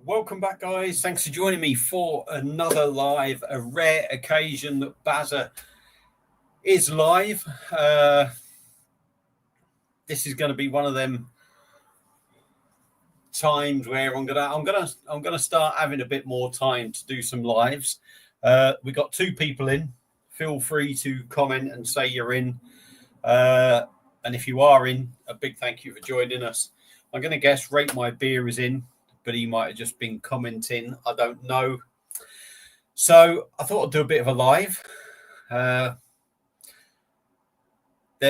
Welcome back, guys. Thanks for joining me for another live, a rare occasion that Bazza is live. This is going to be one of them times where I'm gonna start having a bit more time to do some lives. We got two people in. Feel free to comment and say you're in. And if you are in, a big thank you for joining us. I'm going to guess Rate My Beer is in, but he might have just been commenting. I don't know. So I thought I'd do a bit of a live. There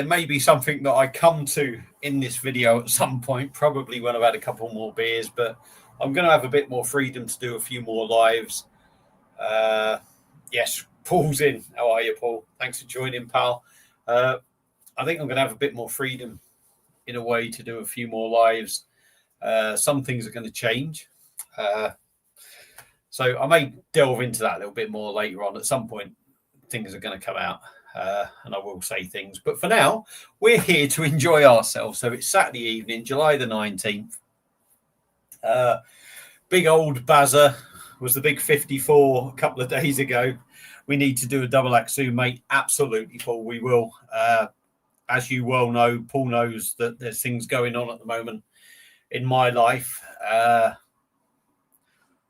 may be something that I come to in this video at some point, probably when I've had a couple more beers, but I'm going to have a bit more freedom to do a few more lives. Yes, Paul's in. How are you, Paul? Thanks for joining, pal. I think I'm going to have a bit more freedom in a way to do a few more lives. Some things are going to change. So I may delve into that a little bit more later on. At some point, things are going to come out and I will say things. But for now, we're here to enjoy ourselves. So it's Saturday evening, July the 19th. Big old Bazza was the big 54 a couple of days ago. We need to do a double act soon, mate. Absolutely, Paul. We will. As you well know, Paul knows that there's things going on at the moment in my life.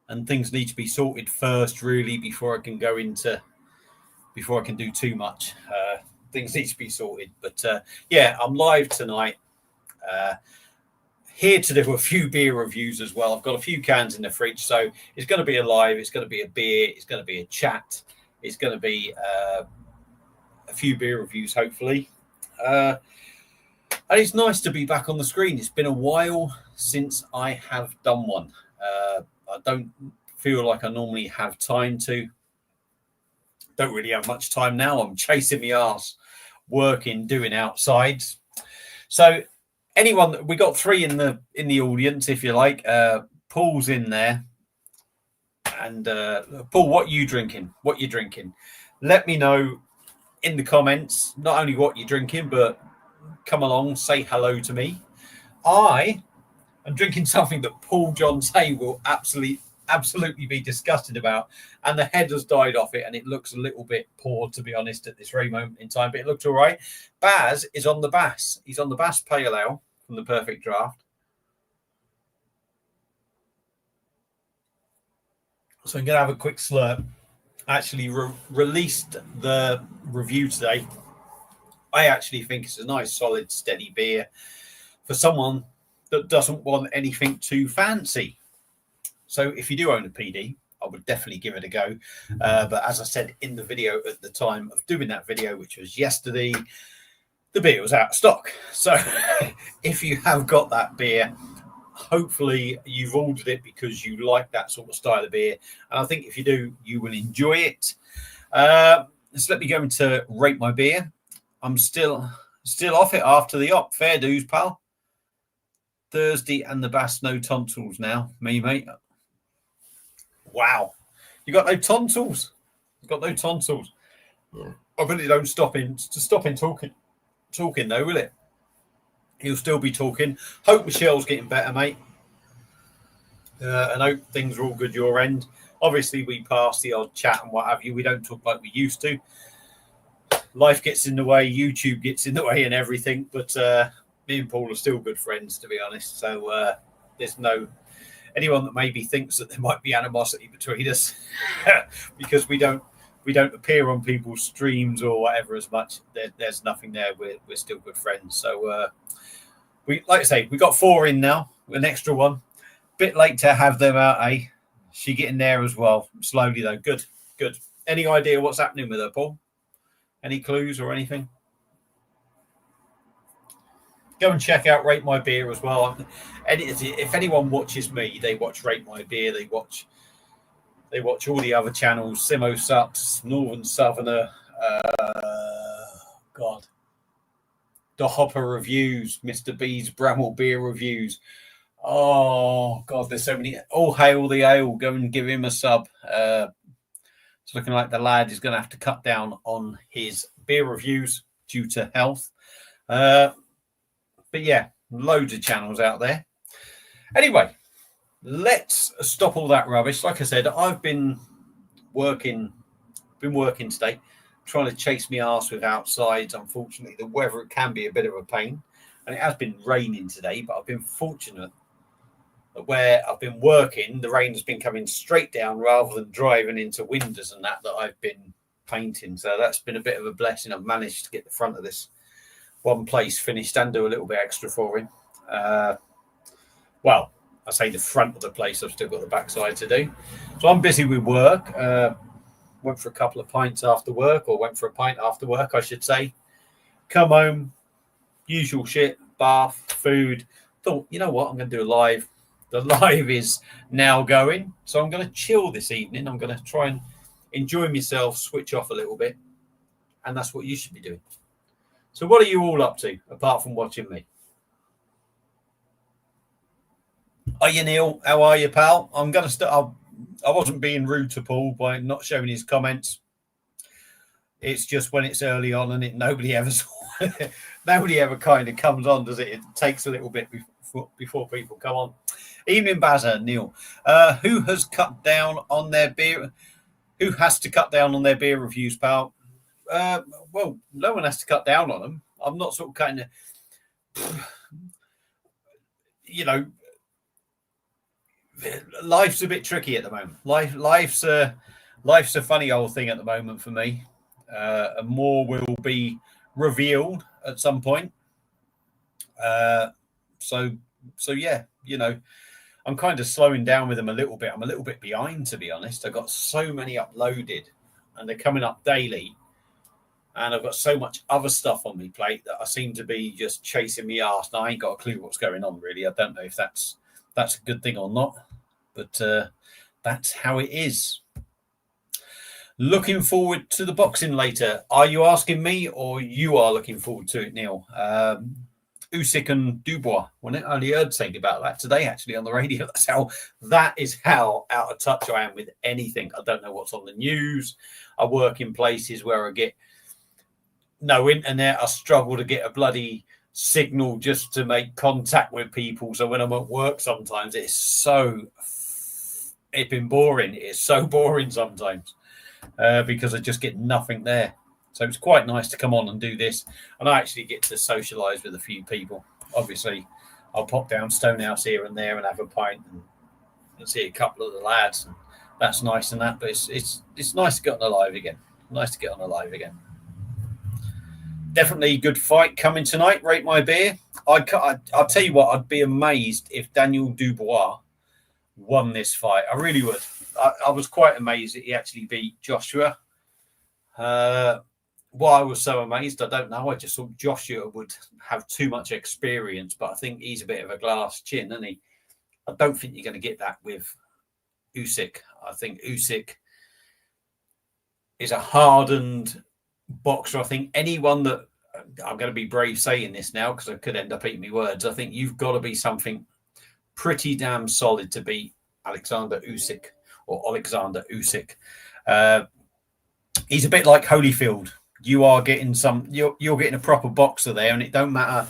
And things need to be sorted first, really, before I can do too much. Things need to be sorted. But yeah, I'm live tonight. Here to do a few beer reviews as well. I've got a few cans in the fridge, so it's going to be a live. It's going to be a beer. It's going to be a chat. It's going to be a few beer reviews, hopefully. And it's nice to be back on the screen. It's been a while since I have done one. I don't feel like I normally have time to. Don't really have much time now. I'm chasing my ass, working, doing outsides. So anyone, we got three in the audience, if you like. Paul's in there. And Paul, what are you drinking? What you drinking? Let me know in the comments, not only what you're drinking, but come along, say hello to me. I am drinking something that Paul John Tay will absolutely be disgusted about, and the head has died off it, and it looks a little bit poor, to be honest, at this very moment in time, but it looked all right. Baz is on the Bass. He's on the Bass Pale Ale from the Perfect Draft. So I'm going to have a quick slurp. I actually released the review today. I actually think it's a nice, solid, steady beer for someone that doesn't want anything too fancy. So if you do own a PD, I would definitely give it a go. But as I said in the video at the time of doing that video, which was yesterday, the beer was out of stock. So if you have got that beer, hopefully you've ordered it because you like that sort of style of beer. And I think if you do, you will enjoy it. So let me go into Rate My Beer. I'm still off it after the op. Fair dues, pal. Thursday and the Bass, no tonsils now. Me, mate. Wow. You got no tonsils? You've got no tonsils. Yeah. I bet it don't stop him talking though, will it? He'll still be talking. Hope Michelle's getting better, mate. And hope things are all good your end. Obviously, we pass the odd chat and what have you. We don't talk like we used to. Life gets in the way. YouTube gets in the way and everything. But me and Paul are still good friends, to be honest. So there's no anyone that maybe thinks that there might be animosity between us because we don't appear on people's streams or whatever as much. There's nothing there. We're still good friends. So we, like I say, we got four in now. An extra one. Bit late to have them out, eh? She getting there as well. Slowly though. Good. Any idea what's happening with her, Paul? Any clues or anything? Go and check out Rate My Beer as well. And if anyone watches me, they watch Rate My Beer. They watch all the other channels. Simo Sups, Northern Southerner. God. The Hopper Reviews, Mr. B's Bramwell Beer Reviews. Oh, God, there's so many. All hail the ale. Go and give him a sub. It's looking like the lad is going to have to cut down on his beer reviews due to health. But yeah, loads of channels out there. Anyway, let's stop all that rubbish. Like I said, I've been working today, trying to chase me arse with outsides. Unfortunately, the weather can be a bit of a pain, and it has been raining today, but I've been fortunate that where I've been working, the rain has been coming straight down rather than driving into windows and that I've been painting. So that's been a bit of a blessing. I've managed to get the front of this one place finished and do a little bit extra for him. Well, I say the front of the place. I've still got the backside to do. So I'm busy with work. Went for a couple of pints after work, or went for a pint after work, I should say. Come home, usual shit, bath, food. Thought, you know what, I'm going to do a live. The live is now going, so I'm going to chill this evening. I'm going to try and enjoy myself, switch off a little bit, and that's what you should be doing. So what are you all up to, apart from watching me? Are you, Neil? How are you, pal? I'm going to start. I wasn't being rude to Paul by not showing his comments. It's just when it's early on and nobody ever kind of comes on, does it? It takes a little bit before people come on. Evening, Bazza, Neil. Who has cut down on their beer? Who has to cut down on their beer reviews, pal? Well, no one has to cut down on them. I'm not sort of cutting it. You know, life's a bit tricky at the moment. Life's a funny old thing at the moment for me. And more will be revealed at some point. So yeah, you know, I'm kind of slowing down with them a little bit. I'm a little bit behind, to be honest. I've got so many uploaded and they're coming up daily. And I've got so much other stuff on my plate that I seem to be just chasing me arse. Now, I ain't got a clue what's going on, really. I don't know if that's a good thing or not. But that's how it is. Looking forward to the boxing later. Are you asking me, or you are looking forward to it, Neil? Usyk and Dubois. I only heard something about that today, actually, on the radio. That is how out of touch I am with anything. I don't know what's on the news. I work in places where I get no internet. I struggle to get a bloody signal just to make contact with people. So when I'm at work, sometimes it's been boring. It's so boring sometimes because I just get nothing there. So it's quite nice to come on and do this. And I actually get to socialise with a few people. Obviously, I'll pop down Stonehouse here and there and have a pint and see a couple of the lads. And that's nice and that. But it's nice to get on the live again. Definitely good fight coming tonight. Rate my beer. I'll tell you what, I'd be amazed if Daniel Dubois won this fight. I really would. I was quite amazed that he actually beat Joshua. Why I was so amazed, I don't know. I just thought Joshua would have too much experience, but I think he's a bit of a glass chin, isn't he? I don't think you're going to get that with Usyk. I think Usyk is a hardened boxer. I think anyone that, I'm going to be brave saying this now because I could end up eating my words. I think you've got to be something pretty damn solid to beat Alexander Usyk. He's a bit like Holyfield. You are getting you're getting a proper boxer there, and it don't matter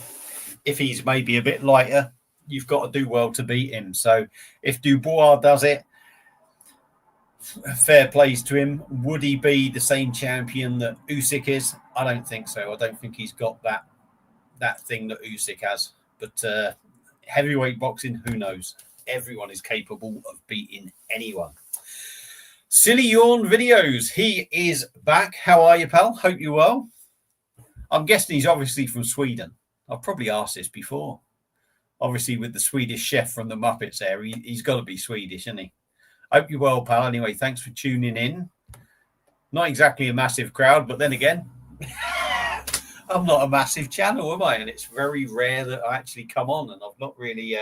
if he's maybe a bit lighter. You've got to do well to beat him. So if Dubois does it, fair plays to him. Would he be the same champion that Usyk is? I don't think so. I don't think he's got that thing that Usyk has. But heavyweight boxing, who knows? Everyone is capable of beating anyone. Silly Yawn Videos. He is back. How are you, pal? Hope you're well. I'm guessing he's obviously from Sweden. I've probably asked this before. Obviously, with the Swedish chef from the Muppets there, he's got to be Swedish, isn't he? Hope you're well, pal. Anyway, thanks for tuning in. Not exactly a massive crowd, but then again, I'm not a massive channel, am I? And it's very rare that I actually come on, and I've not really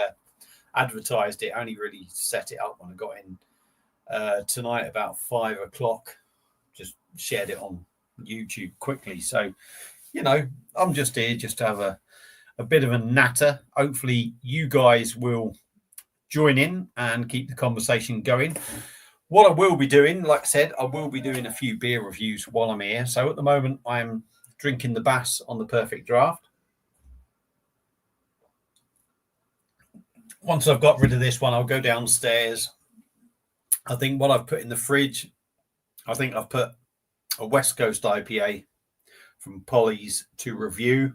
advertised it. I only really set it up when I got in tonight about 5 o'clock. Just shared it on YouTube quickly. So, you know, I'm just here just to have a bit of a natter. Hopefully you guys will join in and keep the conversation going. What I will be doing, like I said, I will be doing a few beer reviews while I'm here. So at the moment, I'm drinking the Bass on the Perfect Draft. once I've got rid of this one, I'll go downstairs. I think what I've put in the fridge, I think I've put a West Coast IPA from Polly's to review.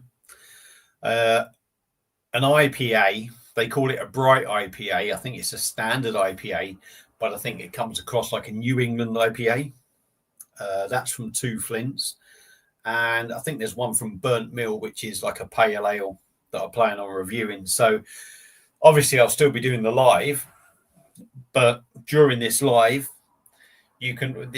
An IPA, they call it a bright IPA. I think it's a standard IPA, but I think it comes across like a New England IPA. That's from Two Flints. And I think there's one from Burnt Mill, which is like a pale ale that I plan on reviewing. So obviously I'll still be doing the live, but during this live, you can,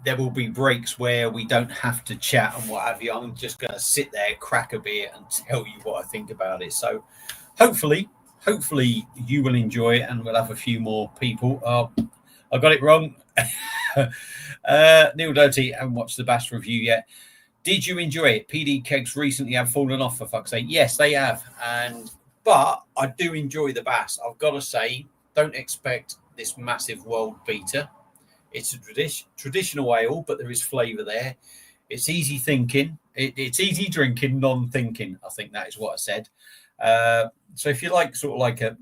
there will be breaks where we don't have to chat and what have you. I'm just going to sit there, crack a beer, and tell you what I think about it. So hopefully you will enjoy it, and we'll have a few more people. I got it wrong. Neil Doty, haven't watched the Bass review yet. Did you enjoy it? PD kegs recently have fallen off, for fuck's sake. Yes, they have. But I do enjoy the Bass. I've got to say, don't expect this massive world beater. It's a traditional ale, but there is flavour there. It's easy thinking. It's easy drinking, non-thinking. I think that is what I said. So if you like sort of like a,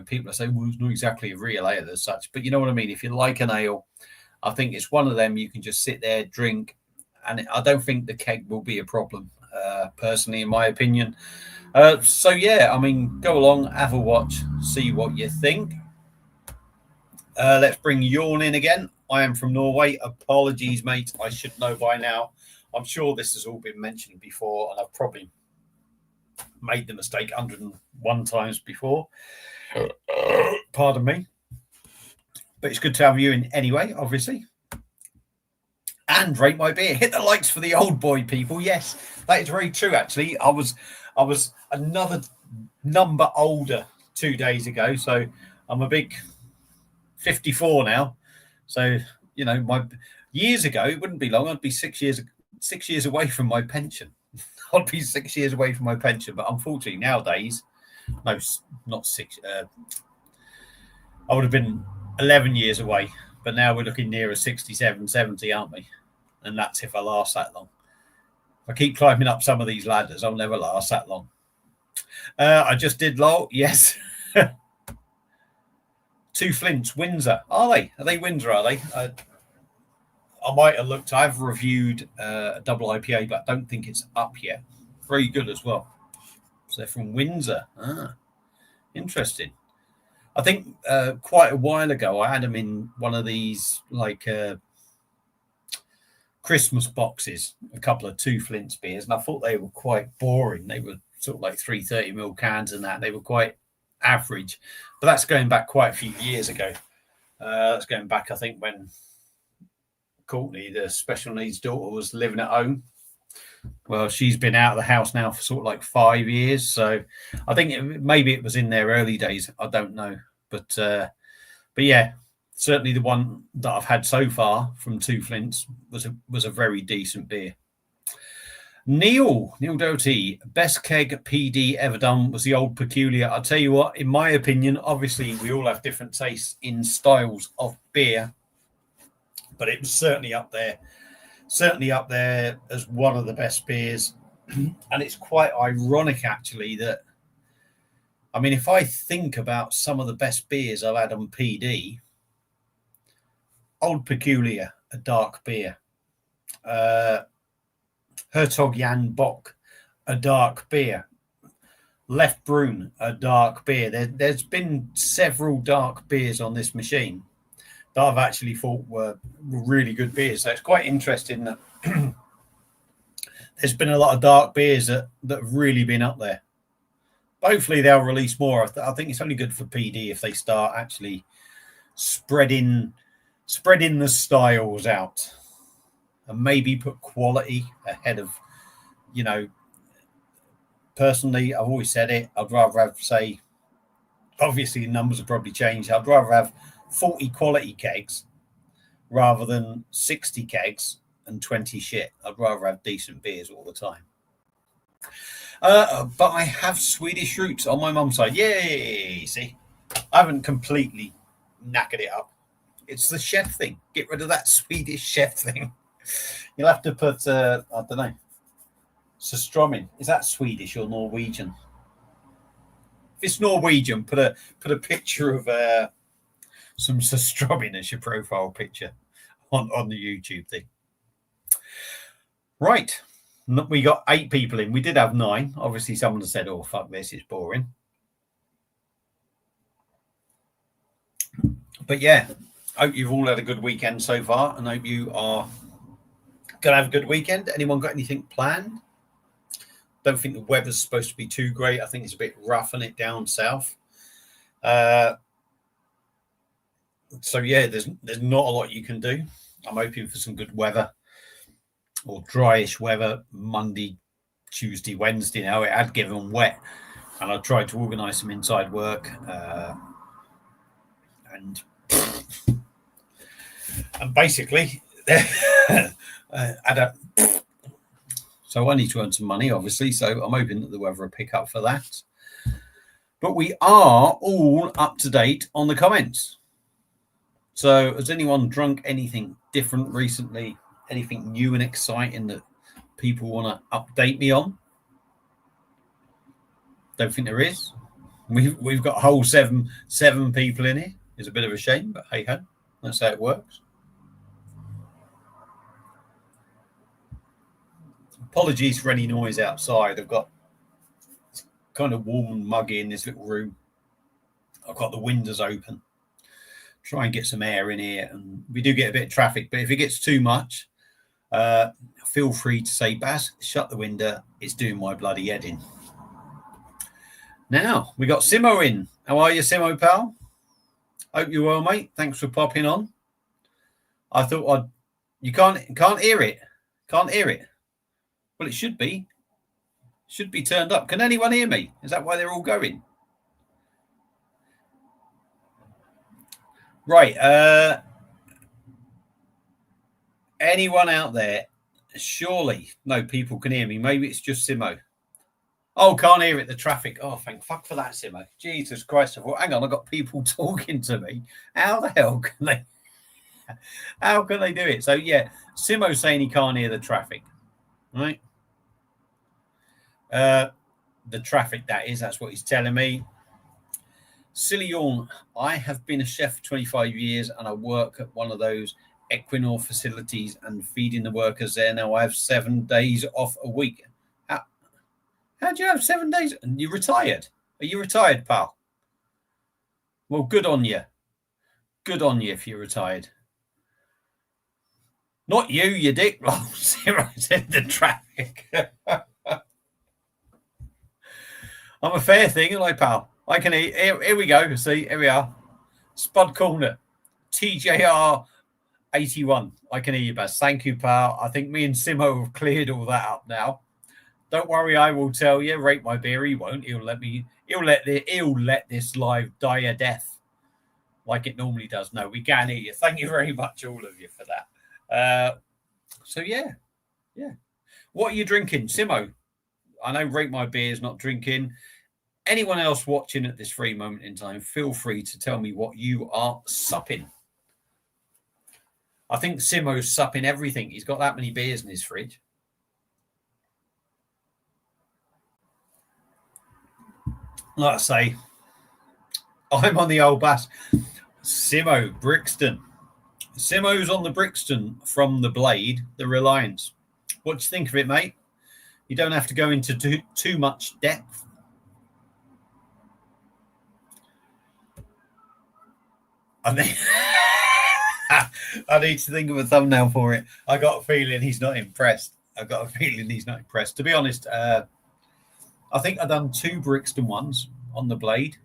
people are saying, well, it's not exactly a real ale as such, but you know what I mean? If you like an ale, I think it's one of them you can just sit there, drink, and I don't think the keg will be a problem, personally, in my opinion. So, yeah, I mean, go along, have a watch, see what you think. Let's bring Jorn in again. I am from Norway. Apologies, mate. I should know by now. I'm sure this has all been mentioned before, and I've probably made the mistake 101 times before. Pardon me. But it's good to have you in anyway, obviously. And rate my beer. Hit the likes for the old boy, people. Yes, that is very true, actually. I was another number older 2 days ago, so I'm a big 54 now. So, my years ago, it wouldn't be long. I'd be 6 years away from my pension. I'd be 6 years away from my pension. But unfortunately, nowadays, no, not 6. I would have been 11 years away. But now we're looking nearer 67, 70, aren't we? And that's if I last that long. If I keep climbing up some of these ladders, I'll never last that long. I just did LOL. Yes. Two Flints, Windsor. Are they Windsor, are they? I might have looked. I've reviewed a double IPA, but I don't think it's up yet. Very good as well. So they're from Windsor. Interesting. I think quite a while ago, I had them in one of these like Christmas boxes, a couple of Two Flints beers, and I thought they were quite boring. They were sort of like 330ml cans and that. They were quite average, but that's going back quite a few years ago. That's going back, I think, when Courtney, the special needs daughter, was living at home. Well, she's been out of the house now for sort of like 5 years, so I think maybe it was in their early days. I don't know, but yeah, certainly the one that I've had so far from Two Flints was a very decent beer. Neil Doty, best keg PD ever done was the Old Peculiar. I'll tell you what, in my opinion, obviously we all have different tastes in styles of beer, but it was certainly up there as one of the best beers. And it's quite ironic, actually, that, I mean, if I think about some of the best beers I've had on PD, Old Peculiar, a dark beer. Hertog Jan Bock, a dark beer. Left Brun, a dark beer. There's been several dark beers on this machine that I've actually thought were really good beers. So it's quite interesting that there's been a lot of dark beers that have really been up there. But hopefully they'll release more. I think it's only good for PD if they start actually spreading the styles out and maybe put quality ahead of, personally, I've always said it, I'd rather have, say, obviously numbers have probably changed. I'd rather have 40 quality kegs rather than 60 kegs and 20 shit. I'd rather have decent beers all the time. But I have Swedish roots on my mum's side. Yay! See, I haven't completely knackered it up. It's the chef thing. Get rid of that Swedish chef thing. You'll have to put, I don't know, Surströmming. Is that Swedish or Norwegian? it's Norwegian, put a picture of some Strobin as your profile picture on the YouTube thing. Right. We got 8 people in. We did have 9. Obviously, someone said, oh, fuck this, it's boring. But yeah, hope you've all had a good weekend so far, and hope you are going to have a good weekend. Anyone got anything planned? Don't think the weather's supposed to be too great. I think it's a bit roughing it down south. So yeah, there's not a lot you can do. I'm hoping for some good weather or dryish weather Monday, Tuesday, Wednesday. Now it had given wet, and I tried to organise some inside work, and basically, so I need to earn some money, obviously. So I'm hoping that the weather will pick up for that. But we are all up to date on the comments. So has anyone drunk anything different recently? Anything new and exciting that people want to update me on? Don't think there is. We've got a whole seven people in here. It's a bit of a shame, but hey ho, that's how it works. Apologies for any noise outside. I've got it's kind of warm and muggy in this little room. I've got the windows open. Try and get some air in here, and we do get a bit of traffic, but if it gets too much, feel free to say, Baz, shut the window, it's doing my bloody head in. Now we got Simo in. How are you, Simo pal? Hope you're well, mate. Thanks for popping on. I thought you can't hear it. Can't hear it. Well, it should be turned up. Can anyone hear me? Is that why they're all going? Right. Anyone out there? Surely no people can hear me. Maybe it's just Simo. Oh, can't hear it. The traffic. Oh, thank fuck for that, Simo. Jesus Christ. I thought, hang on, I've got people talking to me. How the hell can they? How can they do it? So yeah, Simo's saying he can't hear the traffic. Right. The traffic, that's what he's telling me. Silly yawn. I have been a chef for 25 years and I work at one of those Equinor facilities and feeding the workers there. Now I have 7 days off a week. How do you have 7 days? And you're retired. Are you retired, pal? Well, good on you. Good on you if you're retired. Not you, you dick. Oh, I said the traffic. I'm a fair thing, aren't I, pal? I can eat. Here we go. See, here we are. Spud Corner. TJR 81. I can hear you, Baz. Thank you, pal. I think me and Simo have cleared all that up now. Don't worry, I will tell you. Rate my beer. He won't. He'll let this live die a death like it normally does. No, we can hear you. Thank you very much, all of you, for that. So yeah. What are you drinking, Simo? I know Rate My Beer is not drinking. Anyone else watching at this free moment in time, feel free to tell me what you are supping. I think Simo's supping everything. He's got that many beers in his fridge. Like I say, I'm on the old bus. Simo, Brixton. Simo's on the Brixton from the Blade, the Reliance. What do you think of it, mate? You don't have to go into too much depth. I need to think of a thumbnail for it. I got a feeling he's not impressed. To be honest, I think I've done 2 Brixton ones on the Blade.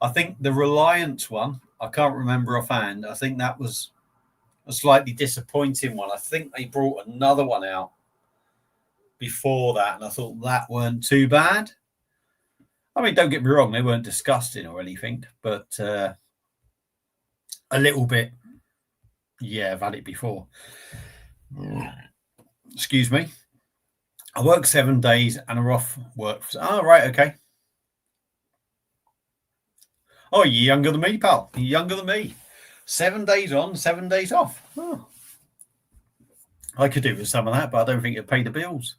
I think the Reliance one, I can't remember offhand. I think that was a slightly disappointing one. I think they brought another one out before that, and I thought that weren't too bad. I mean, don't get me wrong, they weren't disgusting or anything, but a little bit, yeah, I've had it before. Excuse me. I work 7 days and are off work. Oh, right, okay. Oh, you're younger than me, pal. You're younger than me. 7 days on, 7 days off. Oh. I could do with some of that, but I don't think it'd pay the bills.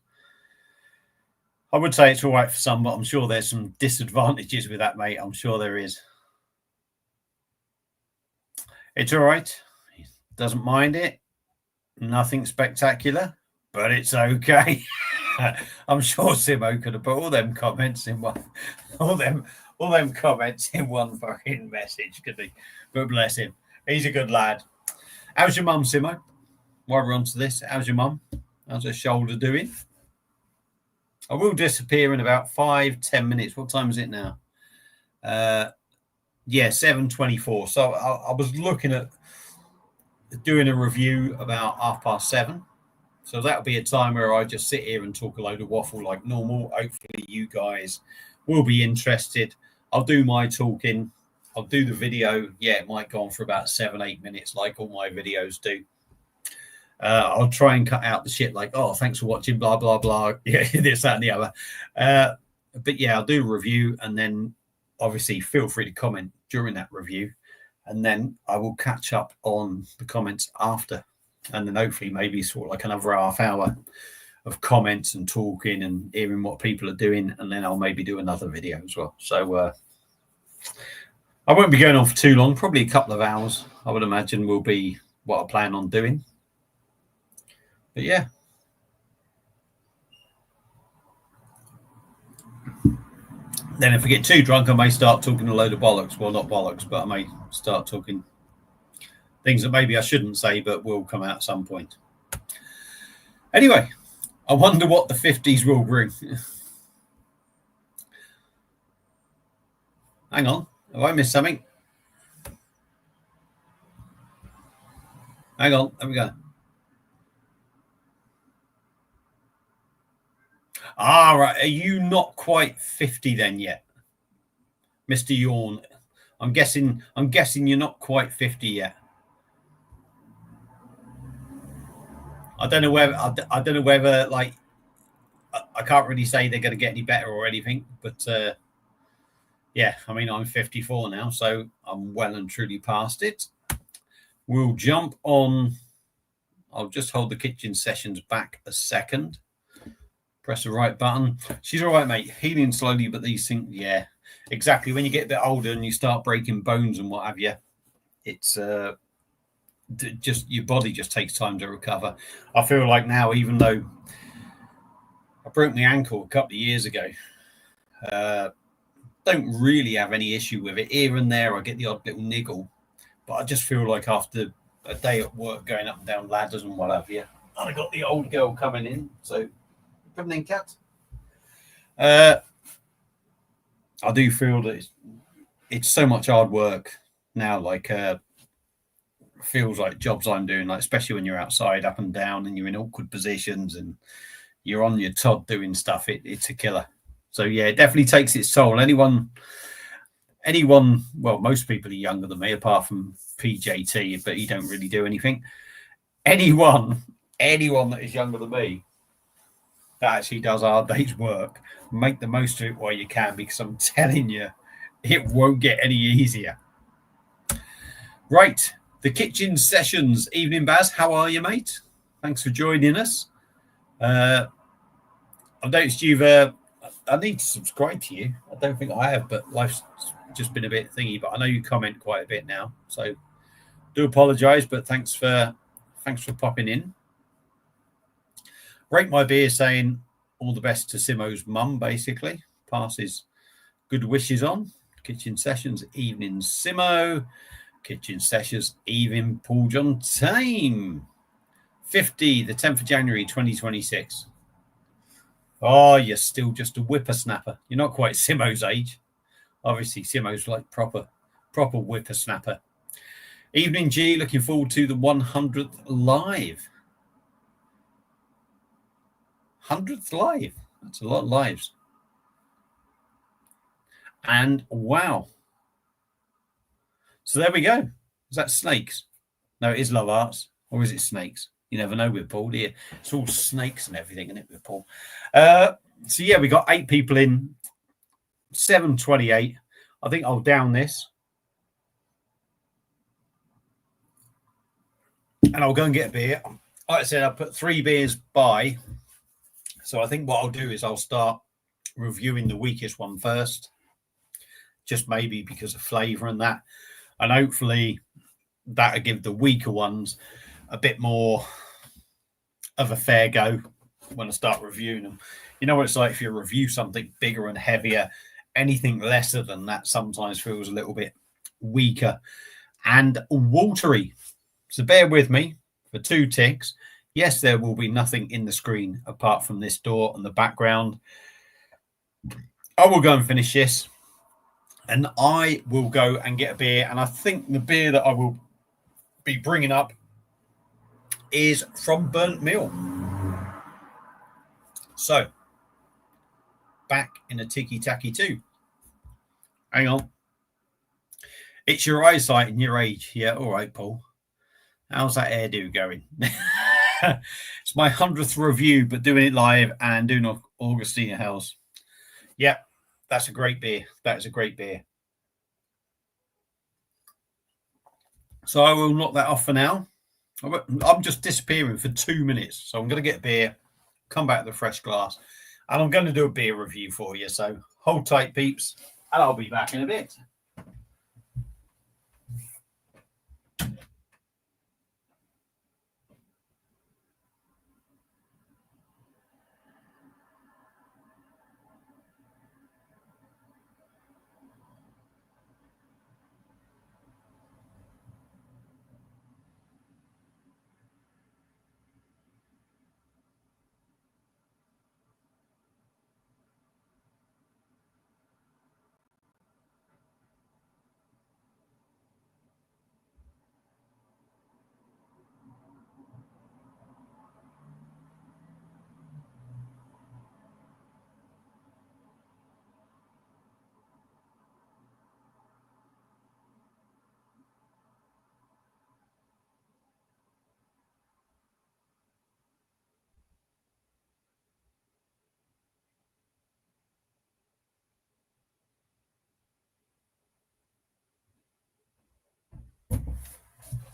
I would say it's all right for some, but I'm sure there's some disadvantages with that, mate. I'm sure there is. It's all right. Doesn't mind it. Nothing spectacular, but it's okay. I'm sure Simo could have put all them comments in one, all them comments in one fucking message, could he? But bless him, he's a good lad. How's your mum, Simo? While we're on to this, how's your mum? How's her shoulder doing? I will disappear in about 5-10 minutes. What time is it now? Yeah, 7:24. So I was looking at doing a review about 7:30. So that'll be a time where I just sit here and talk a load of waffle like normal. Hopefully you guys will be interested. I'll do my talking. I'll do the video. Yeah, it might go on for about 7-8 minutes like all my videos do. I'll try and cut out the shit like, oh, thanks for watching, blah, blah, blah. Yeah, this, that, and the other. But yeah, I'll do a review, and then obviously feel free to comment during that review. And then I will catch up on the comments after. And then hopefully maybe sort of like another half hour of comments and talking and hearing what people are doing. And then I'll maybe do another video as well. So I won't be going on for too long, probably a couple of hours, I would imagine will be what I plan on doing. But yeah. Then if I get too drunk, I may start talking a load of bollocks. Well, not bollocks, but I may start talking things that maybe I shouldn't say, but will come out at some point. Anyway, I wonder what the 50s will bring. Hang on. Have I missed something? Hang on. There we go. Right. Are you not quite 50 then yet, Mr. Yawn? I'm guessing you're not quite 50 yet. I don't know whether like I can't really say they're going to get any better or anything, but yeah, I mean, I'm 54 now, so I'm well and truly past it. We'll jump on. I'll just hold the kitchen sessions back a second. Press the right button. She's all right, mate. Healing slowly, but these things, yeah, exactly. When you get a bit older and you start breaking bones and what have you, it's just your body just takes time to recover. I feel like now, even though I broke my ankle a couple of years ago, don't really have any issue with it. Here and there, I get the odd little niggle, but I just feel like after a day at work, going up and down ladders and what have you, and I got the old girl coming in, so. Come in, cat. I do feel that it's so much hard work now. Like feels like jobs I'm doing, like especially when you're outside, up and down, and you're in awkward positions, and you're on your Todd doing stuff. It's a killer. So yeah, it definitely takes its toll. Anyone. Well, most people are younger than me, apart from PJT, but he don't really do anything. Anyone that is younger than me. That actually does our day's work. Make the most of it while you can, because I'm telling you, it won't get any easier. Right, the kitchen sessions. Evening, Baz. How are you, mate? Thanks for joining us. I've noticed you've. I need to subscribe to you. I don't think I have, but life's just been a bit thingy. But I know you comment quite a bit now, so do apologise. But thanks for popping in. Rate My Beer saying all the best to Simo's mum, basically. Passes good wishes on. Kitchen sessions, evening Simo. Kitchen sessions, evening Paul John Tame. 50, the 10th of January, 2026. Oh, you're still just a whippersnapper. You're not quite Simo's age. Obviously, Simo's like proper whippersnapper. Evening G, looking forward to the 100th live. 100th live. That's a lot of lives. And wow. So there we go. Is that snakes? No, it is Love Arts. Or is it snakes? You never know with Paul, do you? It's all snakes and everything, isn't it, with Paul? So yeah, we got 8 people in. 7:28. I think I'll down this. And I'll go and get a beer. Like I said, I'll put 3 beers by. So I think what I'll do is I'll start reviewing the weakest one first, just maybe because of flavour and that. And hopefully that'll give the weaker ones a bit more of a fair go when I start reviewing them. You know what it's like if you review something bigger and heavier, anything lesser than that sometimes feels a little bit weaker and watery. So bear with me for 2 ticks. Yes, there will be nothing in the screen apart from this door and the background. I will go and finish this, and I will go and get a beer. And I think the beer that I will be bringing up is from Burnt Mill. So, back in a ticky-tacky too. Hang on. It's your eyesight and your age. Yeah, all right, Paul. How's that hairdo going? It's my 100th review, but doing it live and doing Augustina House. Yeah, that's a great beer. That is a great beer. So I will knock that off for now. I'm just disappearing for 2 minutes. So I'm going to get a beer, come back with a fresh glass, and I'm going to do a beer review for you. So hold tight, peeps, and I'll be back in a bit.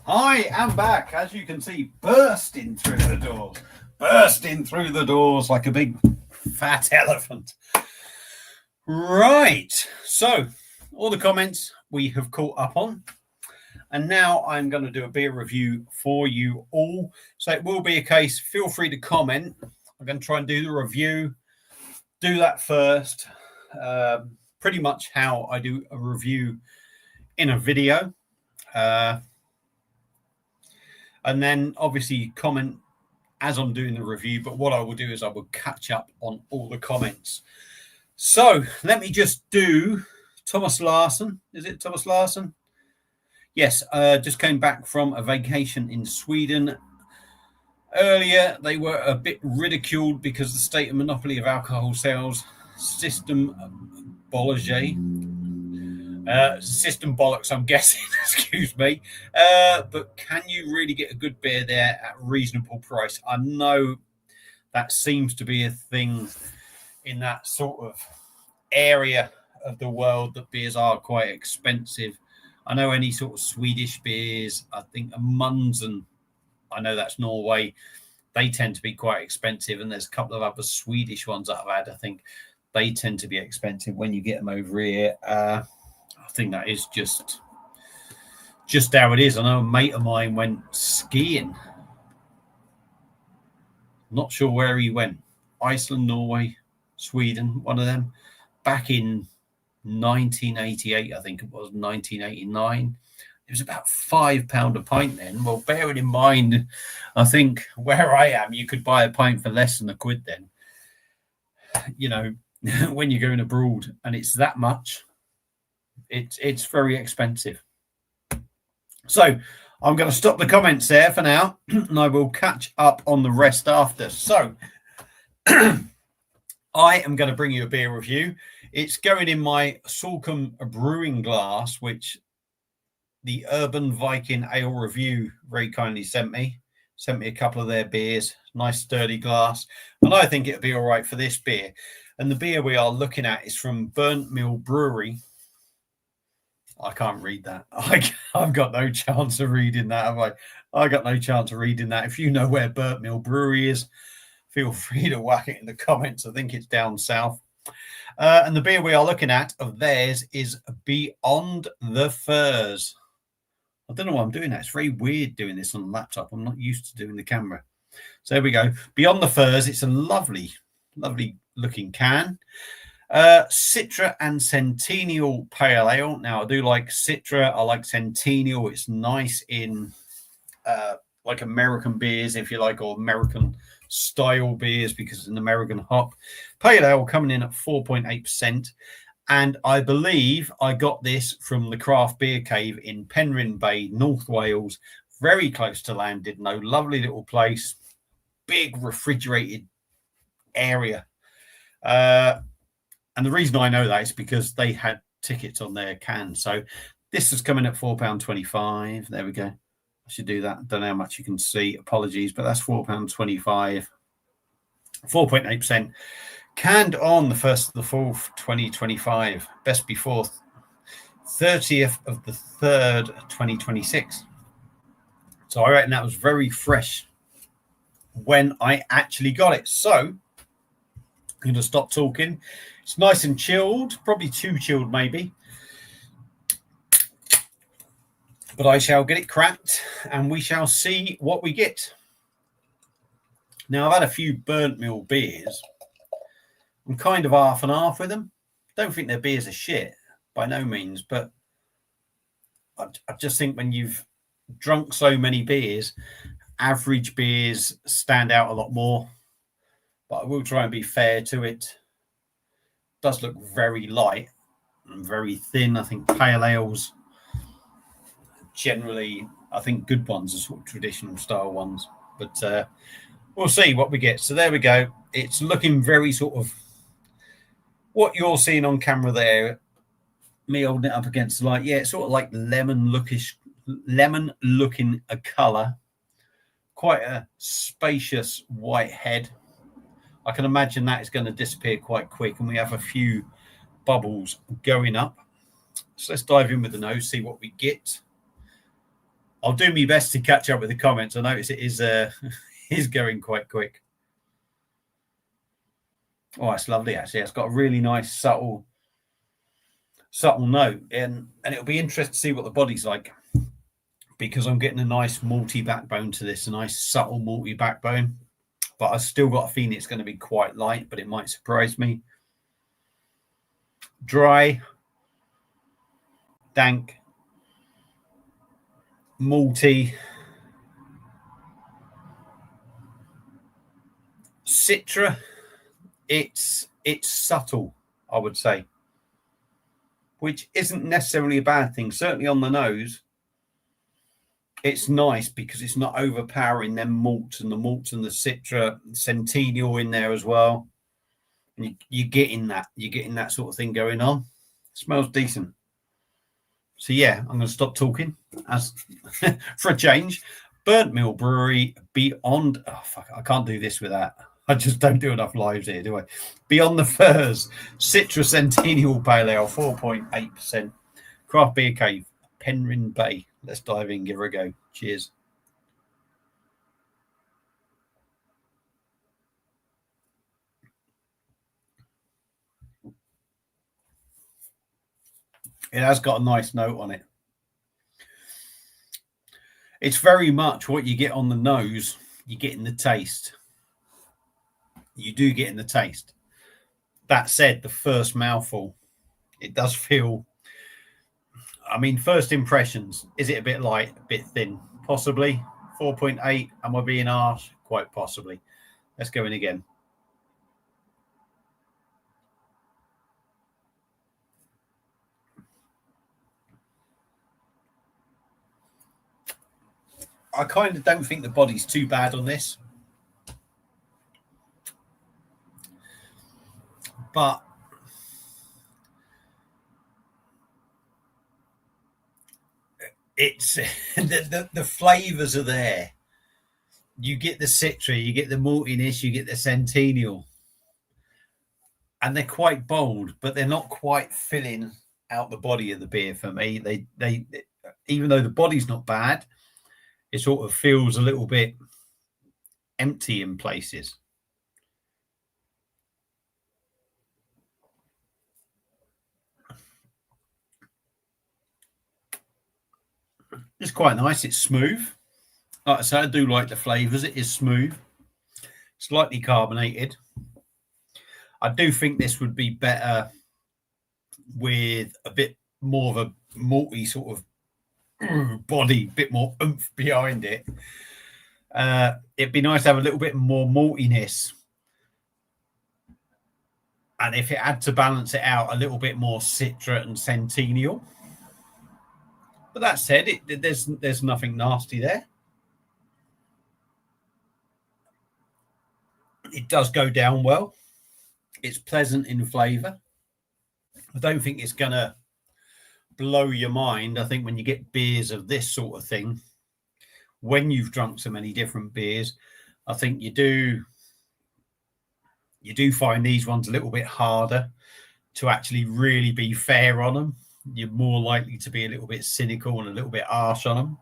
I am back, as you can see, bursting through the doors like a big fat elephant. Right, so all the comments we have caught up on, and now I'm going to do a beer review for you all. So it will be a case, feel free to comment. I'm going to try and do the review, do that first, pretty much how I do a review in a video. And then obviously comment as I'm doing the review. But what I will do is I will catch up on all the comments. So let me just do Thomas Larson. Is it Thomas Larson? Yes, just came back from a vacation in Sweden. Earlier, they were a bit ridiculed because the state of monopoly of alcohol sales, system bollocks, I'm guessing, excuse me. But can you really get a good beer there at a reasonable price? I know that seems to be a thing in that sort of area of the world, that beers are quite expensive. I know any sort of Swedish beers, I think a Munzen, I know that's Norway, they tend to be quite expensive. And there's a couple of other Swedish ones that I've had, I think they tend to be expensive when you get them over here. I think that is just how it is. I know a mate of mine went skiing. Not sure where he went. Iceland, Norway, Sweden, one of them. Back in 1988, I think it was 1989. It was about £5 a pint then. Well, bearing in mind, I think where I am, you could buy a pint for less than £1 then. You know, when you're going abroad and it's that much, it's very expensive. So I'm going to stop the comments there for now, and I will catch up on the rest after. So I am going to bring you a beer review. It's going in my Salcombe brewing glass, which the Urban Viking Ale Review very kindly sent me a couple of their beers, nice sturdy glass, and I think it'll be all right for this beer. And the beer we are looking at is from Burnt Mill Brewery. I can't read that. I've got no chance of reading that, have I? I got no chance of reading that. If you know where Burnt Mill Brewery is, feel free to whack it in the comments. I think it's down south. And the beer we are looking at of theirs is Beyond the Furs. I don't know why I'm doing that. It's very weird doing this on the laptop. I'm not used to doing the camera. So there we go. Beyond the Furs. It's a lovely, lovely looking can. Citra and Centennial Pale Ale. Now, I do like Citra. I like Centennial. It's nice in like American beers, if you like, or American style beers because it's an American hop. Pale Ale coming in at 4.8%. And I believe I got this from the Craft Beer Cave in Penryn Bay, North Wales, very close to Llandudno. Lovely little place, big refrigerated area. And the reason I know that is because they had tickets on their can. So this is coming at £4.25. There we go. I should do that. Don't know how much you can see. Apologies, but that's £4.25. 4.8%. Canned on the 1st of the 4th, 2025. Best before 30th of the 3rd, 2026. So I reckon that was very fresh when I actually got it. So I'm going to stop talking. It's nice and chilled, probably too chilled maybe. But I shall get it cracked and we shall see what we get. Now, I've had a few burnt mill beers. I'm kind of half and half with them. Don't think their beers are shit, by no means. But I just think when you've drunk so many beers, average beers stand out a lot more. But I will try and be fair to it. It does look very light and very thin. I think pale ales, generally, I think good ones are sort of traditional style ones. But we'll see what we get. So there we go. It's looking very sort of what you're seeing on camera there, me holding it up against the light. Yeah, it's sort of like lemon looking a colour. Quite a spacious white head. I can imagine that is going to disappear quite quick, and we have a few bubbles going up. So let's dive in with the nose, see what we get. I'll do my best to catch up with the comments. I notice it is is going quite quick. Oh, it's lovely, actually. It's got a really nice, subtle note. And it'll be interesting to see what the body's like, because I'm getting a nice malty backbone to this, a nice, subtle malty backbone. But I've still got a feeling it's going to be quite light, but it might surprise me. Dry, dank, malty, Citra. It's subtle, I would say, which isn't necessarily a bad thing. Certainly on the nose, it's nice because it's not overpowering them malts and the Citra, Centennial in there as well. And you're getting that sort of thing going on. It smells decent. So yeah, I'm going to stop talking as for a change. Burnt Mill Brewery Beyond. Oh fuck, I can't do this with that. I just don't do enough lives here, do I? Beyond the Furs, Citra Centennial Pale Ale, 4.8%. Craft Beer Cave, Penryn Bay. Let's dive in, give her a go. Cheers. It has got a nice note on it. It's very much what you get on the nose, you get in the taste. You do get in the taste. That said, the first mouthful, it does feel, I mean, first impressions, is it a bit light, a bit thin? Possibly. 4.8. Am I being harsh? Quite possibly. Let's go in again. I kind of don't think the body's too bad on this. But it's the flavors are there. You get the Citra, you get the maltiness, you get the Centennial, and they're quite bold, but they're not quite filling out the body of the beer for me. They even though the body's not bad, it sort of feels a little bit empty in places. It's quite nice. It's smooth. Like I say, I do like the flavours. It is smooth, slightly carbonated. I do think this would be better with a bit more of a malty sort of body, bit more oomph behind it. It'd be nice to have a little bit more maltiness. And if it had to balance it out, a little bit more Citra and Centennial. But that said, there's nothing nasty there. It does go down well. It's pleasant in flavour. I don't think it's going to blow your mind. I think when you get beers of this sort of thing, when you've drunk so many different beers, I think you do find these ones a little bit harder to actually really be fair on them. You're more likely to be a little bit cynical and a little bit harsh on them.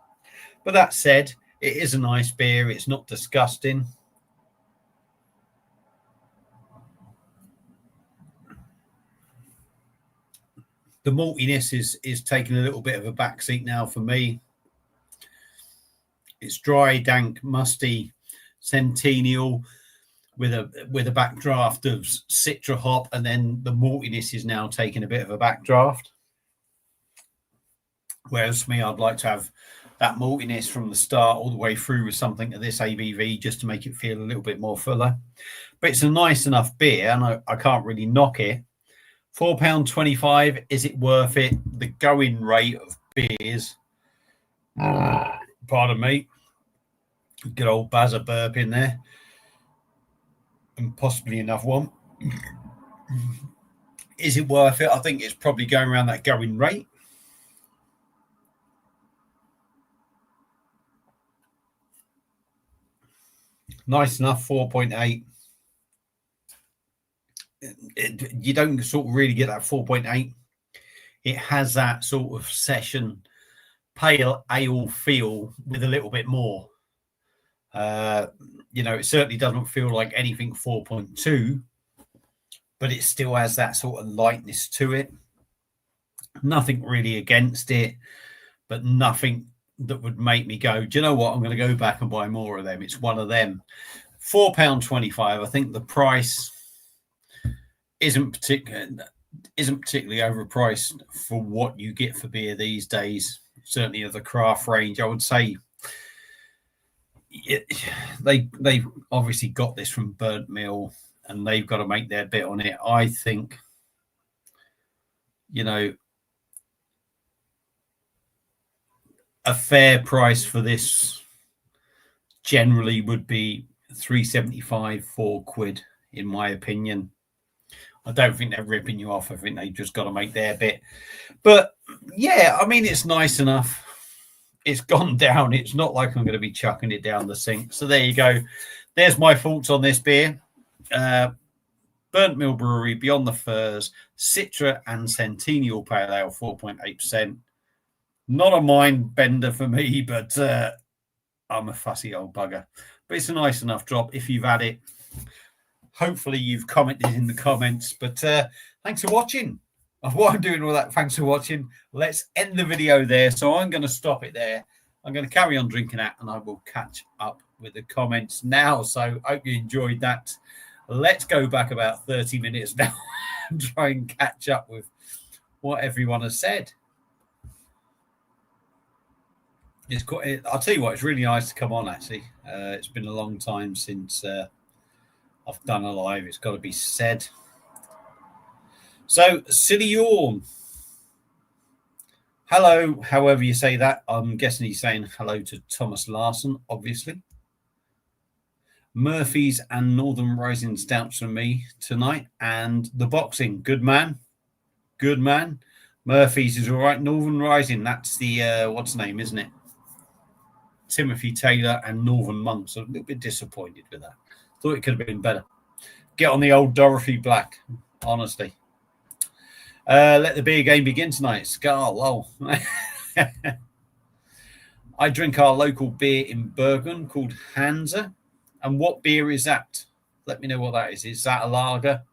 But that said, it is a nice beer. It's not disgusting. The maltiness is taking a little bit of a backseat now for me. It's dry, dank, musty, Centennial with a backdraft of Citra hop, and then the maltiness is now taking a bit of a backdraft. Whereas for me, I'd like to have that maltiness from the start all the way through with something of this ABV just to make it feel a little bit more fuller. But it's a nice enough beer, and I can't really knock it. £4.25, is it worth it? The going rate of beers, pardon me, good old Bazza burp in there, and possibly another one. Is it worth it? I think it's probably going around that going rate. Nice enough, 4.8. You don't sort of really get that 4.8. It has that sort of session pale ale feel with a little bit more. It certainly doesn't feel like anything 4.2, but it still has that sort of lightness to it. Nothing really against it, but nothing that would make me go, do you know what? I'm going to go back and buy more of them. It's one of them. £4.25. I think the price isn't particularly overpriced for what you get for beer these days. Certainly of the craft range, I would say they've obviously got this from Burnt Mill, and they've got to make their bit on it. I think, a fair price for this generally would be £3.75, £4, in my opinion. I don't think they're ripping you off. I think they just got to make their bit. But yeah, I mean, it's nice enough. It's gone down. It's not like I'm going to be chucking it down the sink. So there you go. There's my thoughts on this beer. Burnt Mill Brewery, Beyond the Firs, Citra and Centennial Pale Ale, 4.8%. Not a mind bender for me, but I'm a fussy old bugger. But it's a nice enough drop if you've had it. Hopefully you've commented in the comments. But thanks for watching. What I'm doing all that, thanks for watching. Let's end the video there. So I'm going to stop it there. I'm going to carry on drinking that, and I will catch up with the comments now. So I hope you enjoyed that. Let's go back about 30 minutes now and try and catch up with what everyone has said. It's quite, I'll tell you what, it's really nice to come on, actually. It's been a long time since I've done a live, it's got to be said. So, Silly Yawn. Hello, however you say that. I'm guessing he's saying hello to Thomas Larson, obviously. Murphy's and Northern Rising stouts from me tonight. And the boxing, good man. Good man. Murphy's is all right. Northern Rising, that's the, what's the name, isn't it? Timothy Taylor and Northern Monk. So a little bit disappointed with that. Thought it could have been better. Get on the old Dorothy Black, honestly. Let the beer game begin tonight. Scarl, oh. I drink our local beer in Bergen called Hansa. And what beer is that? Let me know what that is. Is that a lager?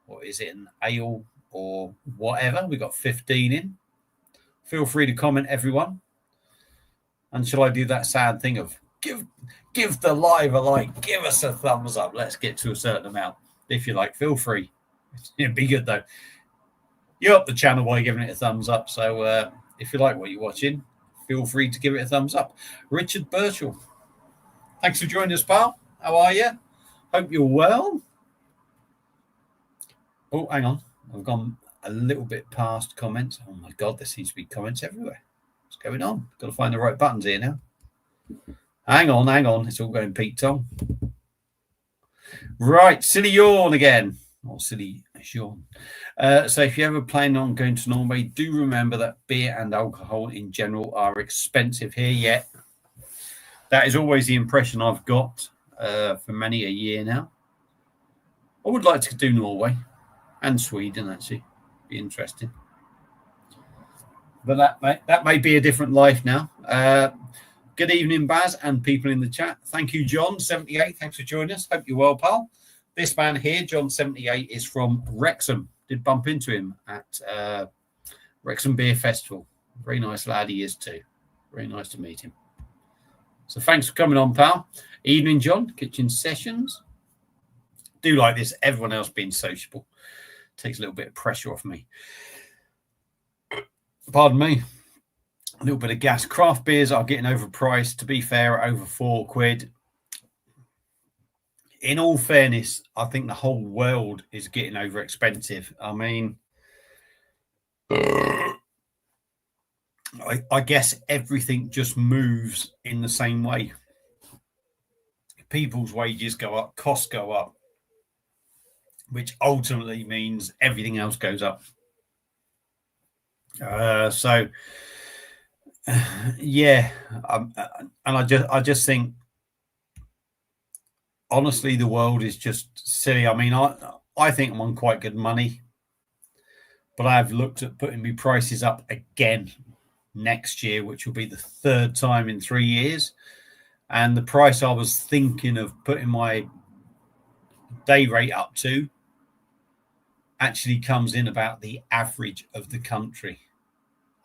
Or is it an ale or whatever? We've got 15 in. Feel free to comment, everyone. And shall I do that sad thing of give the live a like, give us a thumbs up. Let's get to a certain amount. If you like, feel free. It'd be good though. You up the channel by giving it a thumbs up. So if you like what you're watching, feel free to give it a thumbs up. Richard Birchall, thanks for joining us, pal. How are you? Hope you're well. Oh, hang on. I've gone a little bit past comments. Oh my God, there seems to be comments everywhere. What's going on? Got to find the right buttons here now. Hang on. It's all going Pete Tong. Right, silly yawn again. Or silly yawn. So if you're ever planning on going to Norway, do remember that beer and alcohol in general are expensive here yet. That is always the impression I've got for many a year now. I would like to do Norway and Sweden, actually. Be interesting. But that may be a different life now. Good evening, Baz, and people in the chat. Thank you, John78. Thanks for joining us. Hope you're well, pal. This man here, John78, is from Wrexham. Did bump into him at Wrexham Beer Festival. Very nice lad he is too. Very nice to meet him. So thanks for coming on, pal. Evening, John. Kitchen Sessions. Do like this. Everyone else being sociable. Takes a little bit of pressure off me. Pardon me. A little bit of gas. Craft beers are getting overpriced. To be fair, over £4. In all fairness, I think the whole world is getting over expensive. I mean, I guess everything just moves in the same way. People's wages go up, costs go up, which ultimately means everything else goes up. Yeah, and I just think, honestly, the world is just silly. I mean, I think I'm on quite good money, but I've looked at putting my prices up again next year, which will be the third time in 3 years. And the price I was thinking of putting my day rate up to actually comes in about the average of the country.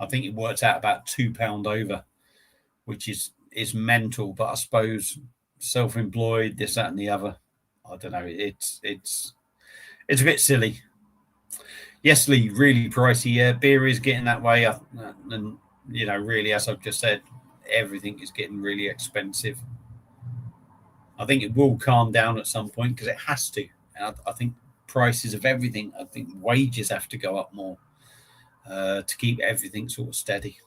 I think it works out about £2 over, which is mental. But I suppose self-employed, this, that, and the other. I don't know. It's a bit silly. Yes, Lee, really pricey. Yeah, beer is getting that way. And really, as I've just said, everything is getting really expensive. I think it will calm down at some point because it has to. And I think prices of everything, I think wages have to go up more to keep everything sort of steady.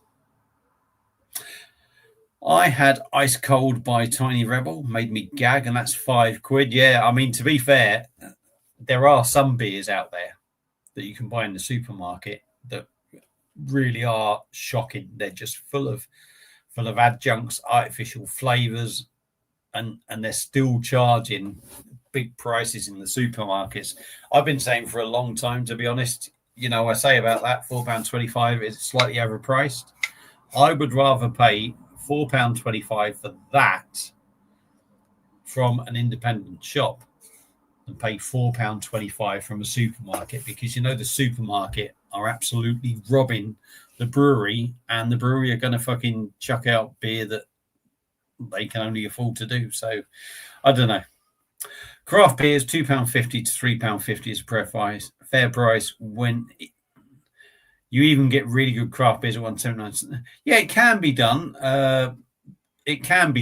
I had Ice Cold by Tiny Rebel, made me gag, and that's £5. Yeah, I mean, to be fair, there are some beers out there that you can buy in the supermarket that really are shocking. They're just full of adjuncts, artificial flavors, and they're still charging big prices in the supermarkets. I've been saying for a long time, to be honest, I say about that £4.25 is slightly overpriced. I would rather pay £4.25 for that from an independent shop than pay £4.25 from a supermarket, because the supermarket are absolutely robbing the brewery, and the brewery are going to fucking chuck out beer that they can only afford to do. So I don't know. Craft beer is £2.50 to £3.50 is a fair price when you even get really good craft beers at £1.79. Yeah, it can be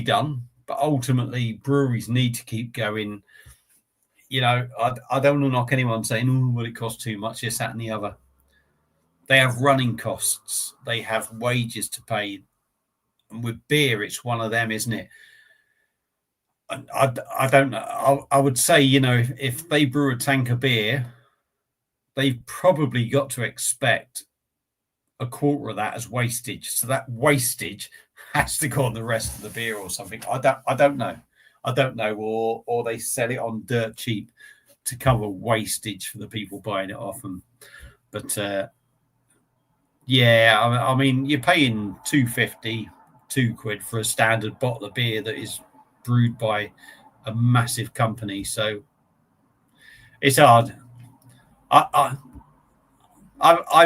done. But ultimately breweries need to keep going. I don't want to knock anyone saying, oh, well, it costs too much, this, that, and the other. They have running costs. They have wages to pay. And with beer, it's one of them, isn't it? I don't know. I would say, if they brew a tank of beer, they've probably got to expect a quarter of that as wastage. So that wastage has to go on the rest of the beer or something. I don't know. Or they sell it on dirt cheap to cover wastage for the people buying it off them. But yeah, I mean, you're paying £2 for a standard bottle of beer that is brewed by a massive company. So it's hard. I've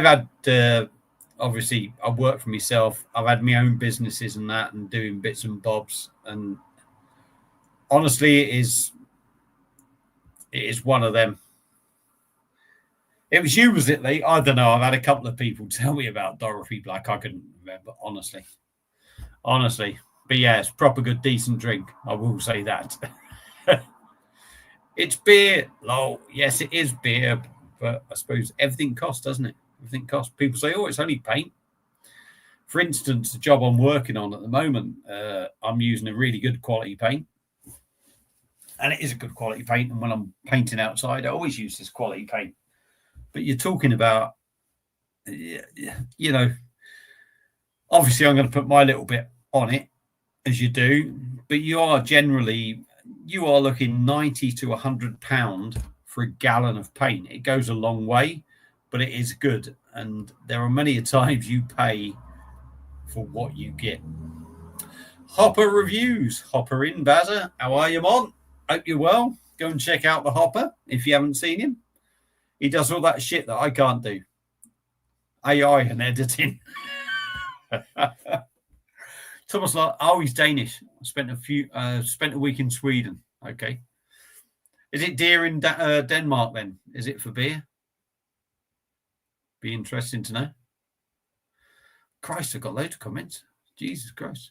had obviously I work for myself. I've had my own businesses and that, and doing bits and bobs. And honestly, it is one of them. It was you, was it, Lee? I don't know. I've had a couple of people tell me about Dorothy Black. I couldn't remember, honestly. But yeah, it's proper good, decent drink. I will say that. It's beer. Oh, yes, it is beer. But I suppose everything costs, doesn't it? Everything costs. People say, oh, it's only paint. For instance, the job I'm working on at the moment, I'm using a really good quality paint. And it is a good quality paint. And when I'm painting outside, I always use this quality paint. But you're talking about, obviously I'm going to put my little bit on it, as you do. But you are looking 90 to £100 for a gallon of paint. It goes a long way, but it is good. And there are many times you pay for what you get. Hopper reviews. Hopper in, Bazza. How are you, Mon? Hope you're well. Go and check out the Hopper if you haven't seen him. He does all that shit that I can't do. AI and editing. Thomas, he's Danish. Spent a week in Sweden. Okay. Is it deer in Denmark then? Is it for beer? Be interesting to know. Christ, I've got loads of comments. Jesus Christ.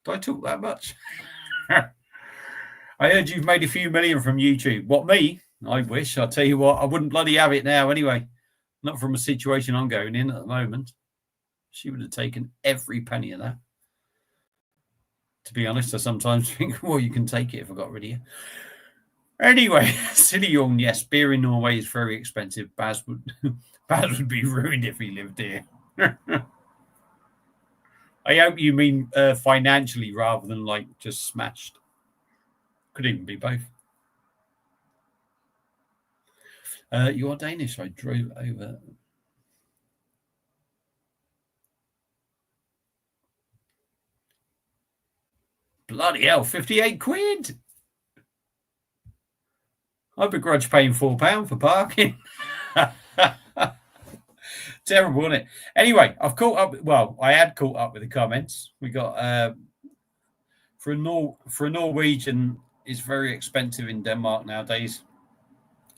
Do I talk that much? I heard you've made a few million from YouTube. What, me? I wish. I'll tell you what, I wouldn't bloody have it now anyway. Not from a situation I'm going in at the moment. She would have taken every penny of that. To be honest, I sometimes think, well, you can take it if I got rid of you. Anyway, Silly Young, yes, beer in Norway is very expensive. Baz would be ruined if he lived here. I hope you mean financially rather than like just smashed. Could even be both. You are Danish. I drove over. Bloody hell, 58 quid. I begrudge paying £4 for parking. Terrible, isn't it? Anyway, I've caught up. Well, I had caught up with the comments. We got for a Norwegian, it's very expensive in Denmark nowadays.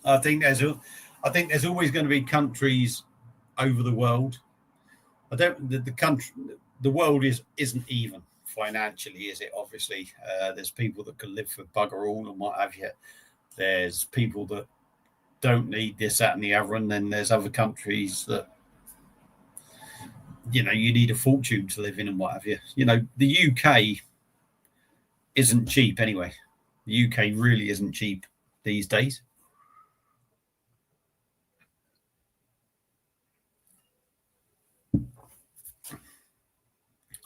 I think there's always going to be countries over the world. The world isn't even financially, is it? Obviously, there's people that can live for bugger all and what have you. There's people that don't need this, that, and the other, and then there's other countries that you need a fortune to live in and what have you. The UK isn't cheap anyway. The UK really isn't cheap these days.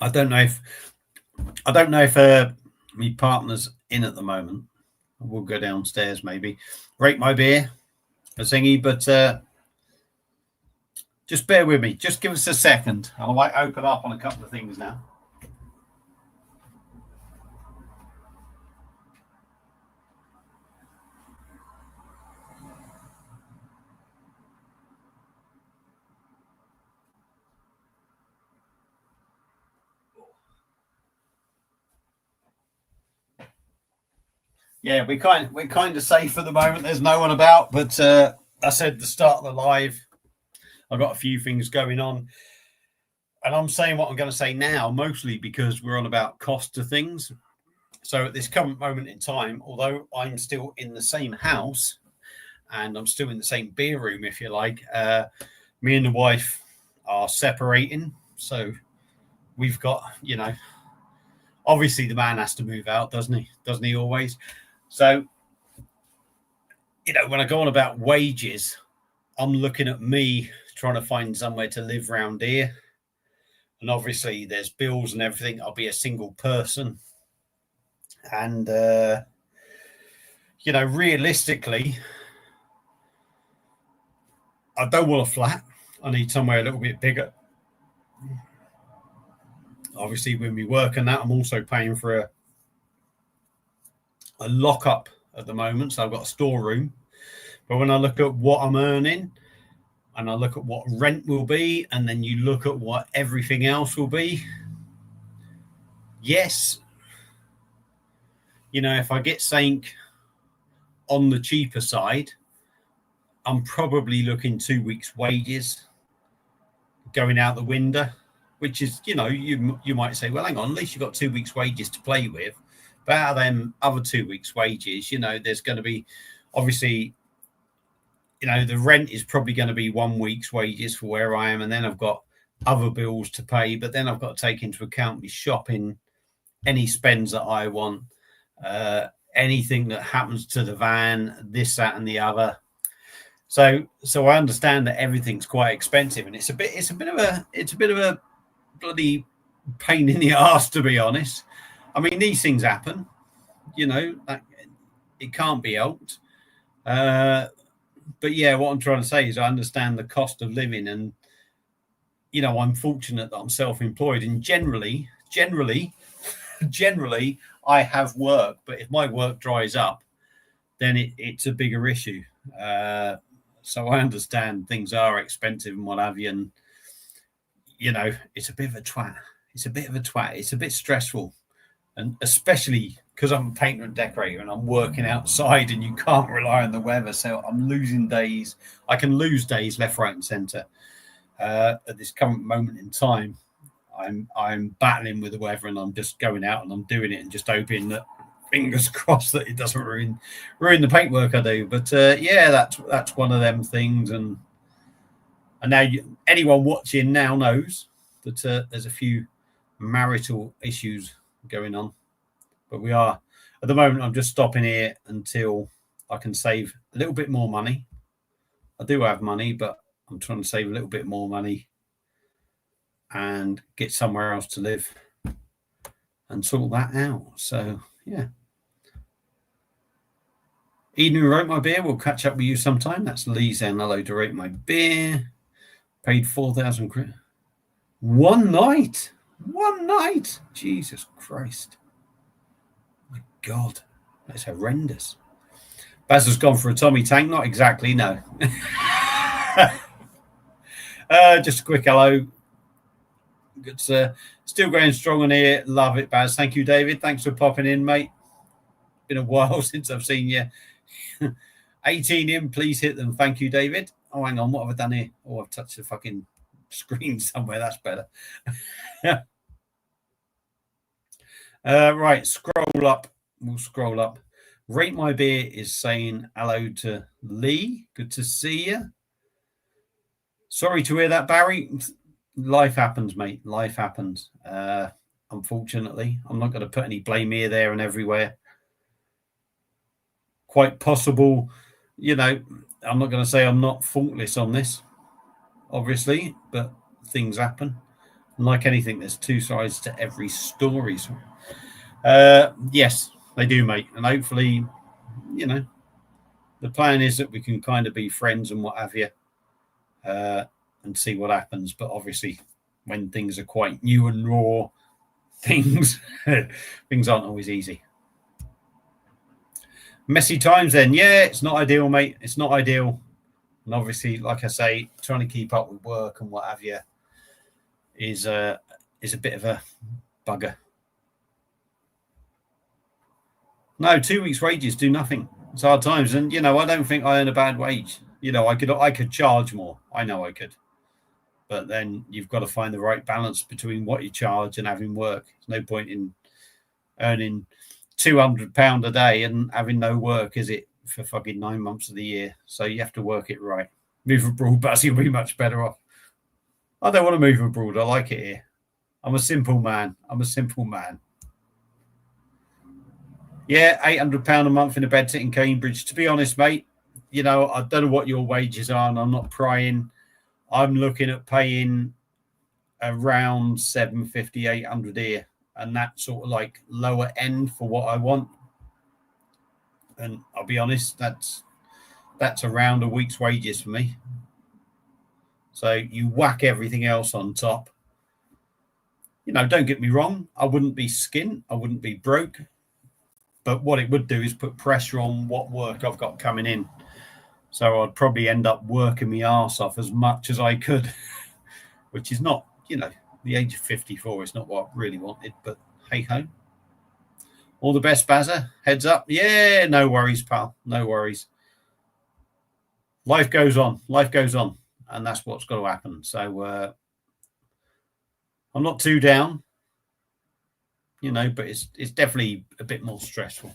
I don't know if my partner's in at the moment. We'll go downstairs maybe. Rate my beer, a thingy, but just bear with me. Just give us a second. I might open up on a couple of things now. Yeah, we're kind of safe at the moment. There's no one about, but I said the start of the live, I've got a few things going on, and I'm saying what I'm going to say now, mostly because we're on about cost of things. So at this current moment in time, although I'm still in the same house and I'm still in the same beer room, if you like, me and the wife are separating. So we've got, obviously the man has to move out, doesn't he? Doesn't he always? So, when I go on about wages, I'm looking at me trying to find somewhere to live around here. And obviously there's bills and everything. I'll be a single person. And, realistically, I don't want a flat. I need somewhere a little bit bigger. Obviously, when we work on that, I'm also paying for a lock-up at the moment. So I've got a storeroom. But when I look at what I'm earning, and I look at what rent will be, and then you look at what everything else will be. Yes, if I get something on the cheaper side, I'm probably looking 2 weeks' wages going out the window, which is, you might say, well, hang on, at least you've got 2 weeks' wages to play with. But out of them other 2 weeks' wages, there's going to be, obviously, the rent is probably going to be 1 week's wages for where I am. And then I've got other bills to pay, but then I've got to take into account my shopping, any spends that I want, anything that happens to the van, this, that, and the other. So I understand that everything's quite expensive, and it's a bit of a bloody pain in the arse, to be honest. I mean, these things happen, it can't be helped. But yeah, what I'm trying to say is I understand the cost of living, and I'm fortunate that I'm self-employed, and generally I have work. But if my work dries up, then it's a bigger issue. So I understand things are expensive and what have you, and it's a bit of a twat. It's a bit stressful, and especially because I'm a painter and decorator and I'm working outside, and you can't rely on the weather. So I'm losing days. I can lose days left, right, and centre. At this current moment in time, I'm battling with the weather, and I'm just going out and I'm doing it and just hoping that, fingers crossed, that it doesn't ruin the paintwork I do. But yeah, that's one of them things. And now anyone watching now knows that there's a few marital issues going on. But we are, at the moment, I'm just stopping here until I can save a little bit more money. I do have money, but I'm trying to save a little bit more money and get somewhere else to live and sort that out. So, yeah. Eden, who wrote my beer, we'll catch up with you sometime. That's Lee saying hello to rate my beer. Paid 4,000 quid. One night. Jesus Christ. My God. That's horrendous. Baz has gone for a Tommy tank. Not exactly, no. Just a quick hello. Good, sir. Still going strong on here. Love it, Baz. Thank you, David. Thanks for popping in, mate. Been a while since I've seen you. 18 in, please hit them. Thank you, David. Oh, hang on. What have I done here? Oh, I've touched the fucking screen somewhere. That's better. Right, scroll up. We'll scroll up. Rate My Beer is saying hello to Lee. Good to see you. Sorry to hear that, Barry. Life happens, mate. Life happens. Unfortunately, I'm not going to put any blame here, there, and everywhere. Quite possible, I'm not going to say I'm not faultless on this, obviously, but things happen. And like anything, there's two sides to every story. So, yes, they do, mate. And hopefully, the plan is that we can kind of be friends and what have you, and see what happens. But obviously, when things are quite new and raw, things aren't always easy. Messy times then. Yeah, it's not ideal, mate. It's not ideal. And obviously, like I say, trying to keep up with work and what have you is a bit of a bugger. No, 2 weeks' wages do nothing. It's hard times. And, I don't think I earn a bad wage. I could charge more. I know I could. But then you've got to find the right balance between what you charge and having work. There's no point in earning £200 a day and having no work, is it, for fucking 9 months of the year? So you have to work it right. Move abroad, but you'll be much better off. I don't want to move abroad. I like it here. I'm a simple man. Yeah, £800 a month in a bed sit in Cambridge. To be honest, mate, I don't know what your wages are, and I'm not prying. I'm looking at paying around 750, 800 here. And that's sort of like lower end for what I want. And I'll be honest, that's around a week's wages for me. So you whack everything else on top. Don't get me wrong. I wouldn't be skint. I wouldn't be broke. But what it would do is put pressure on what work I've got coming in. So I'd probably end up working my arse off as much as I could, which is not, the age of 54 is not what I really wanted, but hey ho. All the best, Bazza. Heads up. Yeah, no worries, pal. No worries. Life goes on. Life goes on. And that's what's got to happen. So I'm not too down, but it's definitely a bit more stressful.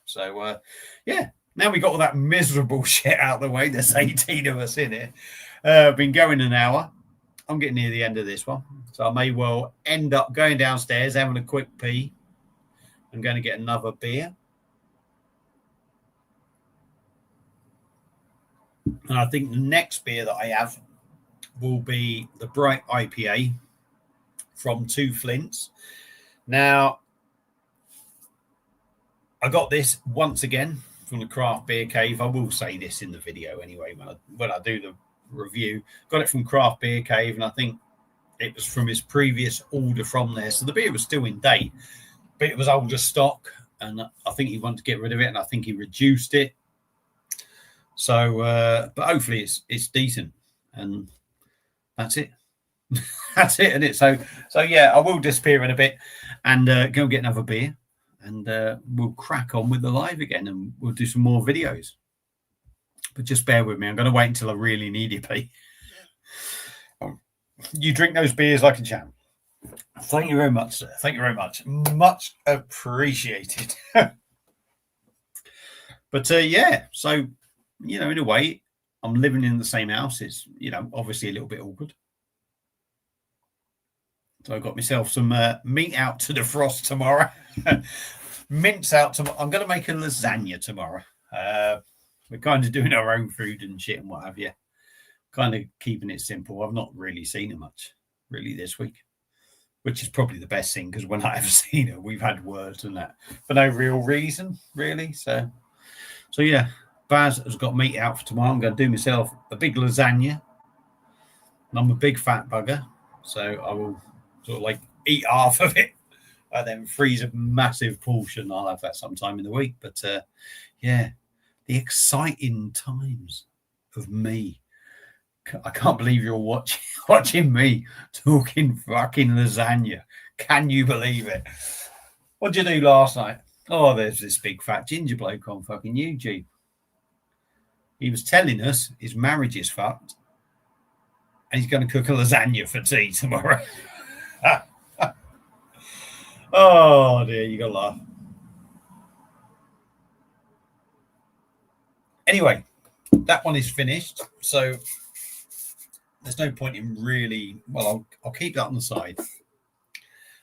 So, yeah, now we got all that miserable shit out of the way. There's 18 of us in here. Been going an hour. I'm getting near the end of this one. So I may well end up going downstairs, having a quick pee. I'm going to get another beer. And I think the next beer that I have will be the Bright IPA from Two Flints. Now, I got this once again from the Craft Beer Cave. I will say this in the video anyway when I do the review. Got it from Craft Beer Cave, and I think it was from his previous order from there. So the beer was still in date, but it was older stock, and I think he wanted to get rid of it, and I think he reduced it. So, but hopefully it's decent, and that's it. That's it, isn't it? So yeah, I will disappear in a bit and go get another beer, and we'll crack on with the live again, and we'll do some more videos. But just bear with me. I'm going to wait until I really need it, Pete. You drink those beers like a champ. Thank you very much, sir. Thank you very much. Much appreciated. But yeah, so, in a way, I'm living in the same house. It's, obviously a little bit awkward. So I've got myself some meat out to defrost tomorrow. Mince out tomorrow. I'm going to make a lasagna tomorrow. We're kind of doing our own food and shit and what have you. Kind of keeping it simple. I've not really seen her much, really, this week, which is probably the best thing, because when I have seen her, we've had words and that for no real reason, really. So yeah, Baz has got meat out for tomorrow. I'm going to do myself a big lasagna. And I'm a big fat bugger, so I will sort of like eat half of it and then freeze a massive portion. I'll have that sometime in the week. But yeah, the exciting times of me. I can't believe you're watching me talking fucking lasagna. Can you believe it? What'd you do last night? Oh, there's this big fat ginger bloke on fucking YouTube. He was telling us his marriage is fucked, and he's going to cook a lasagna for tea tomorrow. Oh dear, you got to laugh. Anyway, that one is finished, so there's no point in really. Well, I'll keep that on the side.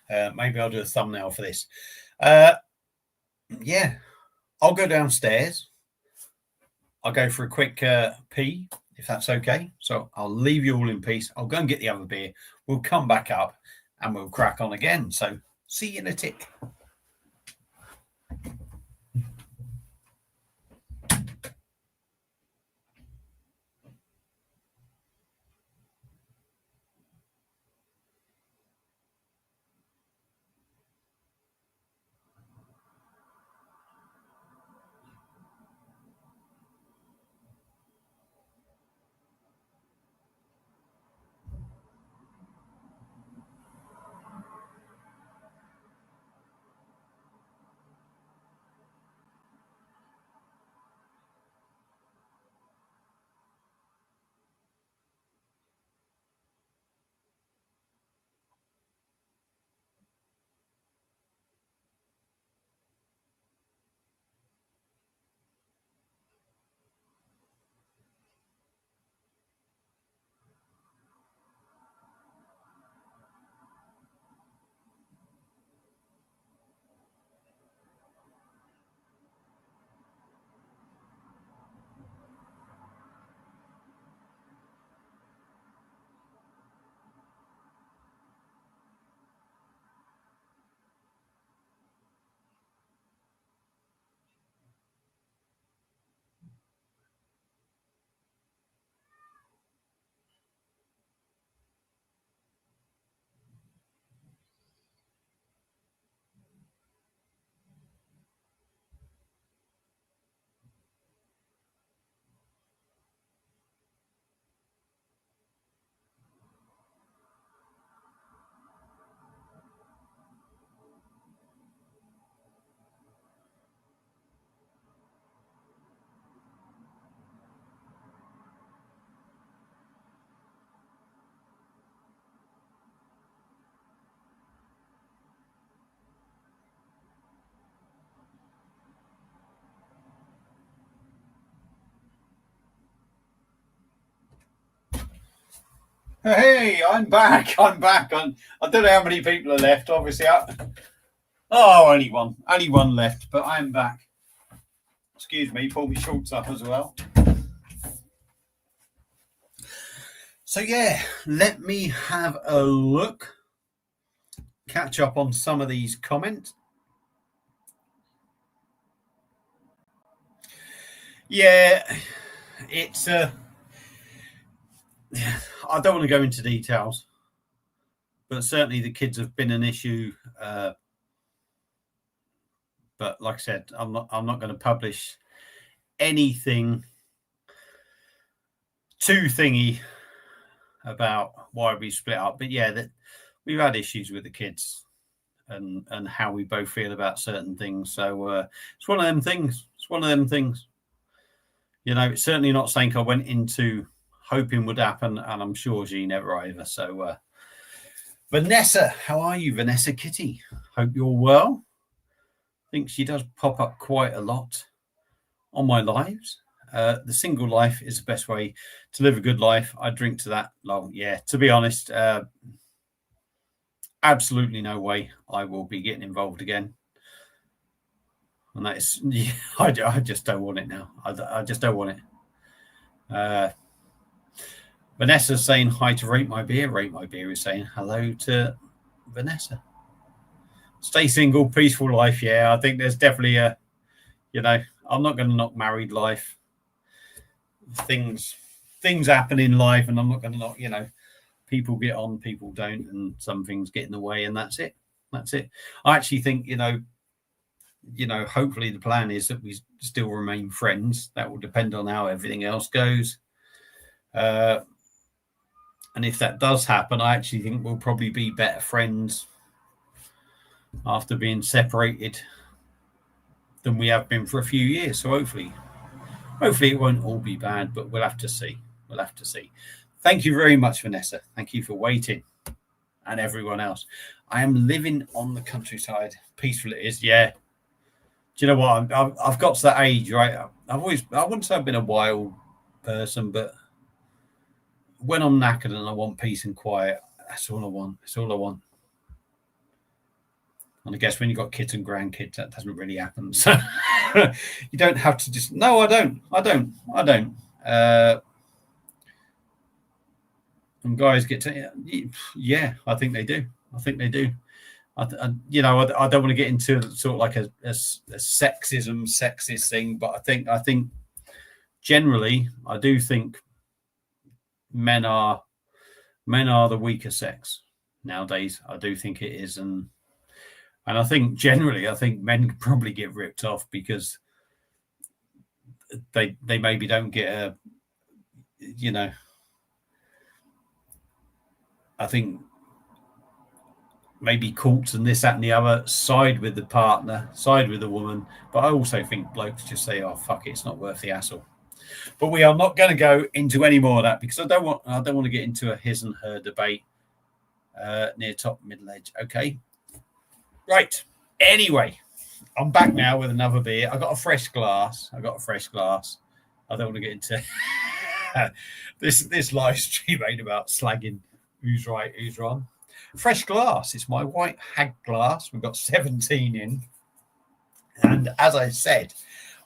Maybe I'll do a thumbnail for this. Yeah, I'll go downstairs. I'll go for a quick pee, if that's okay. So I'll leave you all in peace. I'll go and get the other beer. We'll come back up and we'll crack on again. So see you in a tick. Hey, I'm back. I'm back. I don't know how many people are left. Obviously, only one left. But I'm back. Excuse me. Pull my shorts up as well. So yeah, let me have a look. Catch up on some of these comments. Yeah, it's I don't want to go into details, but certainly the kids have been an issue. But like I said, I'm not going to publish anything too thingy about why we split up. But yeah, that we've had issues with the kids and how we both feel about certain things. So it's one of them things. It's one of them things. You know, it's certainly not something I went into hoping would happen, and I'm sure she never either. So Vanessa, how are you, Vanessa Kitty? Hope you're well. I think she does pop up quite a lot on my lives. The single life is the best way to live a good life. I drink to that. Well, yeah, to be honest, absolutely no way I will be getting involved again. And that is, yeah, I just don't want it now. I just don't want it. Vanessa's saying hi to Rate My Beer. Rate My Beer is saying hello to Vanessa. Stay single, peaceful life. Yeah, I think there's definitely I'm not going to knock married life. Things happen in life, and I'm not going to knock, people get on, people don't, and some things get in the way, and that's it. I actually think, hopefully the plan is that we still remain friends. That will depend on how everything else goes. And if that does happen, I actually think we'll probably be better friends after being separated than we have been for a few years. So hopefully it won't all be bad, but we'll have to see. Thank you very much, Vanessa. Thank you for waiting, and everyone else. I am living on the countryside. Peaceful it is. Yeah. Do you know what? I've got to that age, right? I wouldn't say I've been a wild person, but when I'm knackered and I want peace and quiet, that's all I want. That's all I want. And I guess when you've got kids and grandkids, that doesn't really happen. So you don't have to just, no, I don't. And guys get to, yeah, I think they do. I don't want to get into sort of like a sexist thing, but I think generally, I do think men are the weaker sex nowadays. I do think it is, and I think generally, men probably get ripped off because they maybe don't get I think maybe courts and this, that, and the other, side with the partner, side with the woman. But I also think blokes just say, "Oh fuck it, it's not worth the hassle." But we are not going to go into any more of that because I don't want to get into a his and her debate near top middle age. Okay, right. Anyway, I'm back now with another beer. I got a fresh glass. I don't want to get into this live stream ain't about slagging who's right, who's wrong. Fresh glass. It's my white hag glass. We've got 17 in. And as I said,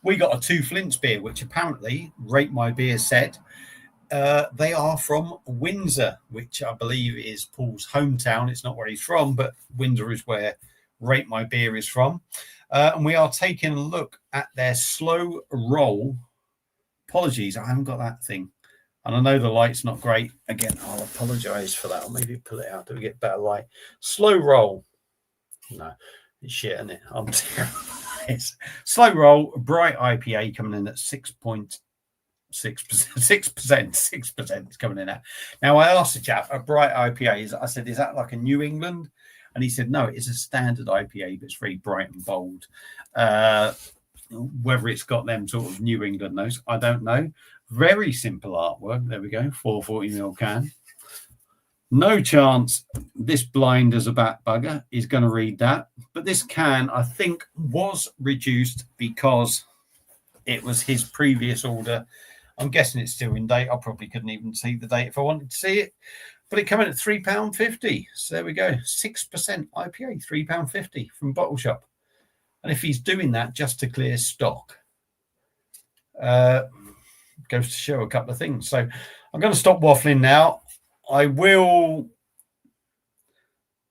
we got a 2 Flints beer, which apparently Rate My Beer said they are from Windsor, which I believe is Paul's hometown. It's not where he's from, but Windsor is where Rate My Beer is from. And we are taking a look at their slow roll. Apologies, I haven't got that thing. And I know the light's not great. Again, I'll apologise for that. Or maybe pull it out. Do we get better light? Slow roll. No, it's shit, isn't it? I'm terrible. It's slow roll, bright IPA coming in at 6.6%. 6% is coming in at. Now, I asked the chap, a bright IPA, I said, is that like a New England? And he said, no, it's a standard IPA, but it's very bright and bold. Whether it's got them sort of New England notes, I don't know. Very simple artwork. There we go. 440ml can. No chance this blind as a bat bugger is going to read that. But this can, I think, was reduced because it was his previous order. I'm guessing it's still in date. I probably couldn't even see the date if I wanted to see it. but it came in at £3.50. So there we go, 6% IPA, £3.50 from Bottle Shop. And if he's doing that just to clear stock, goes to show a couple of things. So I'm going to stop waffling now. I will.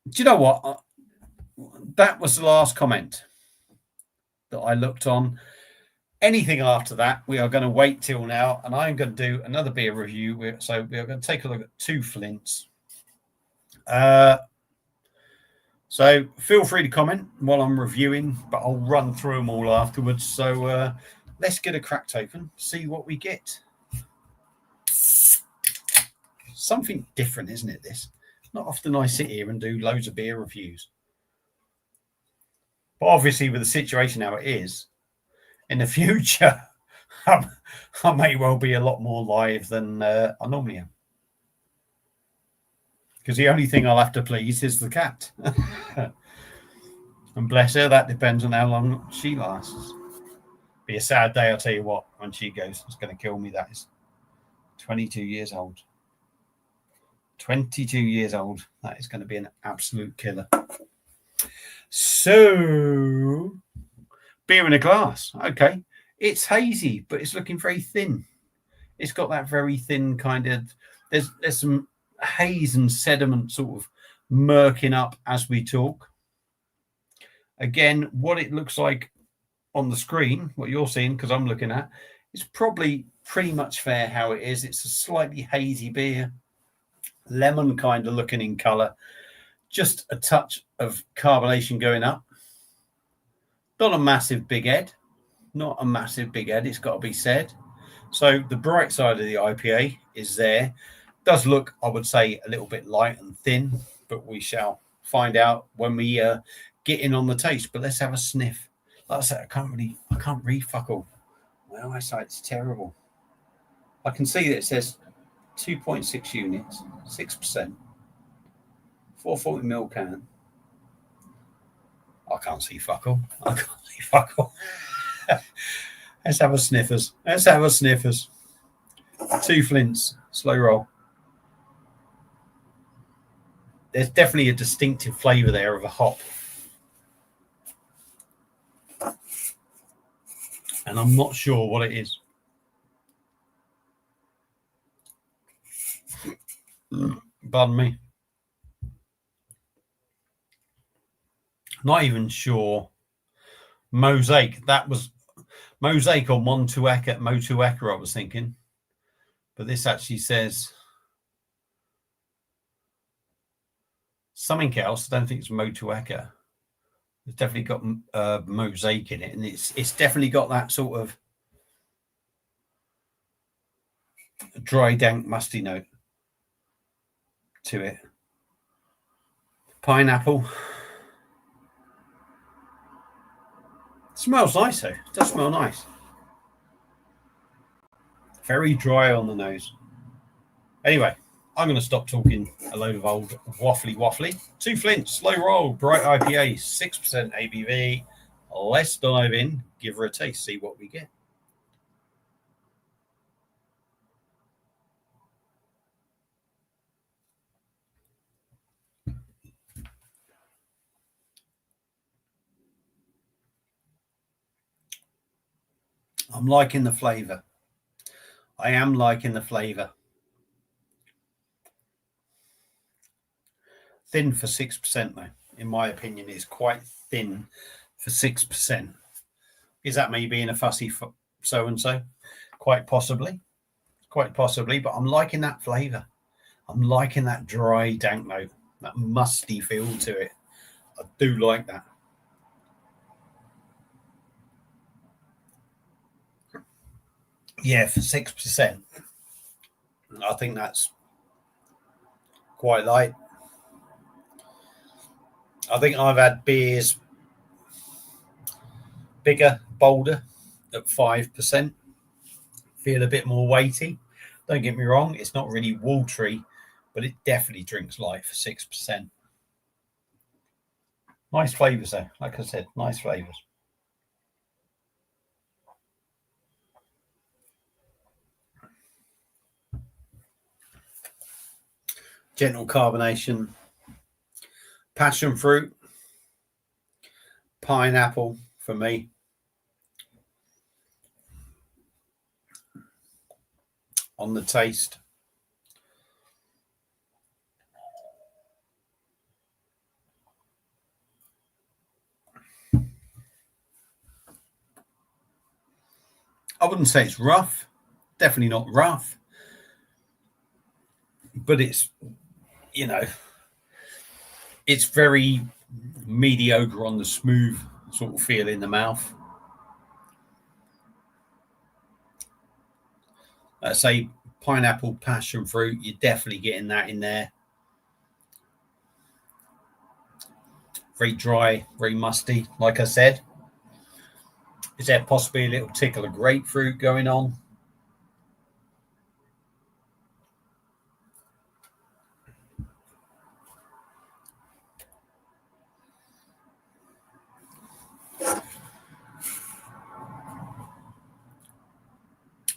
Do you know what? That was the last comment that I looked on. Anything after that, we are going to wait till now, and I'm going to do another beer review. So we are going to take a look at 2 Flints. So feel free to comment while I'm reviewing, but I'll run through them all afterwards. So let's get a cracked open, see what we get. Something different, isn't it, this? Not often I sit here and do loads of beer reviews. But obviously with the situation how it is, in the future, I may well be a lot more live than I normally am. Because the only thing I'll have to please is the cat. And bless her, that depends on how long she lasts. Be a sad day, I'll tell you what, when she goes. It's going to kill me, that is. 22 years old. 22 years old. That is going to be an absolute killer. So, beer in a glass. Okay. It's hazy, but it's looking very thin. It's got that very thin kind of... There's some haze and sediment sort of murking up as we talk. Again, what it looks like on the screen, what you're seeing, because I'm looking at, is probably pretty much fair how it is. It's a slightly hazy beer. Lemon kind of looking in colour. Just a touch of carbonation going up. Not a massive big head. Not a massive big head, it's got to be said. So the bright side of the IPA is there. Does look, I would say, a little bit light and thin, but we shall find out when we get in on the taste. But let's have a sniff. Like I said, I can't read fuck all. My eyesight's terrible. I can see that it says 2.6 units, 6%, 440ml can. I can't see fuck all. I can't see fuck all. Let's have a sniffers. Let's have a sniffers. 2 Flints, slow roll. There's definitely a distinctive flavour there of a hop. And I'm not sure what it is. Pardon me. Not even sure. Mosaic. That was Mosaic or Motueka, I was thinking. But this actually says something else. I don't think it's Motueka. It's definitely got Mosaic in it. And it's definitely got that sort of dry, dank, musty note to it. Pineapple. Smells nice though. It does smell nice. Very dry on the nose. Anyway, I'm going to stop talking a load of old waffly. 2 Flints, slow roll, bright IPA, 6% ABV. Let's dive in, give her a taste, see what we get. I'm liking the flavour. I am liking the flavour. Thin for 6% though, in my opinion, is quite thin for 6%. Is that me being a fussy so-and-so? Quite possibly, but I'm liking that flavour. I'm liking that dry, dank note, that musty feel to it. I do like that. Yeah, for 6%, I think that's quite light. I think I've had beers bigger, bolder, at 5%. Feel a bit more weighty. Don't get me wrong, it's not really watery, but it definitely drinks light for 6%. Nice flavours though, like I said, nice flavours. gentle carbonation, passion fruit, pineapple for me. On the taste, I wouldn't say it's rough, definitely not rough, but it's, you know, it's very mediocre on the smooth sort of feel in the mouth. I say pineapple, passion fruit, you're definitely getting that in there. Very dry, very musty, like I said. Is there possibly a little tickle of grapefruit going on?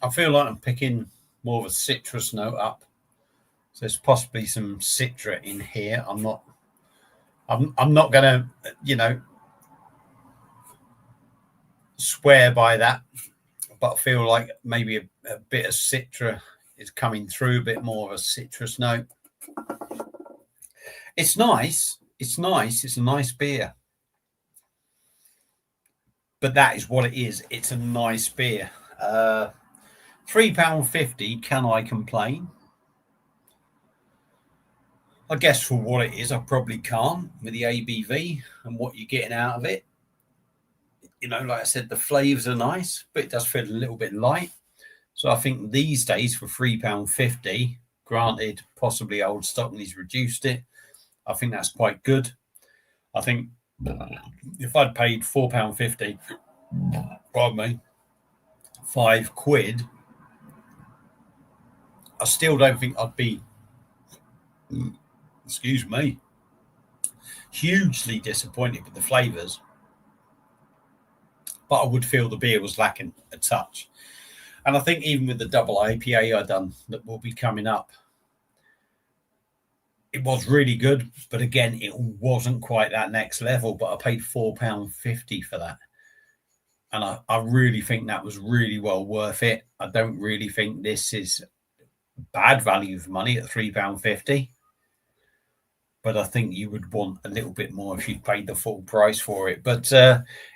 I feel like I'm picking more of a citrus note up. So there's possibly some citra in here. I'm not gonna, you know, swear by that, but I feel like maybe a bit of citra is coming through, a bit more of a citrus note. It's nice. It's nice. It's a nice beer. But that is what it is. It's a nice beer. £3.50. Can I complain? I guess for what it is, I probably can't with the ABV and what you're getting out of it. You know, like I said, the flavours are nice, but it does feel a little bit light. So I think these days for £3.50, granted, possibly Old Stockney's reduced it, I think that's quite good. I think if I'd paid £4.50, pardon me, £5, I still don't think I'd be, excuse me, hugely disappointed with the flavours. But I would feel the beer was lacking a touch. And I think even with the double IPA I done that will be coming up, it was really good. But again, it wasn't quite that next level. But I paid £4.50 for that. And I really think that was really well worth it. I don't really think this is bad value for money at £3.50. But I think you would want a little bit more if you paid the full price for it. But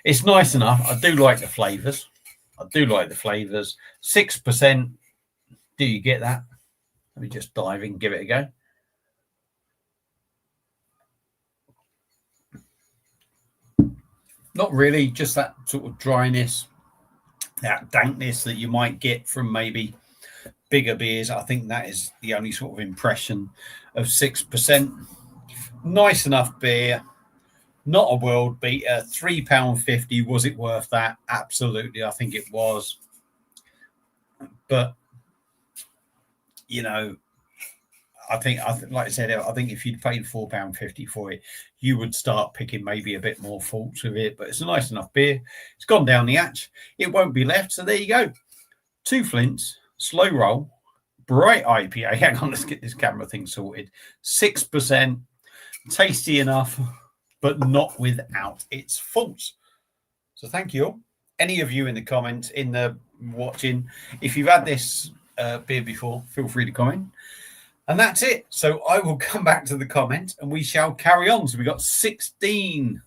it's nice enough. I do like the flavours. 6%. Do you get that? Let me just dive in, give it a go. Not really, just that sort of dryness, that dankness that you might get from maybe bigger beers. I think that is the only sort of impression of 6%. Nice enough beer, not a world beater. £3.50. Was it worth that? Absolutely, I think it was. But you know, I think, like I said, I think if you'd paid £4.50 for it, you would start picking maybe a bit more faults with it. But it's a nice enough beer. It's gone down the hatch. It won't be left. So there you go. 2 Flints, slow roll, bright IPA. Hang on, let's get this camera thing sorted. 6%. Tasty enough, but not without its faults. So thank you all. Any of you in the comments, in the watching, if you've had this beer before, feel free to comment. And that's it. So I will come back to the comment and we shall carry on. So we got 16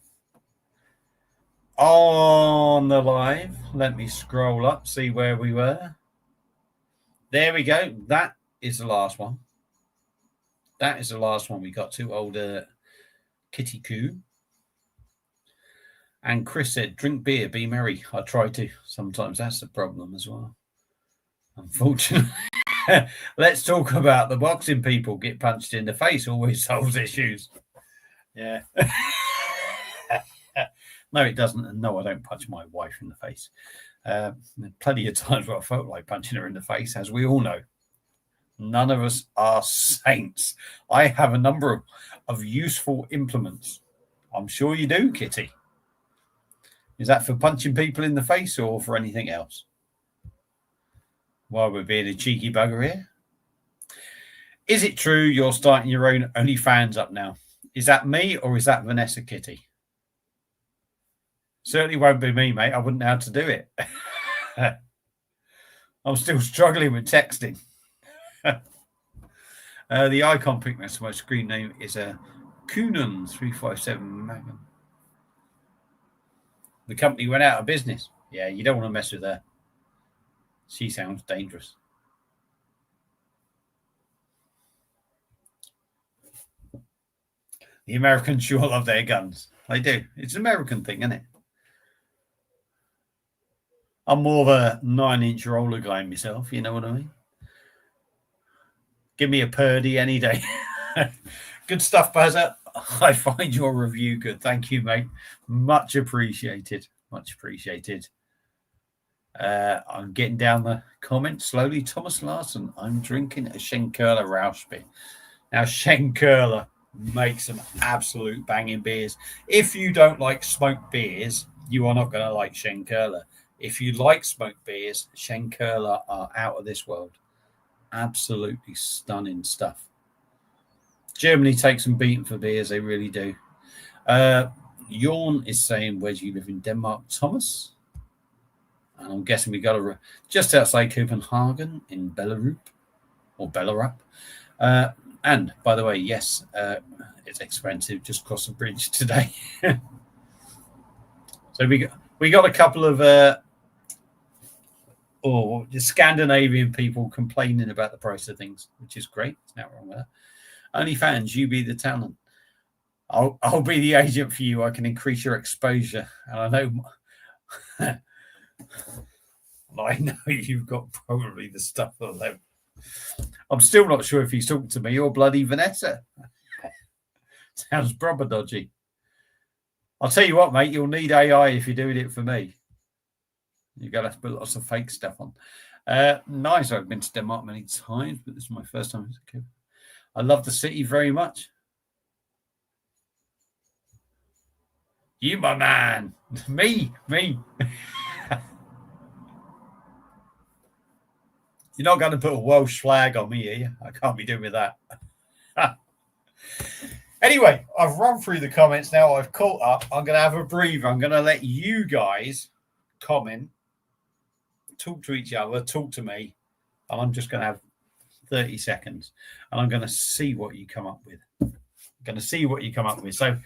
on the live. Let me scroll up, see where we were. There we go. That is the last one. That is the last one we got to. Older Kitty Coo. And Chris said, drink beer, be merry. I try to. Sometimes that's the problem as well. Unfortunately. Let's talk about the boxing people get punched in the face. Always solves issues. Yeah. No, it doesn't. And no, I don't punch my wife in the face. Plenty of times where I felt like punching her in the face, as we all know. None of us are saints. I have a number of useful implements. I'm sure you do, Kitty. Is that for punching people in the face or for anything else? While we're being a cheeky bugger here. Is it true you're starting your own OnlyFans up now? Is that me or is that Vanessa Kitty? Certainly won't be me, mate. I wouldn't know how to do it. I'm still struggling with texting. The icon thickness of my screen name is a Kunan 357 Magnum. The company went out of business. Yeah, you don't want to mess with her. She sounds dangerous. The Americans sure love their guns. They do. It's an American thing, isn't it? I'm more of a 9-inch roller guy myself, you know what I mean? Give me a Purdy any day. Good stuff, Bazza. I find your review good. Thank you, mate. Much appreciated. Much appreciated. I'm getting down the comments slowly. Thomas Larson, I'm drinking a Schenkerla Rausch beer. Now, Schenkerla makes some absolute banging beers. If you don't like smoked beers, you are not going to like Schenkerla. If you like smoked beers, Schenkerla are out of this world. Absolutely stunning stuff. Germany takes some beating for beers, they really do. Yorn is saying, where do you live in Denmark, Thomas? And I'm guessing we got just outside Copenhagen in Belarus or Belarus. And by the way, yes, it's expensive. Just cross the bridge today. So we got a couple of the Scandinavian people complaining about the price of things, which is great. It's not wrong with that. OnlyFans, you be the talent. I'll be the agent for you. I can increase your exposure, and I know you've got probably the stuff for them. I'm still not sure if he's talking to me or bloody Vanessa. Sounds proper dodgy. I'll tell you what, mate, you'll need AI if you're doing it for me. You've got to put lots of fake stuff on. Nice. I've been to Denmark many times, but this is my first time. I love the city very much. You, my man. Me. You're not going to put a Welsh flag on me, are you? I can't be doing with that. Anyway, I've run through the comments now. I've caught up. I'm going to have a breather. I'm going to let you guys comment, talk to each other, talk to me, and I'm just going to have 30 seconds, and I'm going to see what you come up with. So,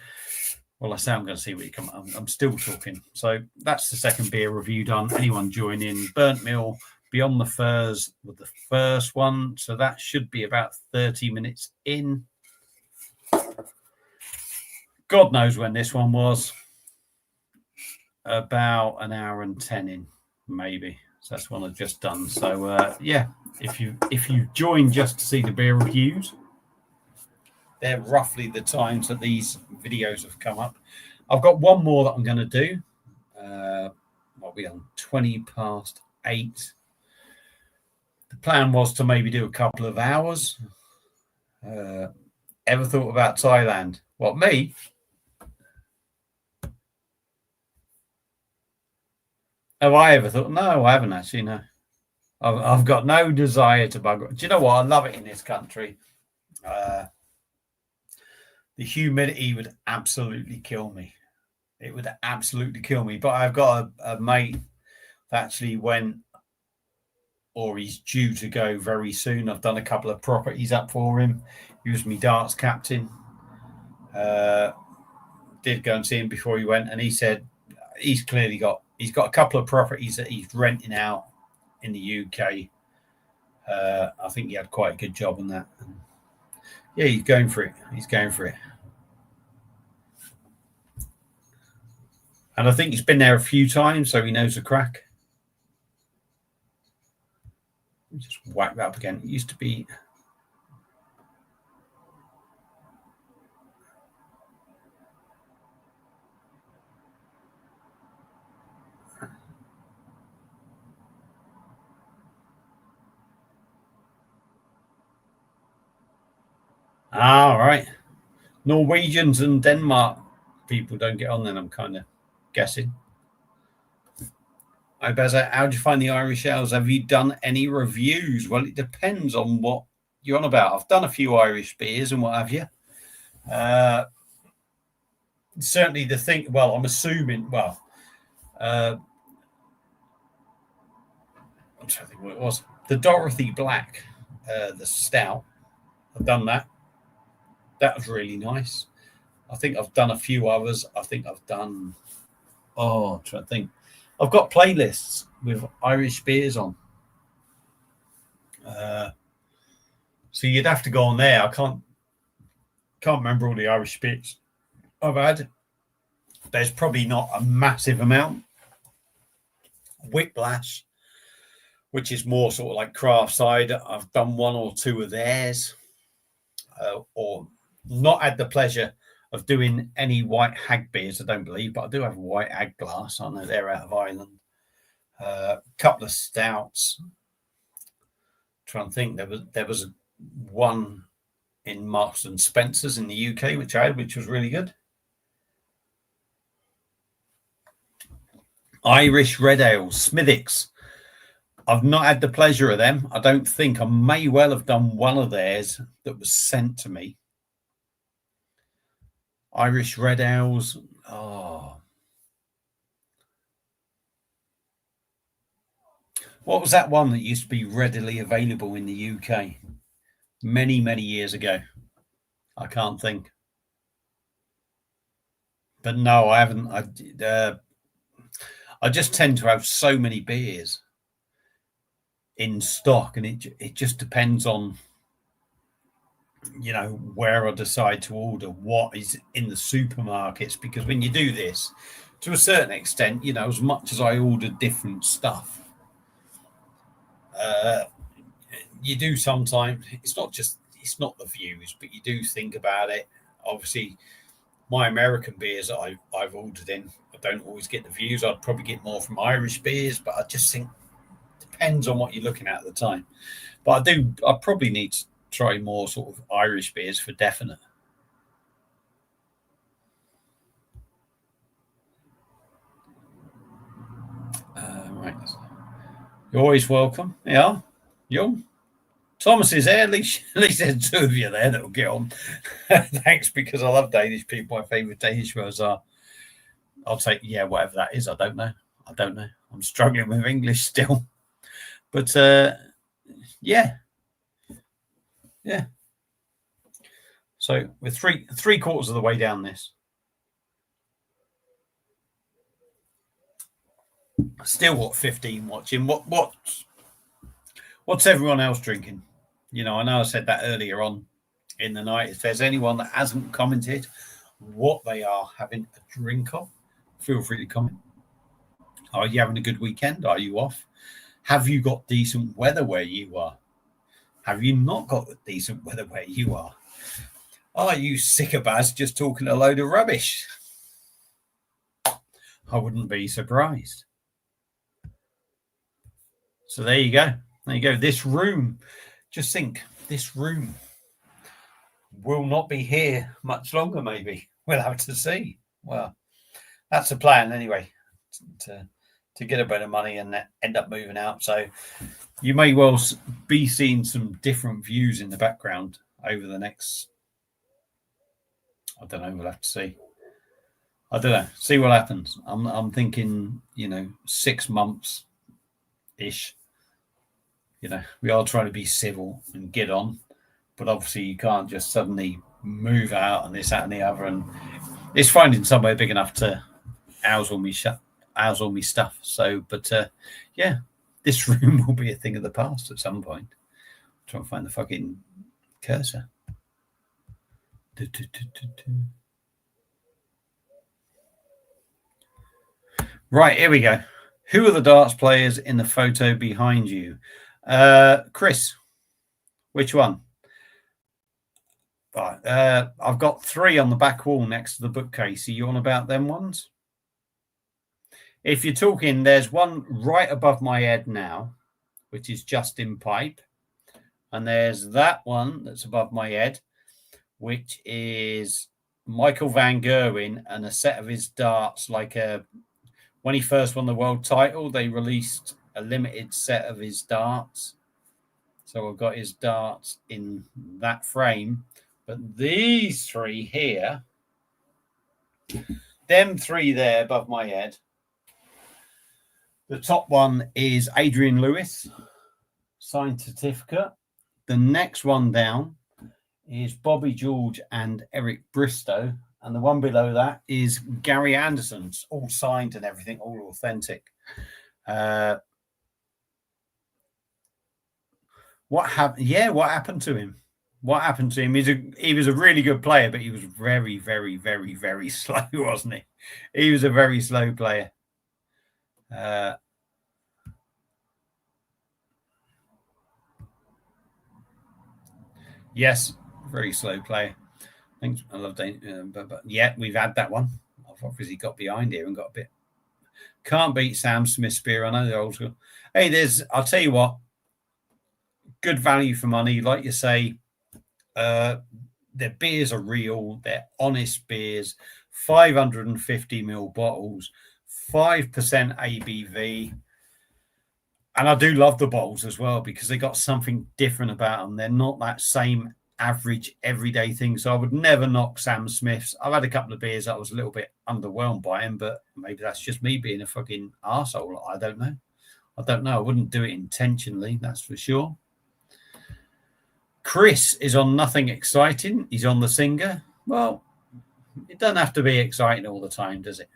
well, I say I'm going to see what you come up with. I'm still talking. So that's the second beer review done. Anyone join in? Burnt Mill, Beyond the Furs with the first one. So that should be about 30 minutes in. God knows when this one was. About an hour and 10 in, maybe. So that's one I've just done. So yeah, if you join just to see the beer reviews, they're roughly the times that these videos have come up. I've got one more that I'm going to do. What are we on? 20 past 8. The plan was to maybe do a couple of hours. Ever thought about Thailand? What, me? Have I ever thought? No, I haven't actually, no. I've got no desire to bug. Do you know what? I love it in this country. The humidity would absolutely kill me. It would absolutely kill me. But I've got a mate that actually went, or he's due to go very soon. I've done a couple of properties up for him. He was my darts captain. Did go and see him before he went, and he said he's got a couple of properties that he's renting out in the UK. I think he had quite a good job on that. Yeah, he's going for it. And I think he's been there a few times, so he knows the crack. Just whack that up again. It used to be. All right. Norwegians and Denmark people don't get on then, I'm kind of guessing. Beza, how do you find the Irish ales? Have you done any reviews? Well, it depends on what you're on about. I've done a few Irish beers and what have you. Certainly the thing, well, I'm assuming, well, I'm trying to think what it was. The Dorothy Black, the stout. I've done that. That was really nice. I think I've done a few others. I think I've done, I'm trying to think. I've got playlists with Irish beers on. So you'd have to go on there. I can't remember all the Irish beers I've had. There's probably not a massive amount. Whiplash, which is more sort of like craft cider. I've done one or two of theirs, or not had the pleasure of doing any white hag beers, I don't believe, but I do have a white hag glass. I know they're out of Ireland. A couple of stouts. Trying to think, there was one in Marks and Spencer's in the UK, which was really good. Irish red ales, Smithwick's. I've not had the pleasure of them. I don't think. I may well have done one of theirs that was sent to me. Irish red ales. Oh. What was that one that used to be readily available in the UK many, many years ago? I can't think. But no, I haven't. I just tend to have so many beers in stock, and it just depends on, where I decide to order what is in the supermarkets. Because when you do this, to a certain extent, as much as I order different stuff, you do sometimes. It's not the views, but you do think about it. Obviously, my American beers that I've ordered in, I don't always get the views. I'd probably get more from Irish beers, but I just think it depends on what you're looking at the time. But I probably need to try more sort of Irish beers for definite. Right. You're always welcome. Yeah. Young. Thomas is there. At least there's two of you there that'll get on. Thanks, because I love Danish people. My favourite Danish words are, I'll take, whatever that is. I don't know. I'm struggling with English still. But yeah. So we're three quarters of the way down this. Still 15 watching. What's everyone else drinking? I know I said that earlier on in the night. If there's anyone that hasn't commented what they are having a drink of, feel free to comment. Are you having a good weekend? Are you off? Have you got decent weather where you are? Have you not got decent weather where you are? Are you sick of us just talking a load of rubbish? I wouldn't be surprised. So there you go. This room, just think, this room will not be here much longer, maybe. We'll have to see. Well, that's the plan anyway, to get a bit of money and end up moving out. So you may well be seeing some different views in the background over the next, I don't know, we'll have to see. I don't know. See what happens. I'm thinking, 6 months-ish. We are trying to be civil and get on, but obviously you can't just suddenly move out and this, that, and the other. And it's finding somewhere big enough to house all me stuff. So, but this room will be a thing of the past at some point. Try and find the fucking cursor. Right, here we go. Who are the darts players in the photo behind you? Chris, which one? Right, I've got 3 on the back wall next to the bookcase. Are you on about them ones? If you're talking, there's one right above my head now, which is Justin Pipe. And there's that one that's above my head, which is Michael Van Gerwen and a set of his darts. When he first won the world title, they released a limited set of his darts. So I've got his darts in that frame. But these three here, them three there above my head. The top one is Adrian Lewis, signed certificate. The next one down is Bobby George and Eric Bristow. And the one below that is Gary Anderson's, all signed and everything, all authentic. What happened? Yeah, what happened to him? What happened to him? He was a really good player, but he was very, very, very, very slow, wasn't he? He was a very slow player. Yes, very slow player. Thanks. I love that. But yeah, we've had that one. I've obviously got behind here and got a bit. Can't beat Sam Smith spear. I know they're old school. Hey, I'll tell you what. Good value for money, like you say. Their beers are real. They're honest beers. 550ml bottles, 5% ABV. And I do love the bottles as well because they got something different about them. They're not that same average everyday thing. So I would never knock Sam Smith's. I've had a couple of beers that I was a little bit underwhelmed by him, but maybe that's just me being a fucking arsehole. I don't know. I wouldn't do it intentionally, that's for sure. Chris is on Nothing Exciting. He's on the Singer. Well, it doesn't have to be exciting all the time, does it?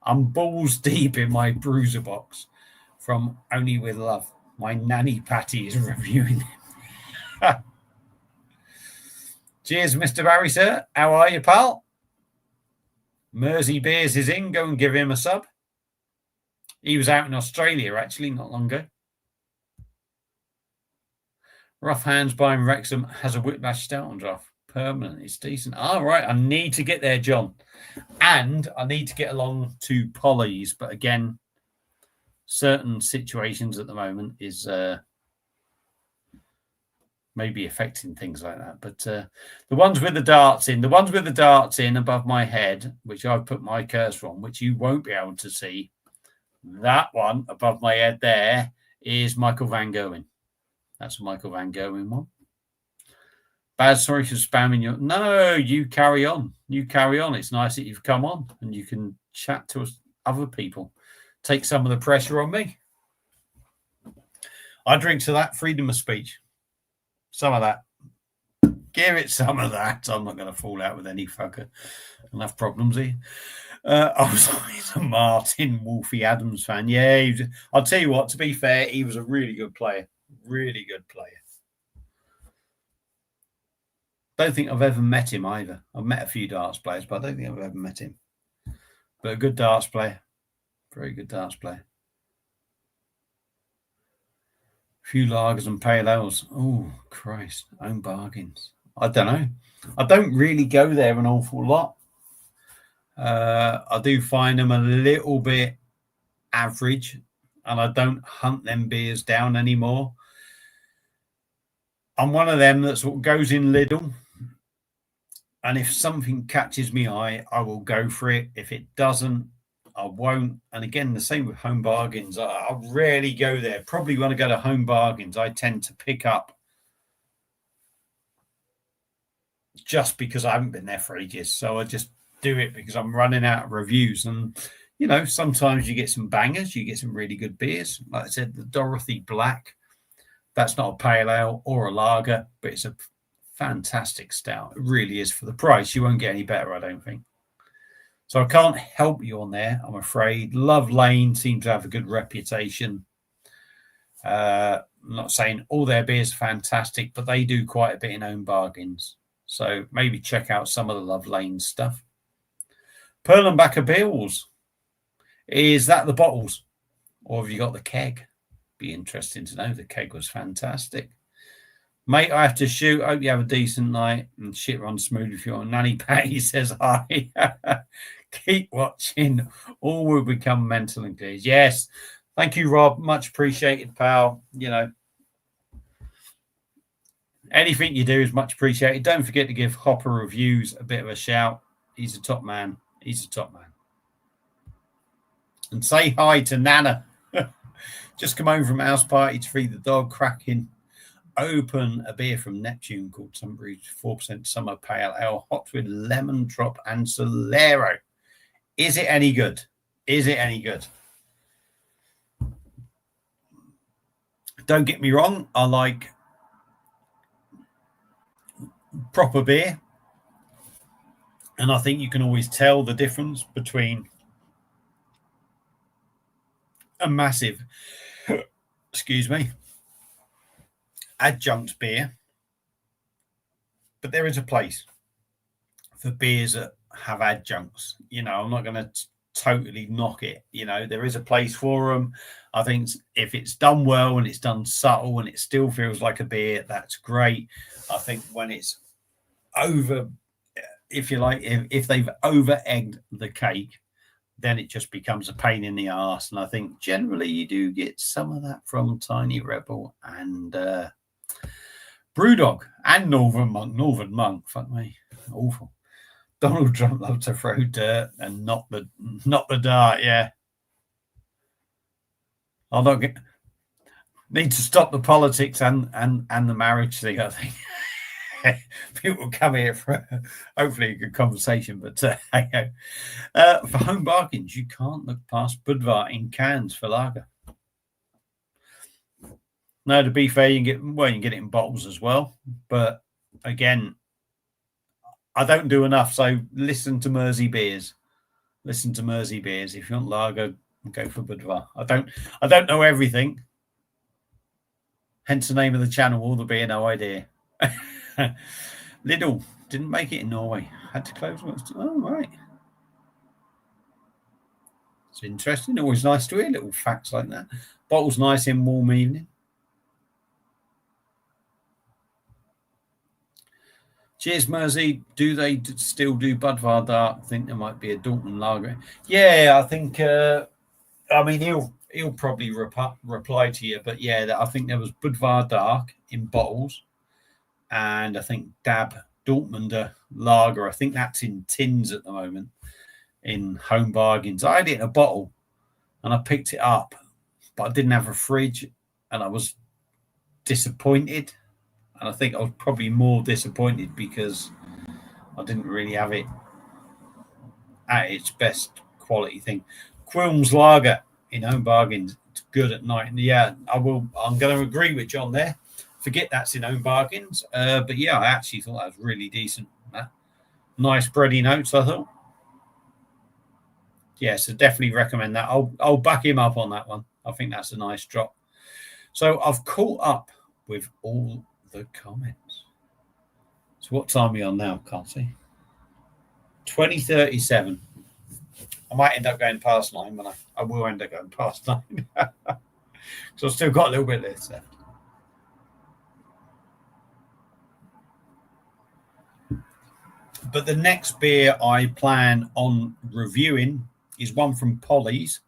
I'm balls deep in my bruiser box from Only With Love. My nanny Patty is reviewing it. Cheers, Mr. Barry, sir. How are you, pal? Mersey Beers is in. Go and give him a sub. He was out in Australia, actually, not long ago. Rough Hands by Wrexham has a Whiplash Stout on draft. Permanent. It's decent. All right. I need to get there, John. And I need to get along to Polly's. But again, certain situations at the moment is maybe affecting things like that. But the ones with the darts in above my head, which I've put my cursor on, which you won't be able to see, that one above my head there is Michael Van Gerwen. That's a Michael Van Gerwen one. Bad, sorry for spamming you. No, you carry on. You carry on. It's nice that you've come on and you can chat to us, other people. Take some of the pressure on me. I drink to that, freedom of speech. Some of that. Give it some of that. I'm not going to fall out with any fucker. Enough problems here. I was always a Martin Wolfie Adams fan. Yeah, I'll tell you what, to be fair, he was a really good player. Really good player. Don't think I've ever met him either. I've met a few darts players, but I don't think I've ever met him. But a good darts player. Very good darts player. A few lagers and pale ales. Oh, Christ. Own bargains. I don't know. I don't really go there an awful lot. I do find them a little bit average, and I don't hunt them beers down anymore. I'm one of them that sort of goes in Lidl, and if something catches me eye, I will go for it. If it doesn't, I won't. And again, the same with Home Bargains. I rarely go there. Probably when I go to Home Bargains, I tend to pick up just because I haven't been there for ages. So I just do it because I'm running out of reviews. And, you know, sometimes you get some bangers, you get some really good beers. Like I said, the Dorothy Black, that's not a pale ale or a lager, but it's a fantastic stout. It really is. For the price, you won't get any better, I don't think. So I can't help you on there, I'm afraid. Love Lane seems to have a good reputation. I'm not saying all their beers are fantastic, but they do quite a bit in Own Bargains. So maybe check out some of the Love Lane stuff. Perlenbacher Bills. Is that the bottles? Or have you got the keg? Be interesting to know. The keg was fantastic. Mate, I have to shoot. Hope you have a decent night and shit runs smooth if you're on. Nanny Patty says hi. Keep watching. All will become mental and clear. Yes. Thank you, Rob. Much appreciated, pal. You know, anything you do is much appreciated. Don't forget to give Hopper Reviews a bit of a shout. He's a top man. He's a top man. And say hi to Nana. Just come home from a house party to feed the dog, cracking open a beer from Neptune called Sunbury 4% Summer Pale Ale, hot with lemon drop and Solero. Is it any good? Is it any good? Don't get me wrong, I like proper beer. And I think you can always tell the difference between a massive, excuse me, adjunct beer. But there is a place for beers that have adjuncts. You know, I'm not going to totally knock it. You know, there is a place for them. I think if it's done well and it's done subtle and it still feels like a beer, that's great. I think when it's over, if you like, if they've over egged the cake, then it just becomes a pain in the arse. And I think generally you do get some of that from Tiny Rebel and Brewdog and Northern Monk. Northern Monk, fuck me, awful. Donald Trump loves to throw dirt and not the dart. Yeah, I'll not need to stop the politics and the marriage thing. I think people come here for hopefully a good conversation. But for home bargains, you can't look past Budvar in cans for lager. No, to be fair, you can get it in bottles as well. But again, I don't do enough. So listen to Mersey beers. Listen to Mersey beers. If you want lager, go for Budvar. I don't know everything. Hence the name of the channel, All the Beer, No Idea. Lidl didn't make it in Norway. Had to close. Oh, right. It's interesting. Always nice to hear little facts like that. Bottle's nice in warm evening. Cheers, Mersey. Do they still do Budvar Dark? I think there might be a Dortmund lager. Yeah, I think. I mean, he'll probably reply to you, but yeah, I think there was Budvar Dark in bottles, and I think Dab Dortmunder lager. I think that's in tins at the moment in home bargains. I had it in a bottle, and I picked it up, but I didn't have a fridge, and I was disappointed. And I think I was probably more disappointed because I didn't really have it at its best quality thing. Quilm's Lager in home bargains. It's good at night. And yeah, I'm going to agree with John there. Forget that's in home bargains. But yeah, I actually thought that was really decent. Nice bready notes, I thought. Yeah, so definitely recommend that. I'll back him up on that one. I think that's a nice drop. So I've caught up with all the comments. So what time are we on now? Can't see. 20:37. I might end up going past 9, but I will end up going past 9. So I've still got a little bit left. But the next beer I plan on reviewing is one from Polly's.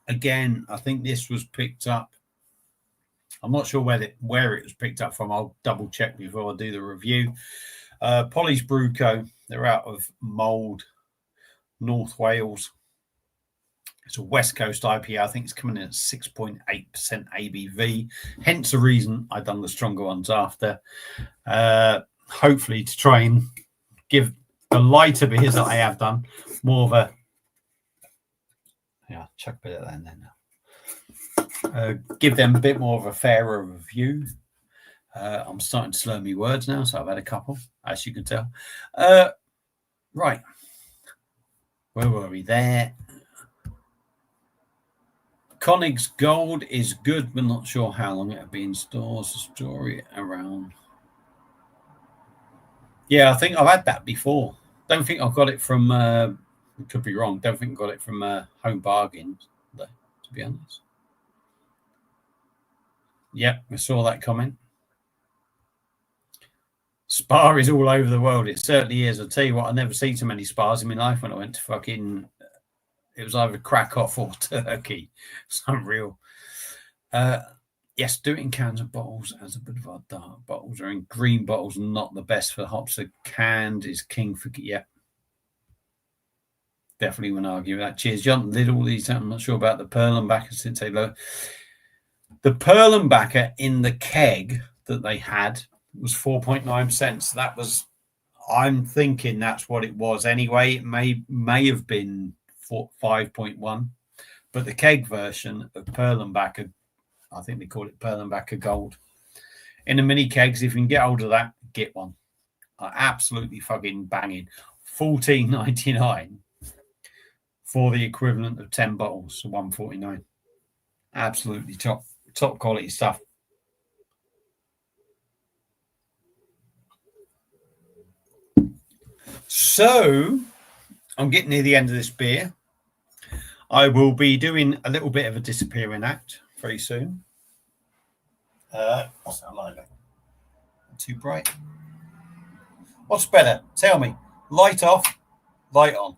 Again, I think this was picked up. I'm not sure where it was picked up from. I'll double check before I do the review. Polly's Brew Co. They're out of Mould, North Wales. It's a West Coast IPA. I think it's coming in at 6.8% ABV. Hence the reason I've done the stronger ones after. Hopefully to try and give the lighter beers that I have done more of a... Yeah, chuck a bit of that in there now. Give them a bit more of a fairer review. I'm starting to slur my words now, so I've had a couple, as you can tell. Right. Where were we there? Koenig's Gold is good, but not sure how long it'll be in stores. Story around. Yeah, I think I've had that before. Don't think I've got it from... could be wrong. Don't think I got it from Home Bargains, though, to be honest. Yep, I saw that comment. Spa is all over the world. It certainly is. I'll tell you what, I never seen so many spas in my life when I went to fucking... It was either Krakow or Turkey. It's unreal. Yes, do it in cans and bottles as a bit of our dark bottles or in green bottles, not the best for hops. So canned is king for... Yeah. Definitely wouldn't argue with that. Cheers, John. Did all these. I'm not sure about the Perlenbacher since they low. The Perlenbacher in the keg that they had was 4.9%. So that was, I'm thinking that's what it was anyway. It may have been 5.1, but the keg version of Perlenbacher, I think they call it Perlenbacher Gold. In the mini kegs, if you can get hold of that, get one. Absolutely fucking banging. $14.99 for the equivalent of 10 bottles, so $149. Absolutely top quality stuff. So I'm getting near the end of this beer. I will be doing a little bit of a disappearing act very soon. What's that like? Too bright. What's better? Tell me. Light off, light on.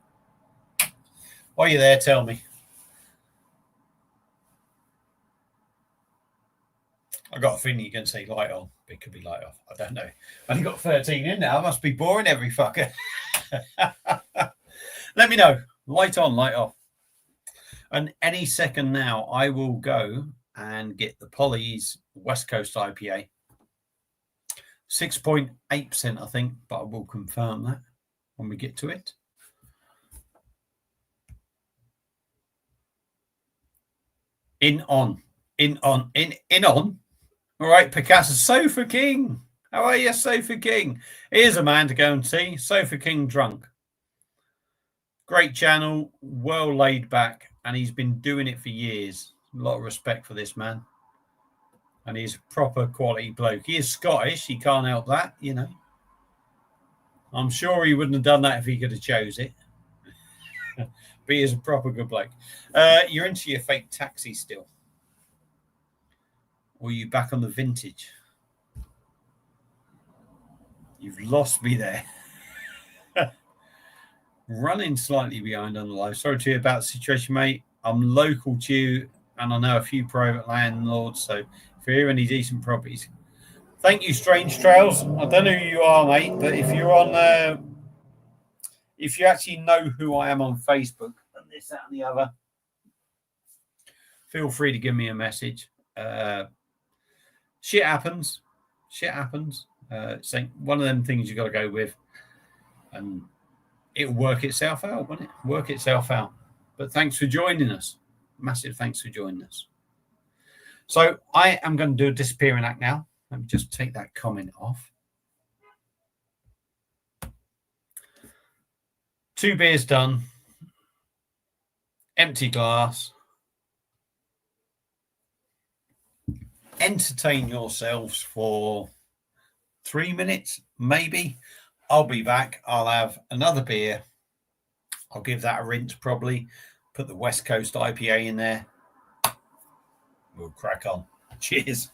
While you're there, tell me. I got a feeling you're going to say light on. It could be light off. I don't know. I've only got 13 in now. I must be boring every fucker. Let me know. Light on, light off. And any second now, I will go and get the Polly's West Coast IPA. 6.8%, I think, but I will confirm that when we get to it. In on. All right, Picasso, Sofa King. How are you, Sofa King? Here's a man to go and see. Sofa King drunk. Great channel, well laid back, and he's been doing it for years. A lot of respect for this man. And he's a proper quality bloke. He is Scottish. He can't help that, you know. I'm sure he wouldn't have done that if he could have chose it. But he is a proper good bloke. You're into your fake taxi still? Or are you back on the vintage? You've lost me there. Running slightly behind on the live. Sorry to hear about the situation, mate. I'm local to you, and I know a few private landlords, so if you hear any decent properties, thank you, Strange Trails. I don't know who you are, mate, but if you're on, if you actually know who I am on Facebook and this, that, and the other, feel free to give me a message. Shit happens. It's like one of them things you got to go with, and it'll work itself out, won't it? Work itself out. But thanks for joining us. Massive thanks for joining us. So I am going to do a disappearing act now. Let me just take that comment off. 2 beers done. Empty glass. Entertain yourselves for 3 minutes, maybe. I'll be back. I'll have another beer. I'll give that a rinse probably. Put the West Coast IPA in there. We'll crack on. Cheers.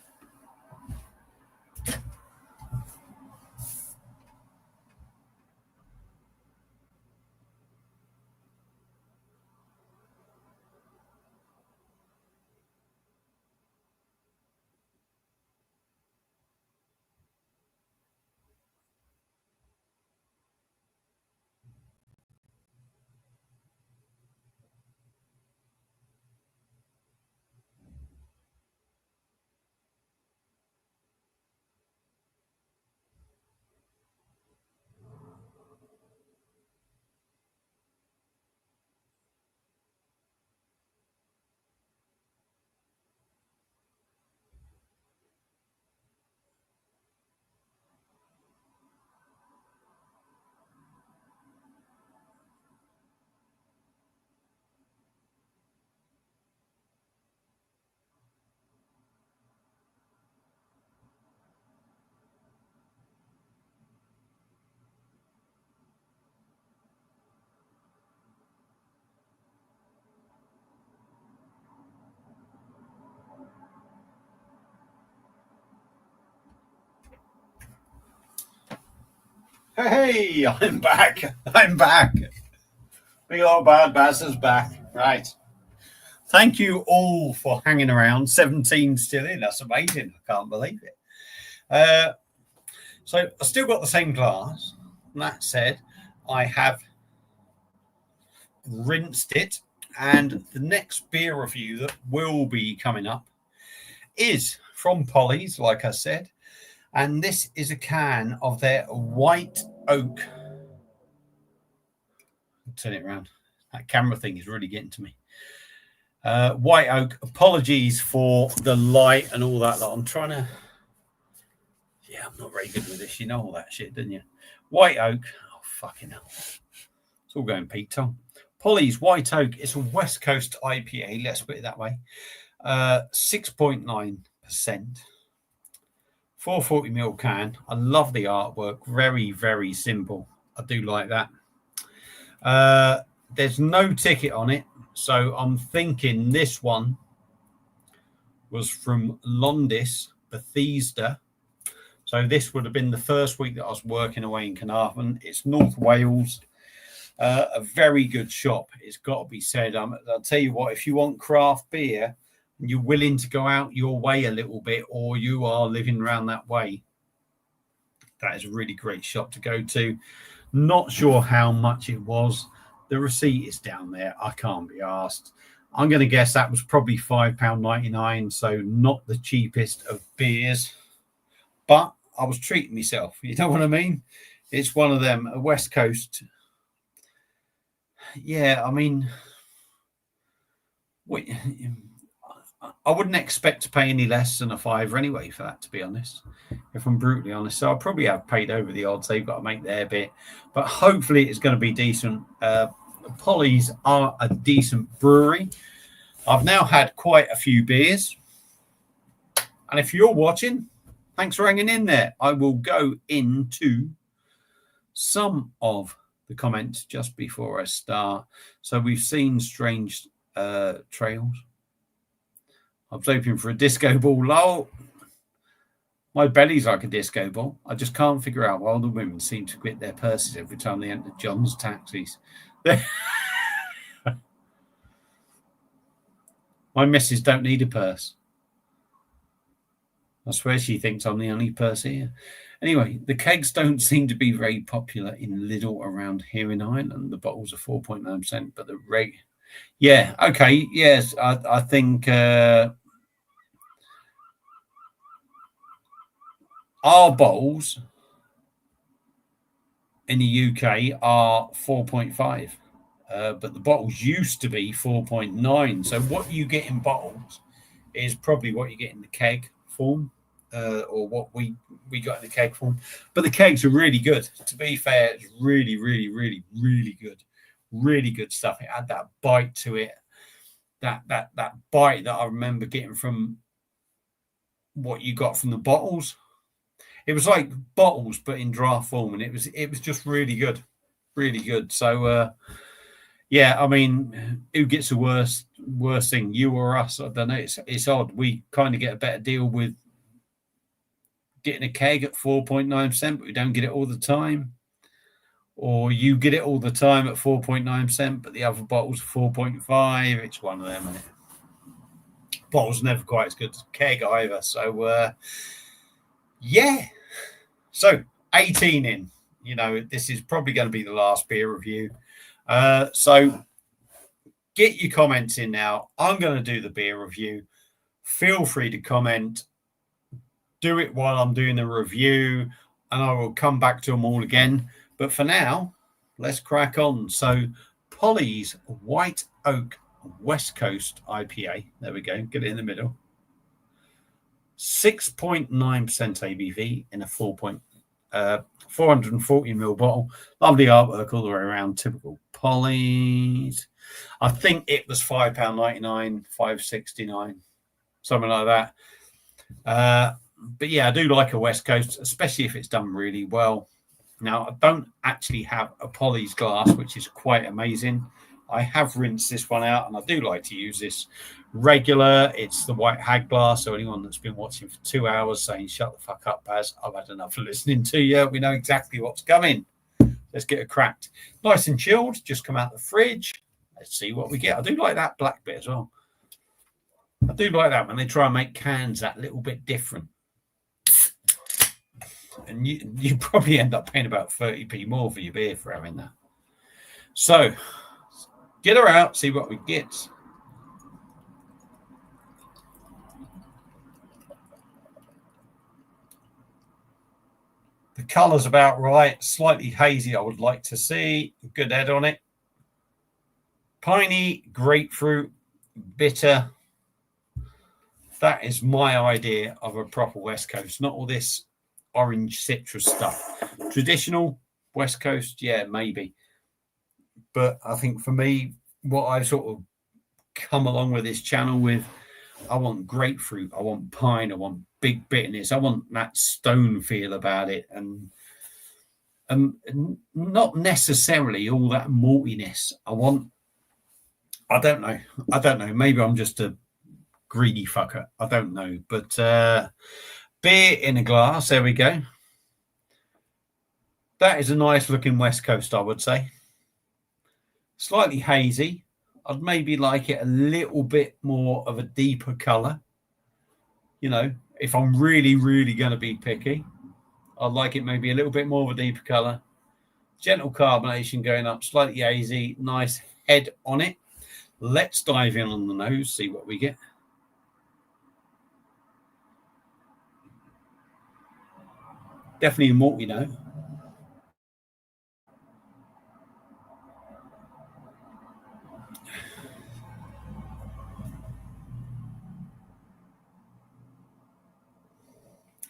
Hey, I'm back. Big old bad Baz is back. Right. Thank you all for hanging around. 17 still in. That's amazing. I can't believe it. So I still got the same glass. That said, I have rinsed it. And the next beer review that will be coming up is from Polly's, like I said. And this is a can of their white oak. I'll turn it around. That camera thing is really getting to me. White oak. Apologies for the light and all that. I'm trying to... Yeah, I'm not very good with this. You know all that shit, didn't you? White oak. Oh, fucking hell. It's all going Pete Tong. Polly's White Oak. It's a West Coast IPA. Let's put it that way. 6.9%. 440ml can. I love the artwork. Very, very simple. I do like that. There's no ticket on it. So I'm thinking this one was from Londis, Bethesda. So this would have been the first week that I was working away in Carnarvon. It's North Wales. A very good shop. It's got to be said. I'll tell you what, if you want craft beer and you're willing to go out your way a little bit, or you are living around that way, that is a really great shop to go to. Not sure how much it was. The receipt is down there. I can't be asked. I'm going to guess that was probably £5.99, so not the cheapest of beers. But I was treating myself. You know what I mean? It's one of them, a West Coast. Yeah, I mean, I wouldn't expect to pay any less than a £5 anyway for that, to be honest, if I'm brutally honest. So I probably have paid over the odds. They've got to make their bit. But hopefully it's going to be decent. Polly's are a decent brewery. I've now had quite a few beers. And if you're watching, thanks for hanging in there. I will go into some of the comments just before I start. So we've seen Strange Trails. I was hoping for a disco ball. Lol. My belly's like a disco ball. I just can't figure out why all the women seem to quit their purses every time they enter John's taxis. My missus don't need a purse. I swear she thinks I'm the only purse here. Anyway, the kegs don't seem to be very popular in Lidl around here in Ireland. The bottles are 4.9%, but the rate... Yeah, okay, yes, I think our bottles in the UK are 4.5, but the bottles used to be 4.9. So what you get in bottles is probably what you get in the keg form. Or what we got in the keg form. But the kegs are really good. To be fair, it's really, really, really, really good. Really good stuff. It had that bite to it. That bite that I remember getting from what you got from the bottles. It was like bottles, but in draft form. And it was just really good. Really good. So, yeah, I mean, who gets the worst thing? You or us? I don't know. It's odd. We kind of get a better deal with getting a keg at 4.9%, but we don't get it all the time. Or you get it all the time at 4.9%, but the other bottles are 4.5. It's one of them, isn't it? Bottles never quite as good as keg either. So, yeah. So, 18 in. You know, this is probably going to be the last beer review. So, get your comments in now. I'm going to do the beer review. Feel free to comment. Do it while I'm doing the review, and I will come back to them all again. But for now, let's crack on. So, Polly's White Oak West Coast IPA. There we go. Get it in the middle. 6.9% ABV in a 440ml bottle. Lovely artwork all the way around. Typical Polly's. I think it was £5.99, $5.69, something like that. But yeah, I do like a West Coast, especially if it's done really well. Now, I don't actually have a Polly's glass, which is quite amazing. I have rinsed this one out, and I do like to use this regular. It's the White Hag glass. So anyone that's been watching for 2 hours saying, shut the fuck up, Baz, I've had enough of listening to you. We know exactly what's coming. Let's get it cracked. Nice and chilled. Just come out the fridge. Let's see what we get. I do like that black bit as well. I do like that when they try and make cans that little bit different. And you probably end up paying about 30p more for your beer for having that. So Get her out, see what we get. The colour's about right. Slightly hazy, I would like to see. Good head on it. Piney, grapefruit, bitter. That is my idea of a proper West Coast, not all this orange citrus stuff. Traditional West Coast, yeah, maybe. But I think for me, what I've sort of come along with this channel with, I want grapefruit, I want pine, I want big bitterness, I want that stone feel about it, and not necessarily all that maltiness. I don't know. Maybe I'm just a greedy fucker. I don't know. But beer in a glass. There we go. That is a nice looking West Coast, I would say. Slightly hazy. I'd maybe like it a little bit more of a deeper colour. You know, if I'm really, really going to be picky, I'd like it maybe a little bit more of a deeper colour. Gentle carbonation going up, slightly hazy, nice head on it. Let's dive in on the nose, see what we get. Definitely a malty note.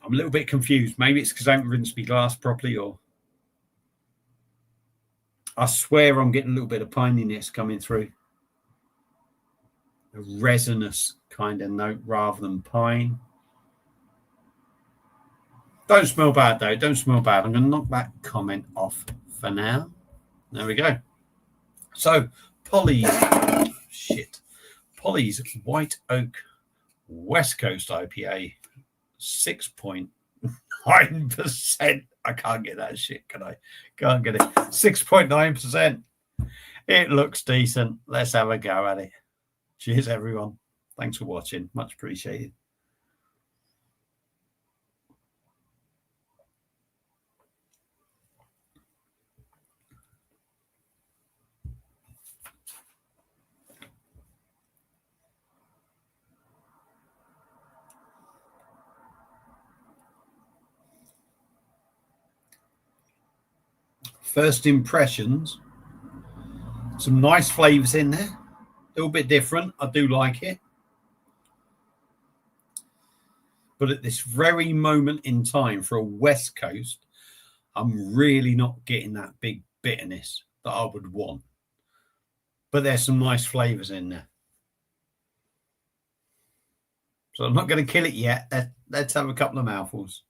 I'm a little bit confused. Maybe it's because I haven't rinsed my glass properly, or I swear I'm getting a little bit of pininess coming through. A resinous kind of note rather than pine. Don't smell bad, though. Don't smell bad. I'm going to knock that comment off for now. There we go. So, Polly's White Oak West Coast IPA, 6.9%. I can't get that shit, can I? Can't get it. 6.9%. It looks decent. Let's have a go at it. Cheers, everyone. Thanks for watching. Much appreciated. First impressions, some nice flavors in there, a little bit different. I do like it, but at this very moment in time for a West Coast, I'm really not getting that big bitterness that I would want, but there's some nice flavors in there, so I'm not going to kill it yet. Let's have a couple of mouthfuls.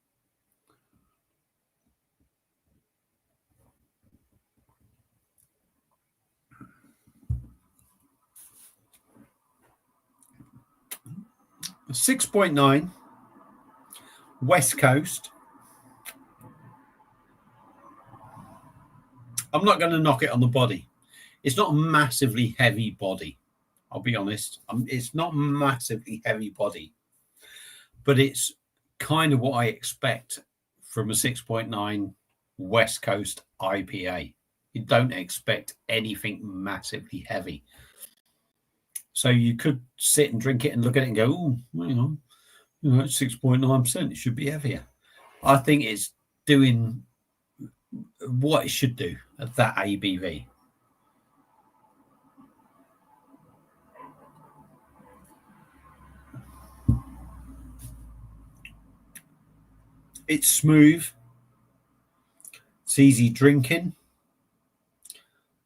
6.9 West Coast. I'm not going to knock it on the body. It's not a massively heavy body. I'll be honest. It's not massively heavy body, but it's kind of what I expect from a 6.9 West Coast IPA. You don't expect anything massively heavy. So you could sit and drink it and look at it and go, oh, hang on, you know, it's 6.9%. It should be heavier. I think it's doing what it should do at that ABV. It's smooth. It's easy drinking.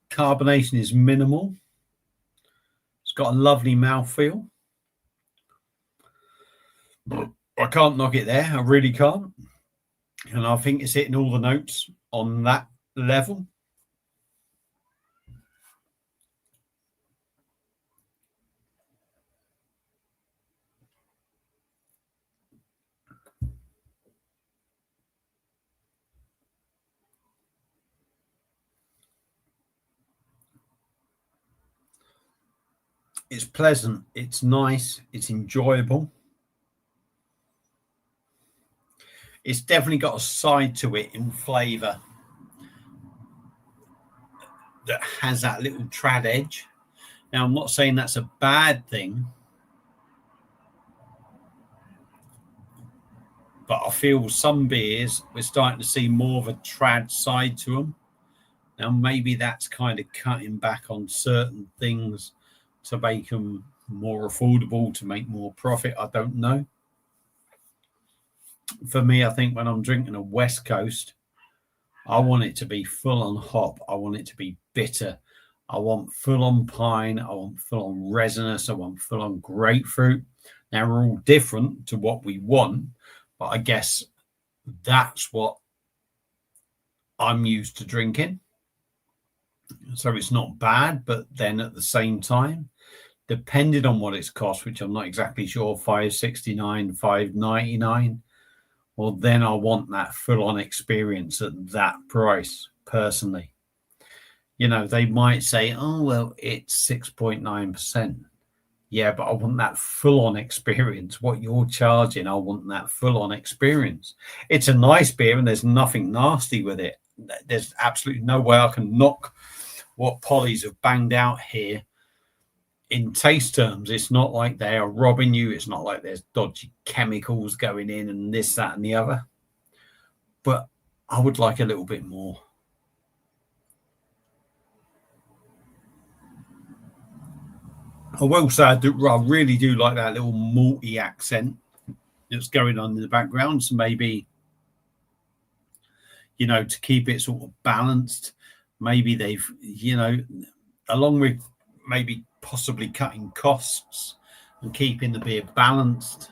Carbonation is minimal. It's got a lovely mouthfeel. I can't knock it there. I really can't. And I think it's hitting all the notes on that level. It's pleasant. It's nice. It's enjoyable. It's definitely got a side to it in flavour that has that little trad edge. Now, I'm not saying that's a bad thing, but I feel some beers, we're starting to see more of a trad side to them. Now, maybe that's kind of cutting back on certain things to make them more affordable, to make more profit. I don't know. For me, I think when I'm drinking a West Coast, I want it to be full on hop. I want it to be bitter. I want full on pine. I want full on resinous. I want full on grapefruit. Now, we're all different to what we want, but I guess that's what I'm used to drinking. So it's not bad, but then at the same time, depending on what it's cost, which I'm not exactly sure, $5.69, $5.99, well, then I want that full-on experience at that price, personally. You know, they might say, oh, well, it's 6.9%. Yeah, but I want that full-on experience. What you're charging, I want that full-on experience. It's a nice beer, and there's nothing nasty with it. There's absolutely no way I can knock what Polly's have banged out here in taste terms. It's not like they are robbing you. It's not like there's dodgy chemicals going in and this, that, and the other. But I would like a little bit more. I will say I really do like that little malty accent that's going on in the background. So maybe, you know, to keep it sort of balanced, maybe they've, you know, along with maybe possibly cutting costs and keeping the beer balanced,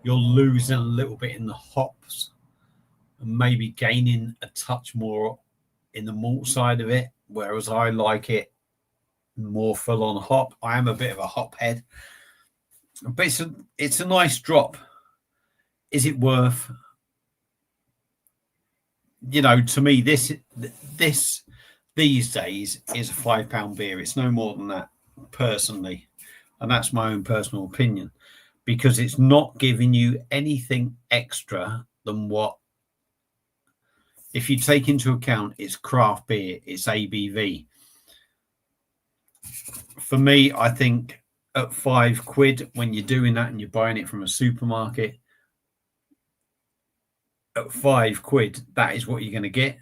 you're losing a little bit in the hops and maybe gaining a touch more in the malt side of it, whereas I like it more full on hop. I am a bit of a hop head, but it's a nice drop. Is it worth, you know, to me, this these days is a £5 beer. It's no more than that, personally. And that's my own personal opinion, because it's not giving you anything extra than what, if you take into account it's craft beer, it's ABV. For me, I think at £5, when you're doing that and you're buying it from a supermarket, at £5, that is what you're going to get.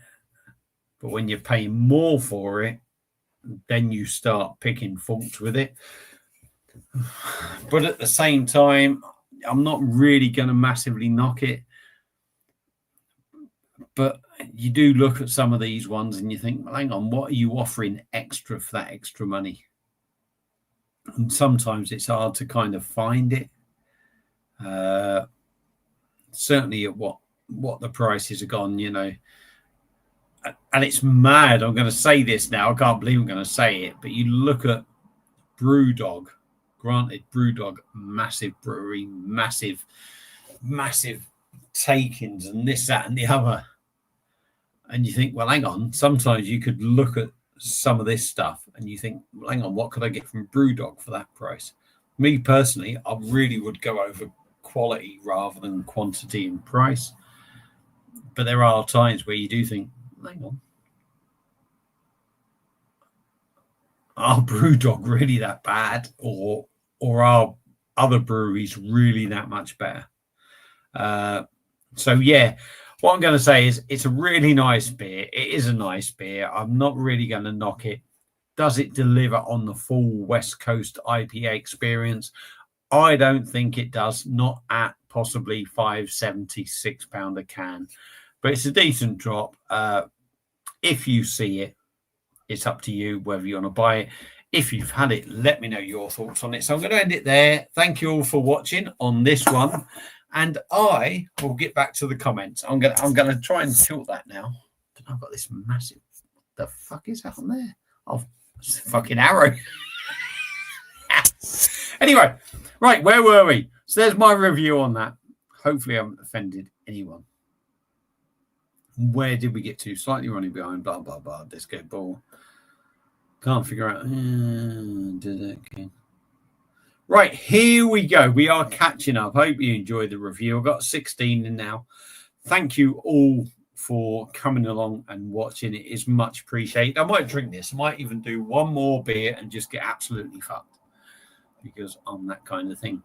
But when you're paying more for it, then you start picking faults with it. But at the same time, I'm not really going to massively knock it. But you do look at some of these ones and you think, well, hang on, what are you offering extra for that extra money? And sometimes it's hard to kind of find it. Certainly at what the prices have gone, you know. And it's mad. I'm going to say this now. I can't believe I'm going to say it. But you look at Brewdog. Granted, Brewdog, massive brewery, massive takings and this, that, and the other. And you think, well, hang on. Sometimes you could look at some of this stuff and you think, well, hang on, what could I get from Brewdog for that price? Me personally, I really would go over quality rather than quantity and price. But there are times where you do think, hang on, are Brewdog really that bad, or are other breweries really that much better? So yeah, what I'm going to say is it's a really nice beer. It is a nice beer. I'm not really going to knock it. Does it deliver on the full West Coast IPA experience? I don't think it does. Not at possibly £5.76 a can, but it's a decent drop. If you see it, it's up to you whether you want to buy it. If you've had it, let me know your thoughts on it. So I'm going to end it there. Thank you all for watching on this one, and I will get back to the comments. I'm going to try and tilt that now. I've got this massive. The fuck is that on there? Oh, it's a fucking arrow. Anyway, right, where were we? So there's my review on that. Hopefully I haven't offended anyone. Where did we get to? Slightly running behind, blah, blah, blah. Disco ball. Can't figure out. Okay. Right, here we go. We are catching up. Hope you enjoyed the review. I've got 16 in now. Thank you all for coming along and watching. It is much appreciated. I might drink this. I might even do one more beer and just get absolutely fucked because I'm that kind of thing.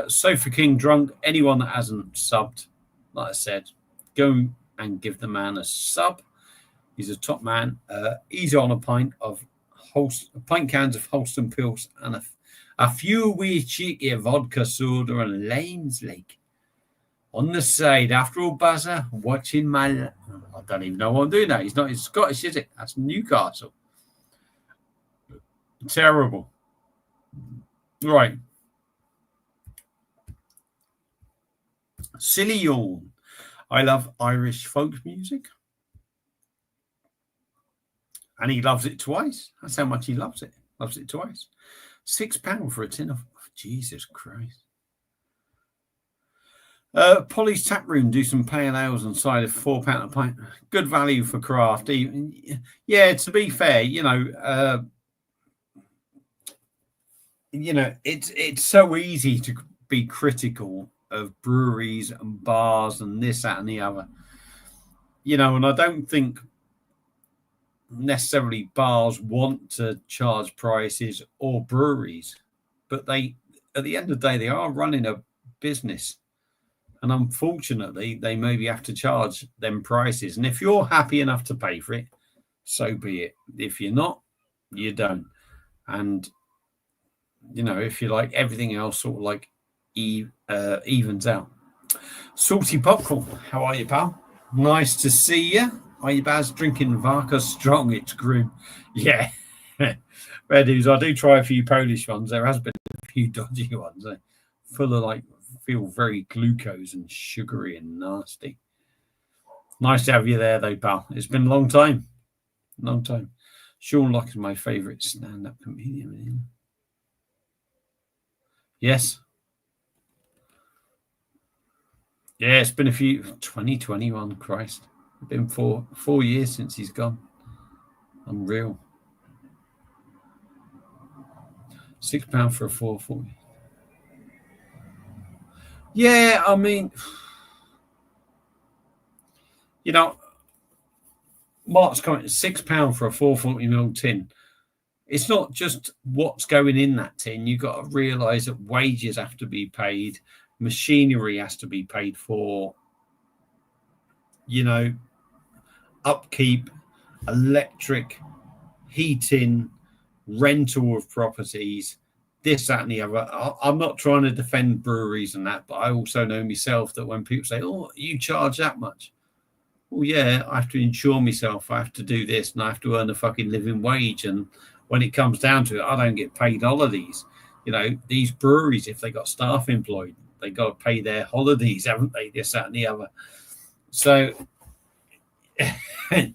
Sofa King Drunk. Anyone that hasn't subbed, like I said, go and give the man a sub. He's a top man. He's on a pint cans of Holston Pils and a few wee cheeky vodka soda and Lane's Lake. On the side, after all, buzzer, watching my... I don't even know what I'm doing now. He's not in Scottish, is it? That's Newcastle. Terrible. Right. Silly Yawn. I love Irish folk music. And he loves it twice. That's how much he loves it. Loves it twice. £6 for a tin of... Jesus Christ. Polly's Tap Room, do some pale ales on side of £4 a pint. Good value for craft. Yeah, to be fair, it's so easy to be critical of breweries and bars and this, that, and the other. And I don't think necessarily bars want to charge prices or breweries, but they, at the end of the day, they are running a business. And unfortunately, they maybe have to charge them prices. And if you're happy enough to pay for it, so be it. If you're not, you don't. And, if you like, everything else sort of like evens out. Salty Popcorn, how are you, pal? Nice to see you. Are you, Baz? Drinking Vodka Strong? It's grim. Yeah. Red News, I do try a few Polish ones. There has been a few dodgy ones. Full of feel very glucose and sugary and nasty. Nice to have you there, though, pal. It's been a long time. Sean Locke is my favourite stand-up comedian. Yes. Yeah, it's been a few. 2021, Christ. It's been 4 years since he's gone. Unreal. £6 for a 440. Yeah, I mean, Mark's comment, £6 for a 440ml tin. It's not just what's going in that tin. You've got to realise that wages have to be paid, machinery has to be paid for, upkeep, electric, heating, rental of properties, this, that, and the other. I'm not trying to defend breweries and that, but I also know myself that when people say, oh, you charge that much. Well, yeah, I have to insure myself. I have to do this and I have to earn a fucking living wage. And when it comes down to it, I don't get paid holidays. These breweries, if they got staff employed, they got to pay their holidays, haven't they? This, that, and the other. So, I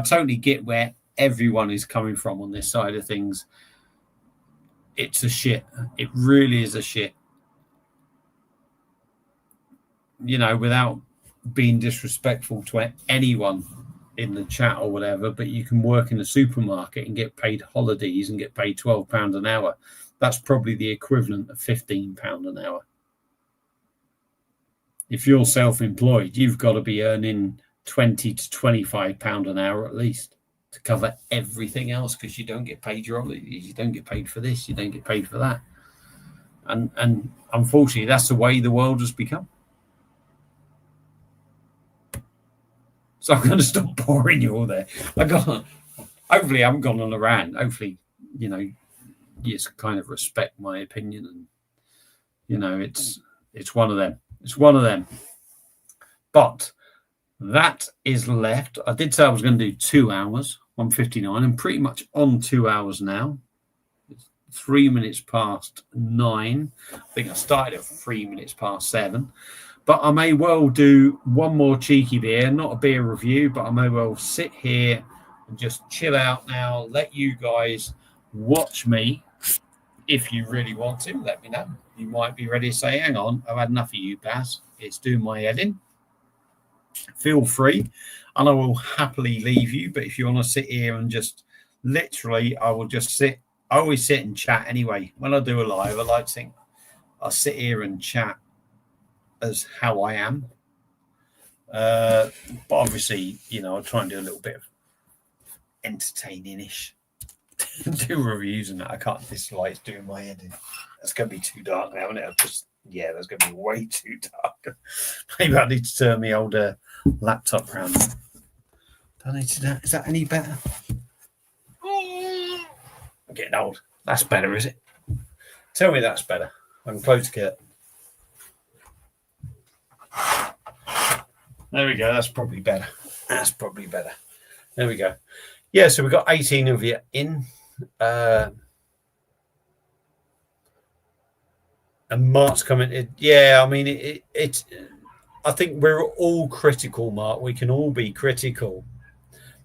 totally get where everyone is coming from on this side of things. It's a shit. It really is a shit. Without being disrespectful to anyone in the chat or whatever, but you can work in a supermarket and get paid holidays and get paid £12 an hour. That's probably the equivalent of £15 an hour. If you're self-employed, you've got to be earning £20 to £25 an hour at least to cover everything else, because you don't get paid your holidays, you don't get paid for this, you don't get paid for that. And unfortunately, that's the way the world has become. So I'm going to stop boring you all there. Hopefully I haven't gone on a rant. Hopefully, you just kind of respect my opinion, and it's one of them. It's one of them. But that is left. I did say I was going to do 2 hours, 1:59. I'm pretty much on 2 hours now. It's 3 minutes past 9. I think I started at 3 minutes past 7. But I may well do one more cheeky beer, not a beer review, but I may well sit here and just chill out now, let you guys watch me. If you really want to, let me know. You might be ready to say, hang on, I've had enough of you, Baz. It's doing my head in. Feel free, and I will happily leave you. But if you want to sit here and just literally, I will just sit. I always sit and chat anyway. When I do a live, I like to think I'll sit here and chat as how I am. But obviously, I'll try and do a little bit of entertaining-ish. Do reviews and that. I can't. This light's doing my head in. That's going to be too dark now, isn't it? That's going to be way too dark. Maybe I need to turn my older laptop around. Do I need to do that? Is that any better? I'm getting old. That's better, is it? Tell me that's better. I can close the curtain. There we go. That's probably better. There we go. Yeah, so we've got 18 of you in. And Mark's commented, yeah, I mean, it's. I think we're all critical, Mark. We can all be critical.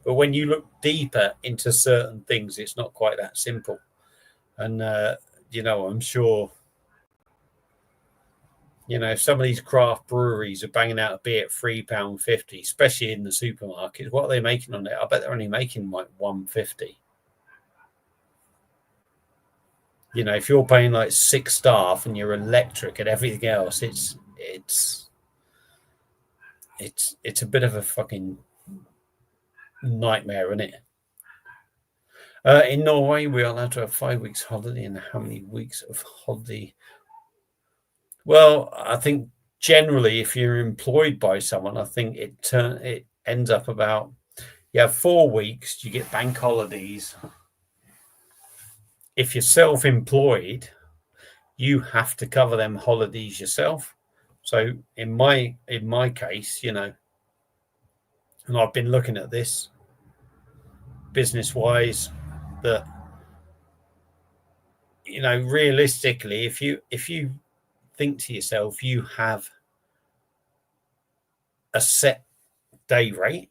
But when you look deeper into certain things, it's not quite that simple. And, I'm sure, if some of these craft breweries are banging out a beer at £3.50, especially in the supermarkets, what are they making on it? I bet they're only making like £1.50. If you're paying like 6 staff and you're electric and everything else, it's a bit of a fucking nightmare, isn't it? In Norway, we are allowed to have 5 weeks holiday. And how many weeks of holiday? Well, I think generally, if you're employed by someone, I think it ends up about, you have 4 weeks, you get bank holidays. If you're self-employed, you have to cover them holidays yourself. So in my case, and I've been looking at this business-wise, that realistically, if you think to yourself, you have a set day rate,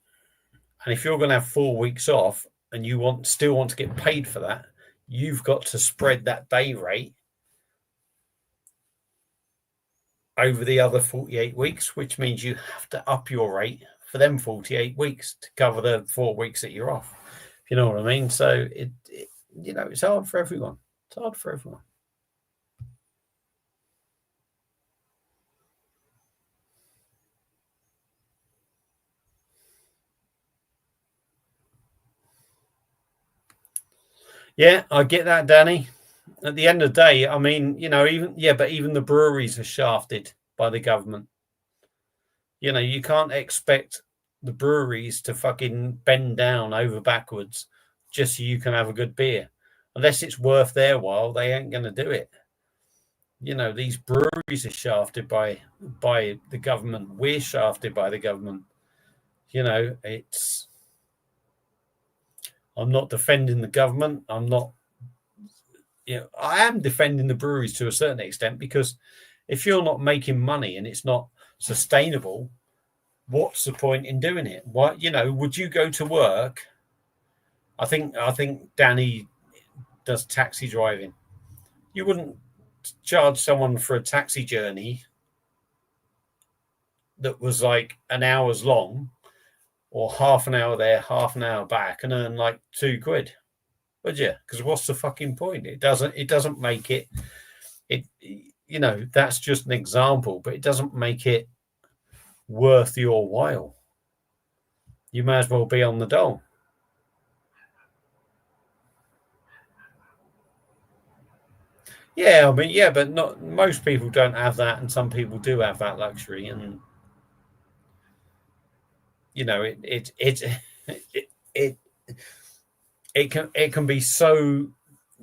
and if you're going to have 4 weeks off and you still want to get paid for that, you've got to spread that day rate over the other 48 weeks, which means you have to up your rate for them 48 weeks to cover the 4 weeks that you're off. If you know what I mean? So it's hard for everyone. It's hard for everyone. Yeah, I get that, Danny. At the end of the day, I mean, even the breweries are shafted by the government. You can't expect the breweries to fucking bend down over backwards just so you can have a good beer. Unless it's worth their while, they ain't going to do it. These breweries are shafted by the government. We're shafted by the government. I'm not defending the government. I am defending the breweries to a certain extent, because if you're not making money and it's not sustainable, what's the point in doing it? What, would you go to work? I think Danny does taxi driving. You wouldn't charge someone for a taxi journey that was like an hour's long, or half an hour there, half an hour back, and earn like £2, would you? Because what's the fucking point? It doesn't make it. That's just an example, but it doesn't make it worth your while. You may as well be on the dole. Yeah, I mean, yeah, but not most people don't have that, and some people do have that luxury, and it can be so.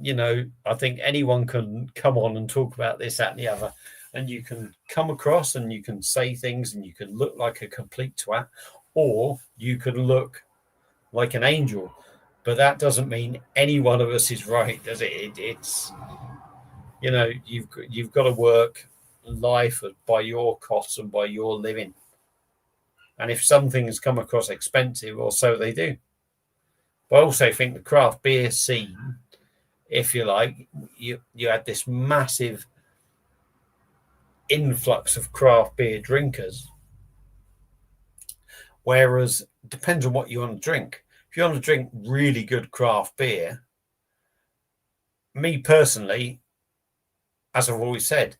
I think anyone can come on and talk about this, that, and the other, and you can come across and you can say things and you can look like a complete twat, or you can look like an angel. But that doesn't mean any one of us is right, does it? It's you've got to work life by your costs and by your living. And if some things come across expensive, or so they do. But I also think the craft beer scene, if you like, you had this massive influx of craft beer drinkers. Whereas it depends on what you want to drink. If you want to drink really good craft beer, me personally, as I've always said,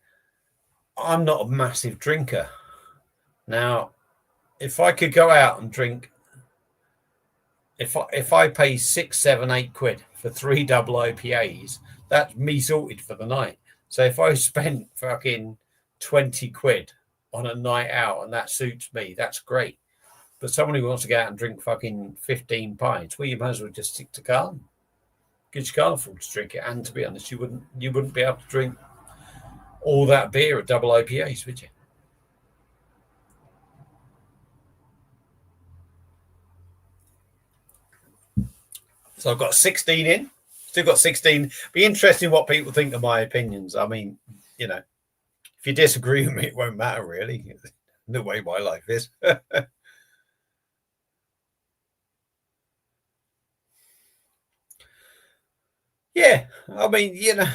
I'm not a massive drinker. Now, if I could go out and drink, if I pay 6, 7, 8 quid for 3 double IPAs, that's me sorted for the night. So if I spent fucking 20 quid on a night out and that suits me, that's great. But someone who wants to go out and drink fucking 15 pints, well, you might as well just stick to Carlton, because you can't afford to drink it. And to be honest, you wouldn't be able to drink all that beer at double IPAs, would you? So I've got 16 in. Still got 16. Be interesting what people think of my opinions. I mean, you know, if you disagree with me, it won't matter really. The way my life is. Yeah, I mean, you know,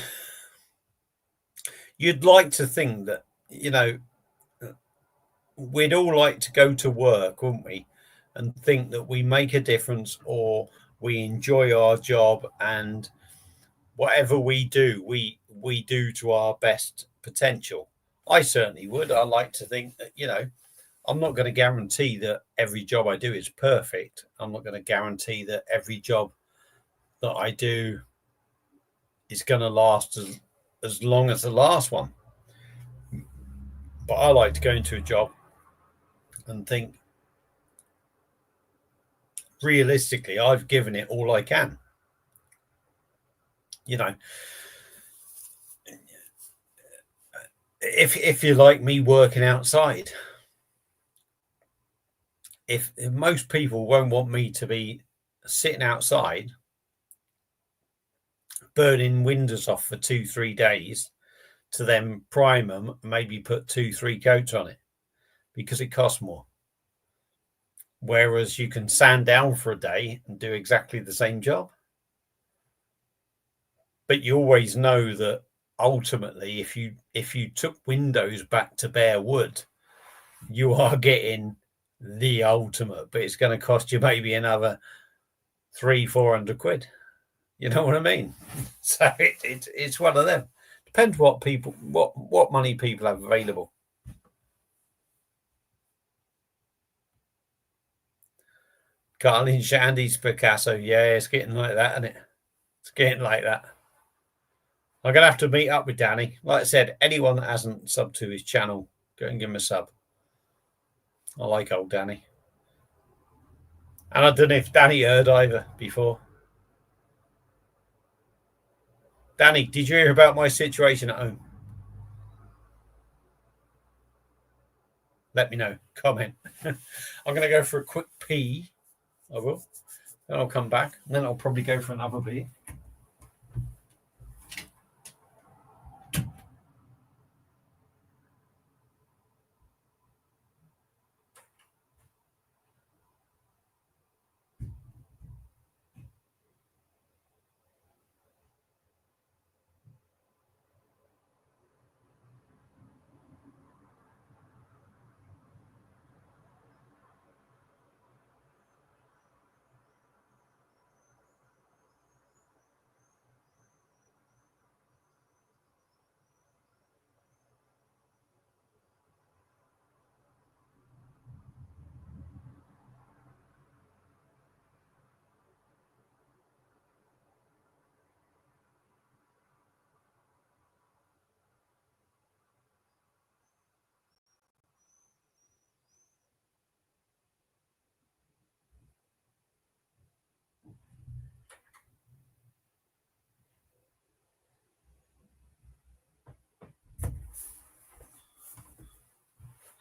you'd like to think that, you know, we'd all like to go to work, wouldn't we? And think that we make a difference or we enjoy our job, and whatever we do, we do to our best potential. I certainly would. I like to think that, you know, I'm not going to guarantee that every job I do is perfect. I'm not going to guarantee that every job that I do is going to last as long as the last one. But I like to go into a job and think, realistically, I've given it all I can. You know, if you're like me working outside, if most people won't want me to be sitting outside burning windows off for 2-3 days to then prime them, maybe put 2-3 coats on it, because it costs more. Whereas you can sand down for a day and do exactly the same job. But you always know that ultimately, if you took windows back to bare wood, you are getting the ultimate, but it's going to cost you maybe another 300-400 quid. You know what I mean? So it's one of them. Depends what money people have available. Carlin Shandy's Picasso. Yeah, it's getting like that, isn't it? It's getting like that. I'm going to have to meet up with Danny. Like I said, anyone that hasn't subbed to his channel, go and give him a sub. I like old Danny. And I don't know if Danny heard either before. Danny, did you hear about my situation at home? Let me know. Comment. I'm going to go for a quick pee. I will. Then I'll come back. And then I'll probably go for another beer.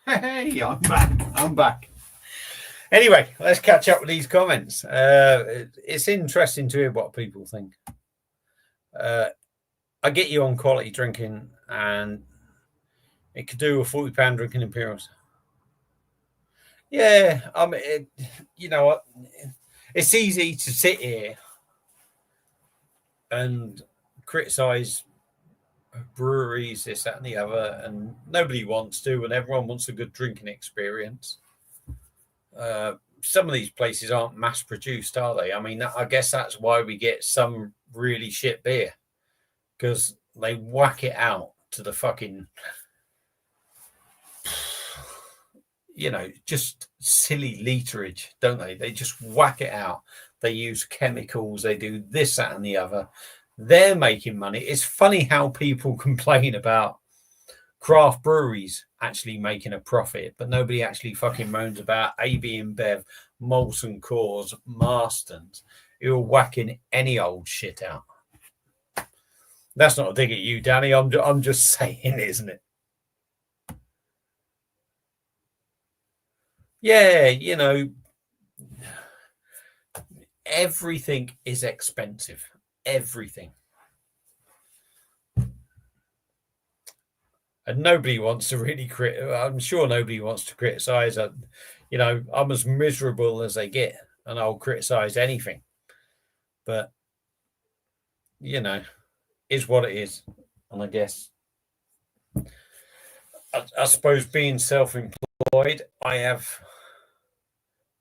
Hey, I'm back. Anyway, let's catch up with these comments. It's interesting to hear what people think. I get you on quality drinking, and it could do a £40 drinking imperials. Yeah, I mean, you know what? It's easy to sit here and criticize breweries, this, that, and the other, and nobody wants to, and everyone wants a good drinking experience. Some of these places aren't mass produced, are they? I mean, I guess that's why we get some really shit beer, because they whack it out to the fucking, just silly literage, don't they? They just whack it out. They use chemicals. They do this, that, and the other. They're making money. It's funny how people complain about craft breweries actually making a profit, but nobody actually fucking moans about AB InBev, Molson Coors, Marston's, who are whacking any old shit out. That's not a dig at you, Danny. I'm just saying, isn't it? Yeah, everything is expensive. Everything. And nobody wants to really I'm sure nobody wants to criticize. I'm as miserable as they get, and I'll criticize anything. But is what it is. And I guess, I suppose, being self-employed, I have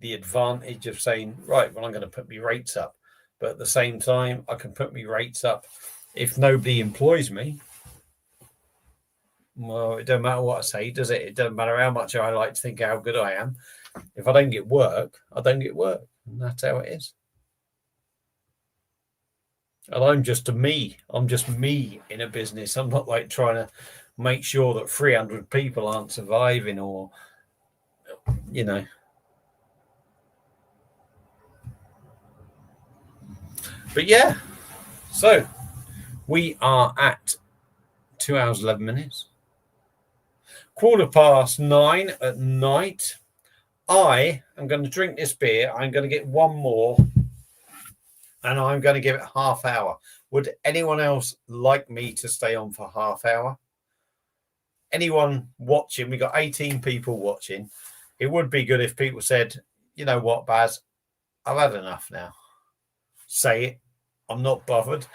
the advantage of saying, right, well, I'm going to put my rates up. But at the same time, I can put my rates up if nobody employs me. Well, it doesn't matter what I say, does it? It doesn't matter how much I like to think how good I am. If I don't get work, I don't get work. And that's how it is. And I'm just me. I'm just me in a business. I'm not like trying to make sure that 300 people aren't surviving or. But yeah, so we are at 2 hours, 11 minutes. 9:15 at night. I am going to drink this beer. I'm going to get one more, and I'm going to give it half hour. Would anyone else like me to stay on for half hour? Anyone watching? We got 18 people watching. It would be good if people said, you know what, Baz, I've had enough now. Say it. I'm not bothered.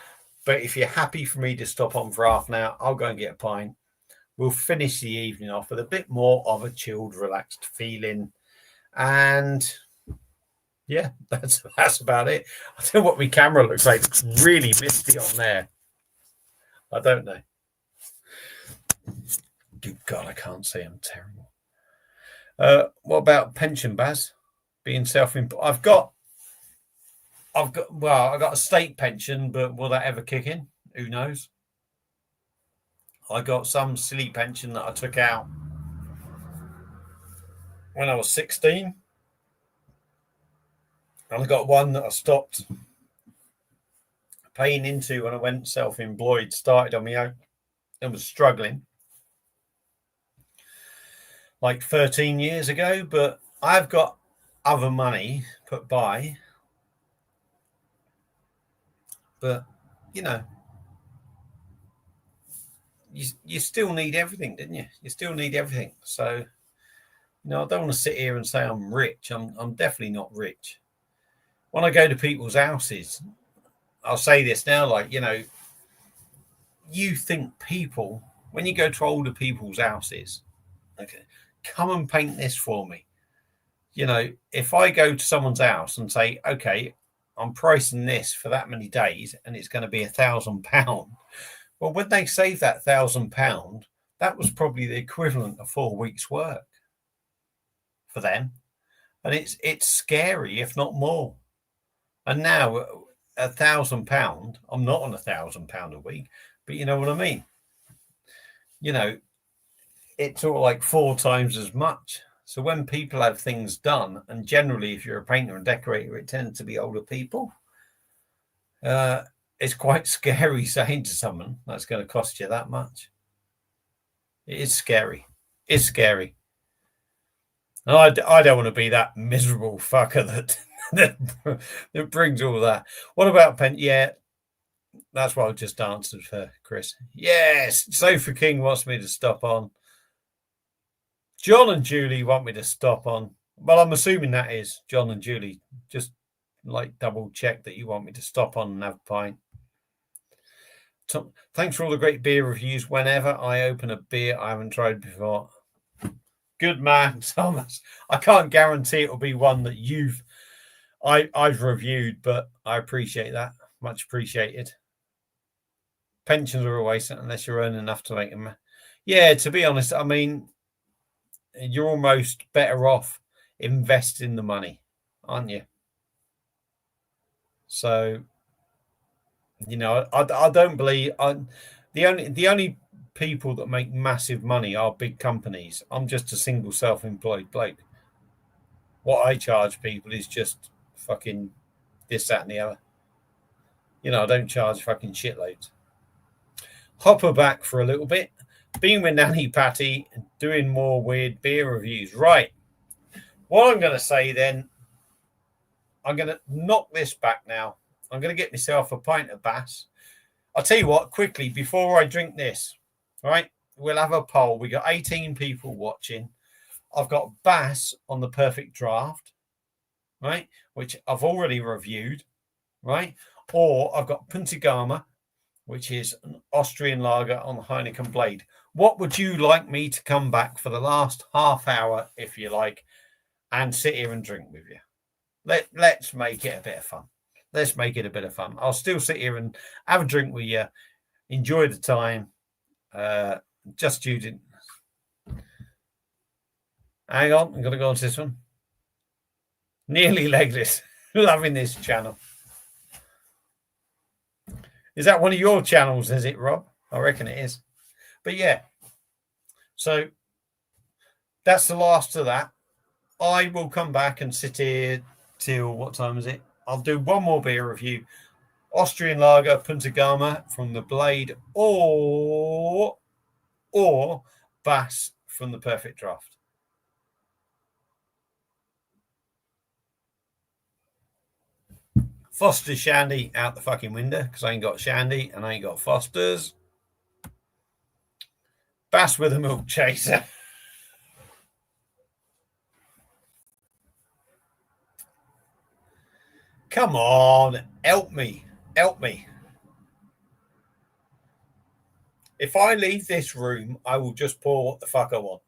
But if you're happy for me to stop on for half an hour, I'll go and get a pint. We'll finish the evening off with a bit more of a chilled, relaxed feeling. And yeah, that's about it. I don't know what my camera looks like. It's really misty on there. I don't know. Good God, I can't see. I'm terrible. What about pension, Baz? Being self-employed. I got a state pension, but will that ever kick in? Who knows? I got some silly pension that I took out when I was 16. And I got one that I stopped paying into when I went self-employed, started on my own and was struggling like 13 years ago. But I've got other money put by. But, you still need everything, didn't you? You still need everything. So, I don't want to sit here and say I'm rich. I'm definitely not rich. When I go to people's houses, I'll say this now, like, you think people, when you go to older people's houses, okay, come and paint this for me. If I go to someone's house and say, okay, I'm pricing this for that many days and it's going to be £1,000. Well, when they save that £1,000, that was probably the equivalent of 4 weeks' work for them. And it's scary, if not more. And now £1,000, I'm not on £1,000 a week, but you know what I mean? It's sort of like 4 times as much. So when people have things done, and generally if you're a painter and decorator, it tends to be older people. It's quite scary saying to someone that's going to cost you that much. It is scary. It's scary. And I don't want to be that miserable fucker that brings all that. What about Yeah, that's what I just answered for Chris. Yes, Sofa King wants me to stop on. John and Julie want me to stop on. Well, I'm assuming that is John and Julie. Just like double check that you want me to stop on and have a pint. Thanks for all the great beer reviews. Whenever I open a beer I haven't tried before. Good man, Thomas. I can't guarantee it'll be one that I've reviewed, but I appreciate that. Much appreciated. Pensions are a waste unless you're earning enough to make them. Yeah, to be honest, I mean, you're almost better off investing the money, aren't you? So, you know, I don't believe the only people that make massive money are big companies. I'm just a single self-employed bloke. What I charge people is just fucking this, that, and the other. You know, I don't charge fucking shitloads. Hop her back for a little bit. Being with Nanny Patty and doing more weird beer reviews. Right. What I'm going to say then, I'm going to knock this back now. I'm going to get myself a pint of Bass. I'll tell you what, quickly, before I drink this, right, we'll have a poll. We got 18 people watching. I've got Bass on the perfect draft, right, which I've already reviewed, right? Or I've got Punta Gama, which is an Austrian lager on the Heineken blade. What would you like me to come back for the last half hour, if you like, and sit here and drink with you? Let's make it a bit of fun. Let's make it a bit of fun. I'll still sit here and have a drink with you, enjoy the time. Just student. Hang on, I'm going to go on to this one. Nearly legless. Loving this channel. Is that one of your channels, is it, Rob? I reckon it is. But yeah. So that's the last of that. I will come back and sit here till what time is it? I'll do one more beer review. Austrian lager, Punta Gama from the blade, or Bass from the perfect draft. Foster's Shandy out the fucking window because I ain't got Shandy and I ain't got Foster's. Bass with a milk chaser. Come on, help me. Help me. If I leave this room, I will just pour what the fuck I want.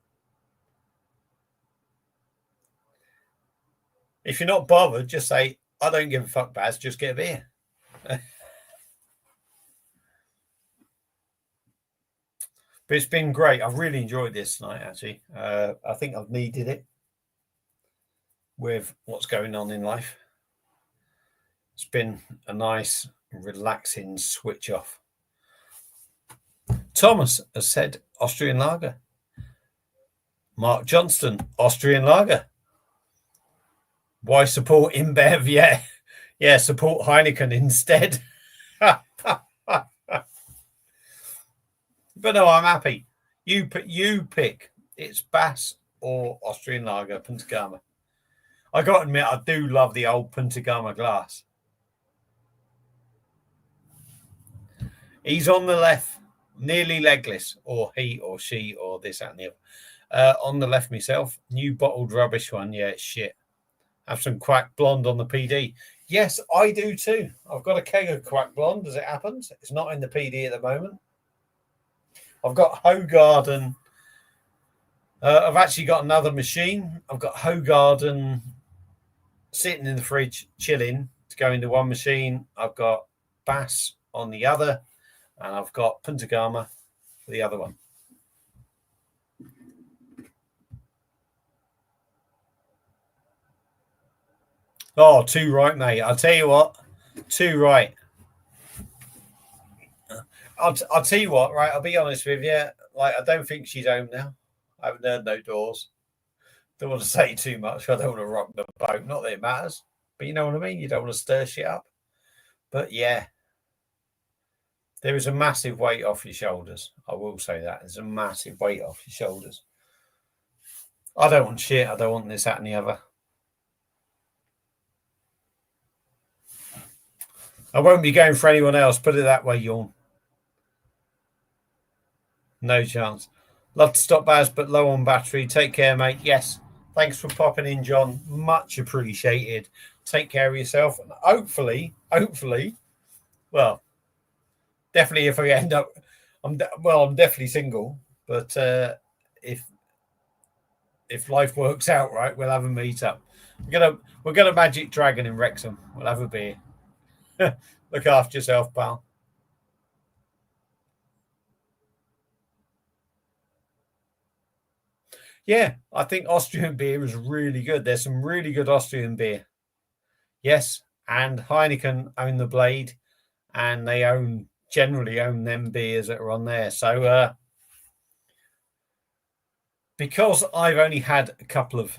If you're not bothered, just say, I don't give a fuck, Baz, just get a beer. But it's been great. I've really enjoyed this tonight, actually. I think I've needed it with what's going on in life. It's been a nice, relaxing switch off. Thomas has said Austrian lager. Mark Johnston, Austrian lager. Why support InBev? Yeah, support Heineken instead. But no, I'm happy. You pick. It's Bass or Austrian lager, Punta Gama. I got to admit, I do love the old Punta Gama glass. He's on the left, nearly legless, or he or she or this, that, and the other. On the left myself, new bottled rubbish one. Yeah, it's shit. Have some Quack Blonde on the PD. Yes, I do too. I've got a keg of Quack Blonde, as it happens. It's not in the PD at the moment. I've got Hogarden. I've actually got another machine. I've got Hogarden sitting in the fridge, chilling, to go into one machine. I've got Bass on the other, and I've got Punta Gama for the other one. Oh, too right, mate. I'll tell you what. Too right. I'll tell you what, right? I'll be honest with you. Like, I don't think she's home now. I haven't heard no doors. Don't want to say too much. I don't want to rock the boat. Not that it matters. But you know what I mean? You don't want to stir shit up. But yeah. There is a massive weight off your shoulders. I will say that. There's a massive weight off your shoulders. I don't want shit. I don't want this, that, and the other. I won't be going for anyone else. Put it that way, Yawn. No chance. Love to stop Baz, but low on battery. Take care, mate. Yes. Thanks for popping in, John. Much appreciated. Take care of yourself. And hopefully, well, definitely if I end up, I'm definitely single. But if life works out right, we'll have a meet up. We're gonna Magic Dragon in Wrexham. We'll have a beer. Look after yourself, pal. Yeah, I think Austrian beer is really good. There's some really good Austrian beer. Yes, and Heineken own the Blade, and they generally own them beers that are on there. So because I've only had a couple of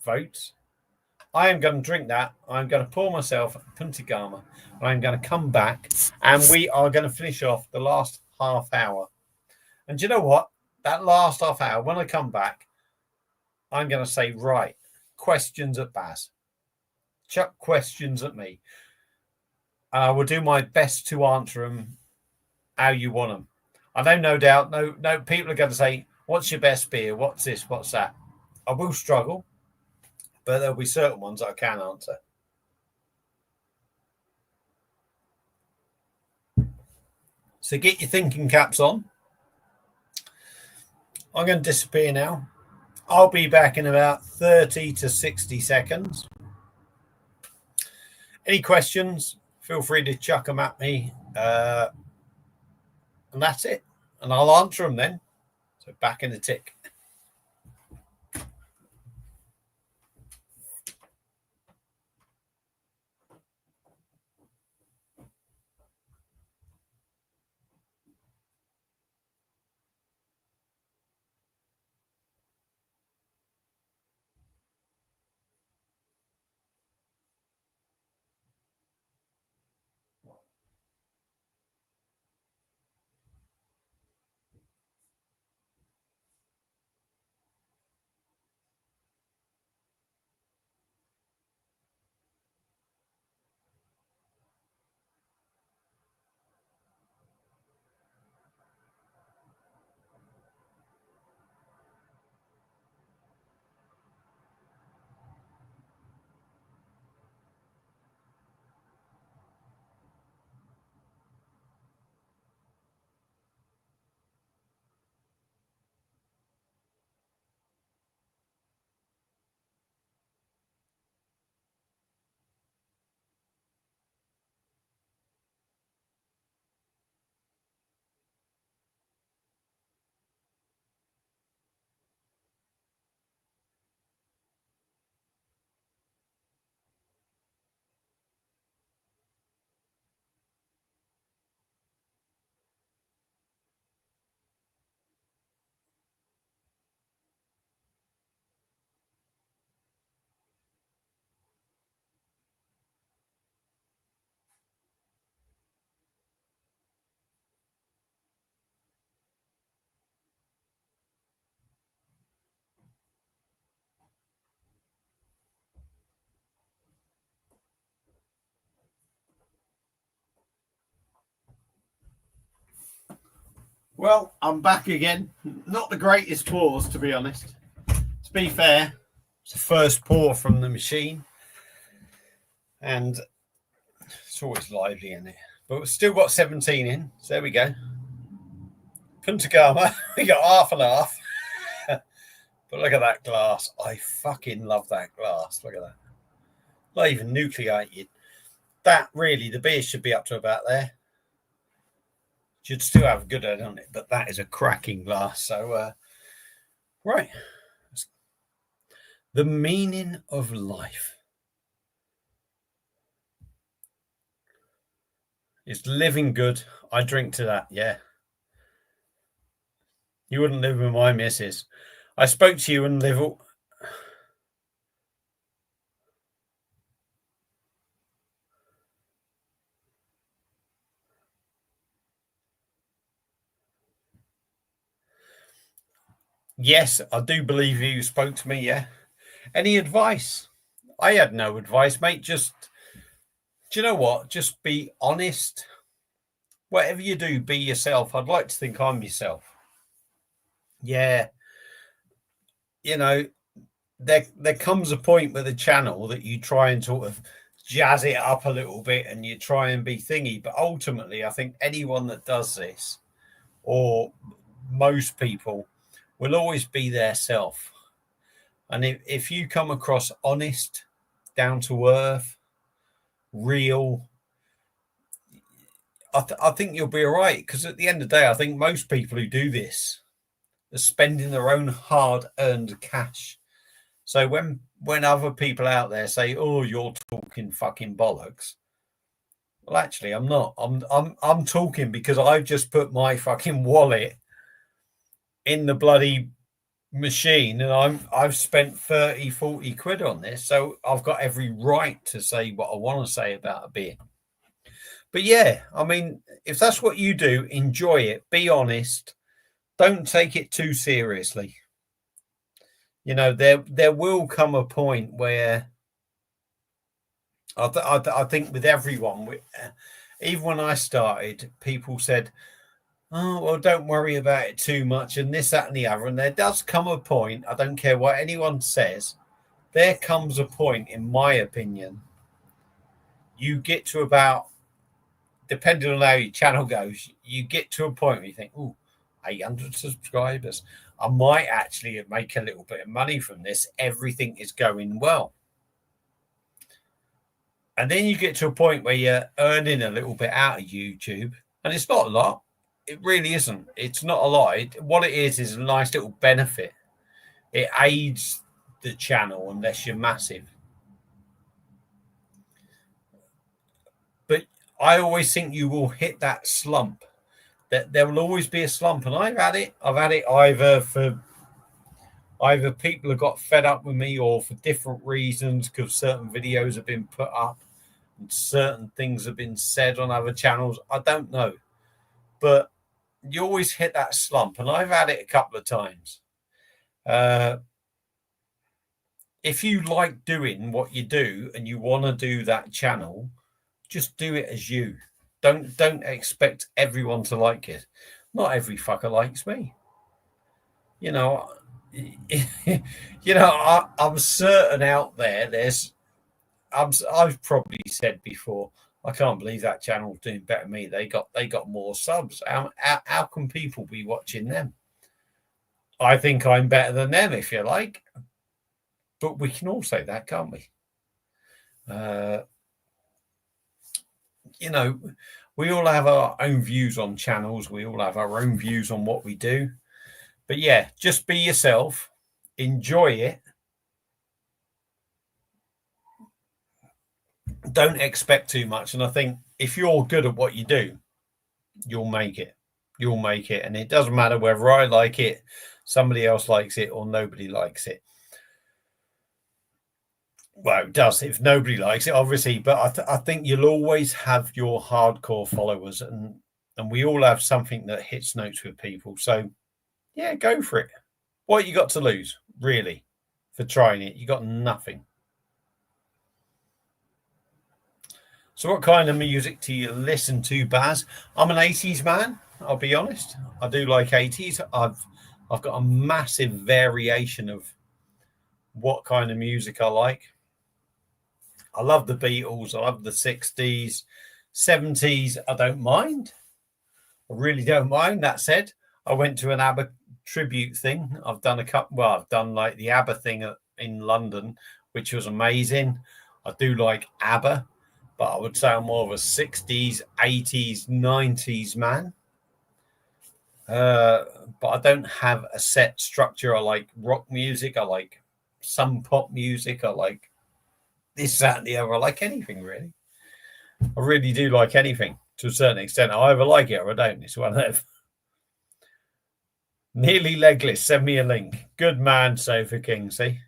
votes, I am going to drink that. I'm going to pour myself Punta Gama. I'm going to come back, and we are going to finish off the last half hour. And do you know what? That last half hour, when I come back, I'm going to say, right, questions at Baz. Chuck questions at me. And I will do my best to answer them how you want them. I know, no doubt, no, people are going to say, what's your best beer? What's this? What's that? I will struggle, but there'll be certain ones that I can answer. So get your thinking caps on. I'm going to disappear now. I'll be back in about 30 to 60 seconds. Any questions, feel free to chuck them at me. And that's it. And I'll answer them then. So back in a tick. Well, I'm back again. Not the greatest pours, to be honest. To be fair, it's the first pour from the machine. And it's always lively in it. But we've still got 17 in. So there we go. Punta Gama. We got half and half. But look at that glass. I fucking love that glass. Look at that. Not even nucleated. That really, the beer should be up to about there. Should still have a good head on it, but that is a cracking glass. So, right. The meaning of life is living good. I drink to that, yeah. You wouldn't live with my missus. I spoke to you and live. Yes, I do believe you spoke to me, yeah. Any advice? I had no advice, mate. Just, do you know what? Just be honest. Whatever you do, be yourself. I'd like to think I'm myself. Yeah. You know, there comes a point with a channel that you try and sort of jazz it up a little bit and you try and be thingy. But ultimately, I think anyone that does this, or most people, will always be their self. And if you come across honest, down to earth, real, I think you'll be all right. Because at the end of the day, I think most people who do this, spending their own hard-earned cash. So when other people out there say, "Oh, you're talking fucking bollocks," well, actually, I'm not. I'm talking because I've just put my fucking wallet in the bloody machine, and I've spent 30, 40 quid on this, so I've got every right to say what I want to say about a beer. But yeah, I mean, if that's what you do, enjoy it. Be honest. Don't take it too seriously. You know, there will come a point where I think with everyone, even when I started, people said, "Oh, well, don't worry about it too much," and this, that, and the other. And there does come a point, I don't care what anyone says, there comes a point, in my opinion, you get to about, depending on how your channel goes, you get to a point where you think, "Oh, 800 subscribers. I might actually make a little bit of money from this. Everything is going well." And then you get to a point where you're earning a little bit out of YouTube. And it's not a lot. It really isn't. It's not a lot. What it is a nice little benefit. It aids the channel unless you're massive. But I always think you will hit that slump. That there will always be a slump. And I've had it either people have got fed up with me, or for different reasons, because certain videos have been put up and certain things have been said on other channels. I don't know. But you always hit that slump, and I've had it a couple of times. If you like doing what you do and you want to do that channel, just do it as you. Don't expect everyone to like it. Not every fucker likes me. You know, I'm certain out there. I've probably said before, I can't believe that channel's doing better than me. They got more subs. How can people be watching them? I think I'm better than them, if you like. But we can all say that, can't we? We all have our own views on channels. We all have our own views on what we do. But yeah, just be yourself. Enjoy it. Don't expect too much. And I think if you're good at what you do, you'll make it. You'll make it. And it doesn't matter whether I like it, somebody else likes it, or nobody likes it. Well, it does if nobody likes it, obviously. But I think you'll always have your hardcore followers, and we all have something that hits notes with people. So yeah, go for it. What you got to lose, really, for trying it? You got nothing. So what kind of music do you listen to, Baz? I'm an 80s man, I'll be honest. I do like 80s. I've got a massive variation of what kind of music I like. I love the Beatles. I love the 60s, 70s. I don't mind. I really don't mind. That said, I went to an ABBA tribute thing. I've done a couple. Well, I've done like the ABBA thing in London, which was amazing. I do like ABBA, but I would say I'm more of a 60s, 80s, 90s man. But I don't have a set structure. I like rock music. I like some pop music. I like this, that, and the other. I like anything, really. I really do like anything to a certain extent. I either like it or I don't. It's one of them. Nearly legless. Send me a link. Good man, Sofa King. See?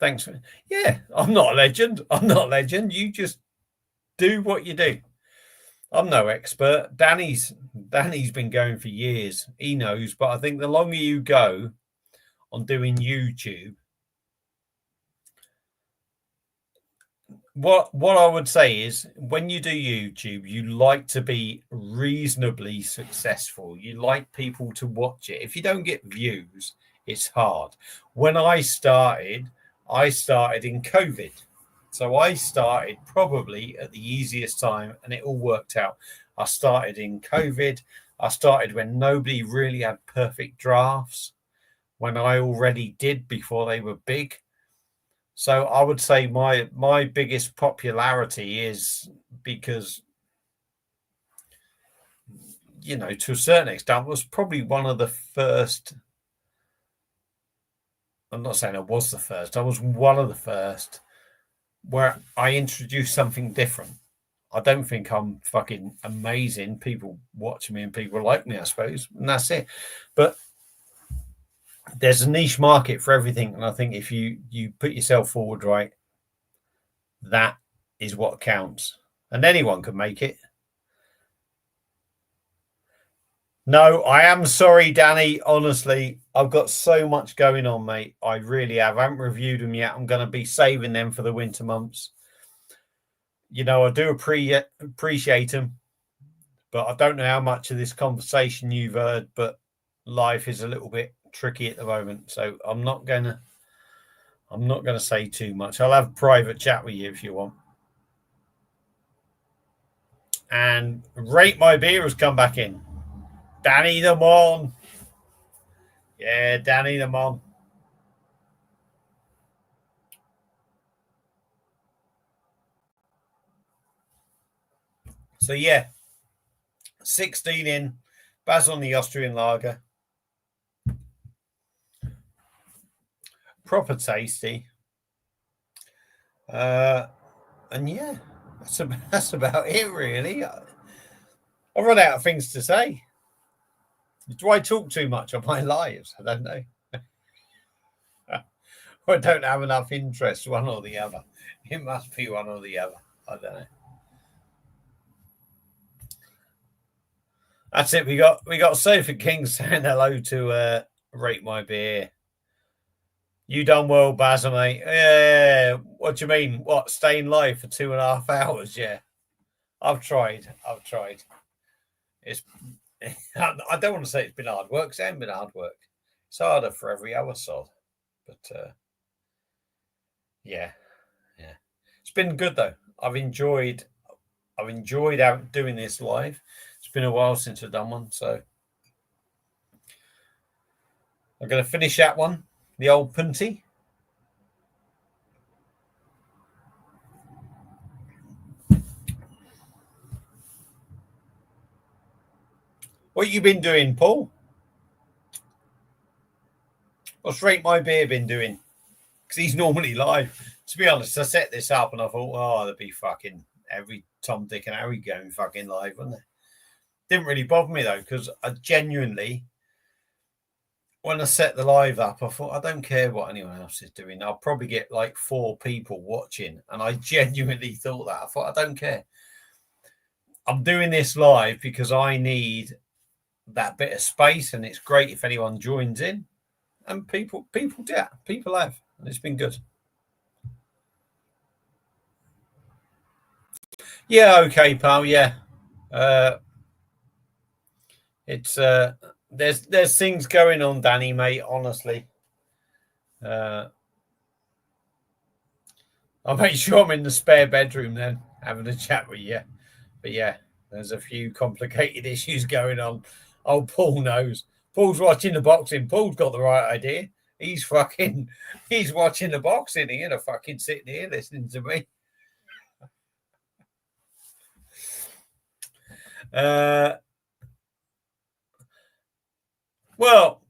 Thanks. Yeah, I'm not a legend. I'm not a legend. You just do what you do. I'm no expert. Danny's been going for years. He knows. But I think the longer you go on doing YouTube, what I would say is when you do YouTube, you like to be reasonably successful. You like people to watch it. If you don't get views, it's hard. When I started in COVID. So I started probably at the easiest time, and it all worked out. I started in COVID. I started when nobody really had perfect drafts, when I already did before they were big. So I would say my biggest popularity is because you know, to a certain extent, was probably one of the first. I'm not saying I was the first. I was one of the first where I introduced something different. I don't think I'm fucking amazing. People watch me and people like me, I suppose, and that's it. But there's a niche market for everything, and I think if you put yourself forward right, that is what counts, and anyone can make it. No, I am sorry, Danny. Honestly, I've got so much going on, mate. I really have. I haven't reviewed them yet. I'm going to be saving them for the winter months. You know, I do appreciate them, but I don't know how much of this conversation you've heard, but life is a little bit tricky at the moment. So I'm not going to say too much. I'll have a private chat with you if you want. And Rate My Beer has come back in. Danny the Mon. Yeah, Danny the Mon. So yeah, 16 in, Baz on the Austrian lager. Proper tasty. And yeah, that's about it really. I run out of things to say. Do I talk too much on my lives? I don't know. I don't have enough interest, one or the other. It must be one or the other. I don't know. That's it. We got Sofa King saying hello to Rate My Beer. You done well, Baz, mate. Yeah. What do you mean? What, staying live for 2.5 hours? Yeah. I've tried. It's I don't want to say it's been hard work, because it hasn't been hard work. It's harder for every other sod. But yeah. It's been good though. I've enjoyed out doing this live. It's been a while since I've done one, so I'm going to finish that one, the old punty. What you been doing, Paul? What's Rate My Beer been doing? Because he's normally live. To be honest, I set this up and I thought, oh, there'd be fucking every Tom, Dick, and Harry going fucking live, wouldn't there? Didn't really bother me though, because I genuinely, when I set the live up, I thought, I don't care what anyone else is doing. I'll probably get like 4 people watching. And I genuinely thought that. I thought, I don't care. I'm doing this live because I need that bit of space, and it's great if anyone joins in. And people have, and it's been good. Yeah, okay, pal. Yeah, it's there's things going on, Danny, mate. Honestly, I'll make sure I'm in the spare bedroom then, having a chat with you. But yeah, there's a few complicated issues going on. Oh, Paul knows. Paul's watching the boxing. Paul's got the right idea. He's watching the boxing here, fucking sitting here listening to me. Well,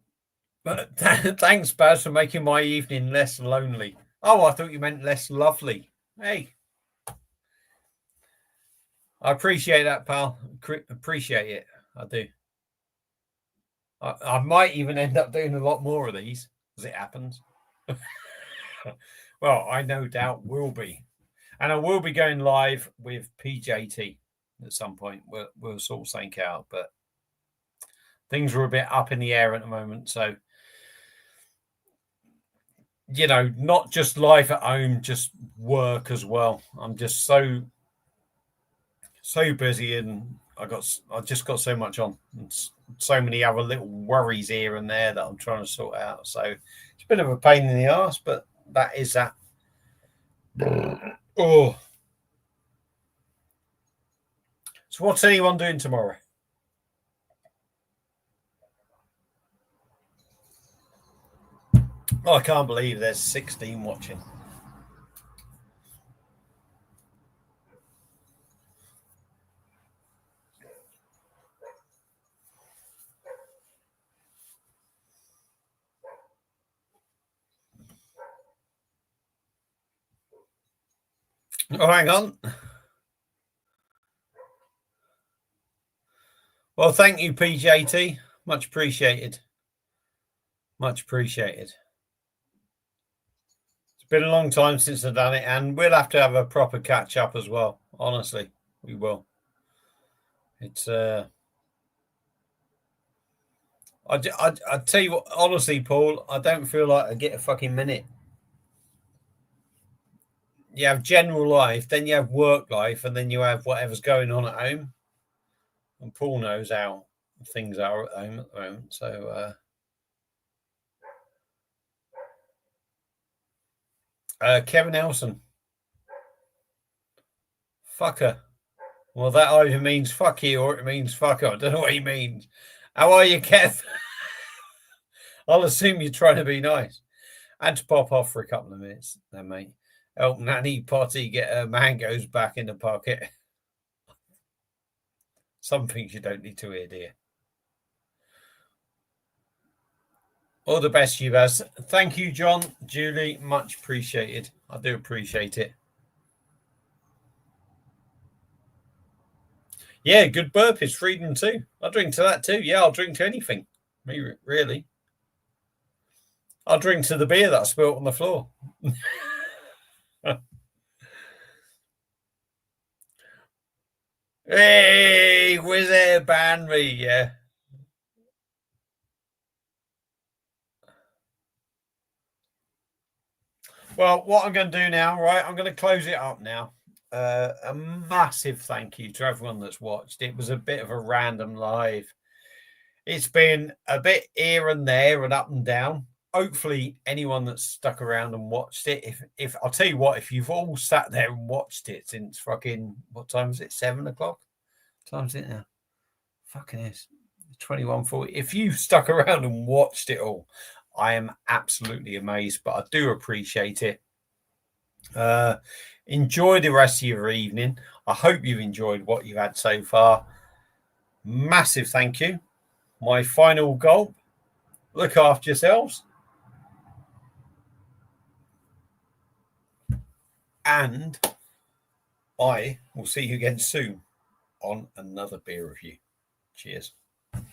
thanks, Baz, for making my evening less lonely. Oh, I thought you meant less lovely. Hey, I appreciate that, pal. Appreciate it. I do. I might even end up doing a lot more of these as it happens. Well, I no doubt will be. And I will be going live with PJT at some point. We'll sort something out, but things are a bit up in the air at the moment. So, you know, not just life at home, just work as well. I'm just so busy, and I just got so much on, and so many other little worries here and there that I'm trying to sort out. So it's a bit of a pain in the ass, but that is that. Oh. So what's anyone doing tomorrow? Oh, I can't believe there's 16 watching. Oh, hang on. Well, thank you, PJT. Much appreciated. Much appreciated. It's been a long time since I've done it, and we'll have to have a proper catch up as well. Honestly, we will. It's I tell you what, honestly, Paul, I don't feel like I get a fucking minute. You have general life, then you have work life, and then you have whatever's going on at home. And Paul knows how things are at home at the moment. So, Kevin Nelson, fucker. Well, that either means fuck you or it means fuck off. I don't know what he means. How are you, Kev? I'll assume you're trying to be nice. I had to pop off for a couple of minutes then, mate. Help Nanny Potty get her mangoes back in the pocket. Some things you don't need to hear, dear. All the best, you guys. Thank you, John, Julie. Much appreciated. I do appreciate it. Yeah, good burpees, freedom too. I'll drink to that too. Yeah, I'll drink to anything. Me, really. I'll drink to the beer that I spilt on the floor. Hey, Wizz Air banned me, yeah. Well, what I'm going to do now, right, I'm going to close it up now. A massive thank you to everyone that's watched. It was a bit of a random live. It's been a bit here and there and up and down. Hopefully, anyone that's stuck around and watched it, if I'll tell you what, if you've all sat there and watched it since fucking what time is it? 7 o'clock? What time is it now? Fucking is 21:40. If you've stuck around and watched it all, I am absolutely amazed, but I do appreciate it. Enjoy the rest of your evening. I hope you've enjoyed what you've had so far. Massive thank you. My final goal: look after yourselves. And I will see you again soon on another beer review. Cheers. And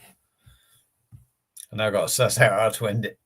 now I've got to suss out how to end it.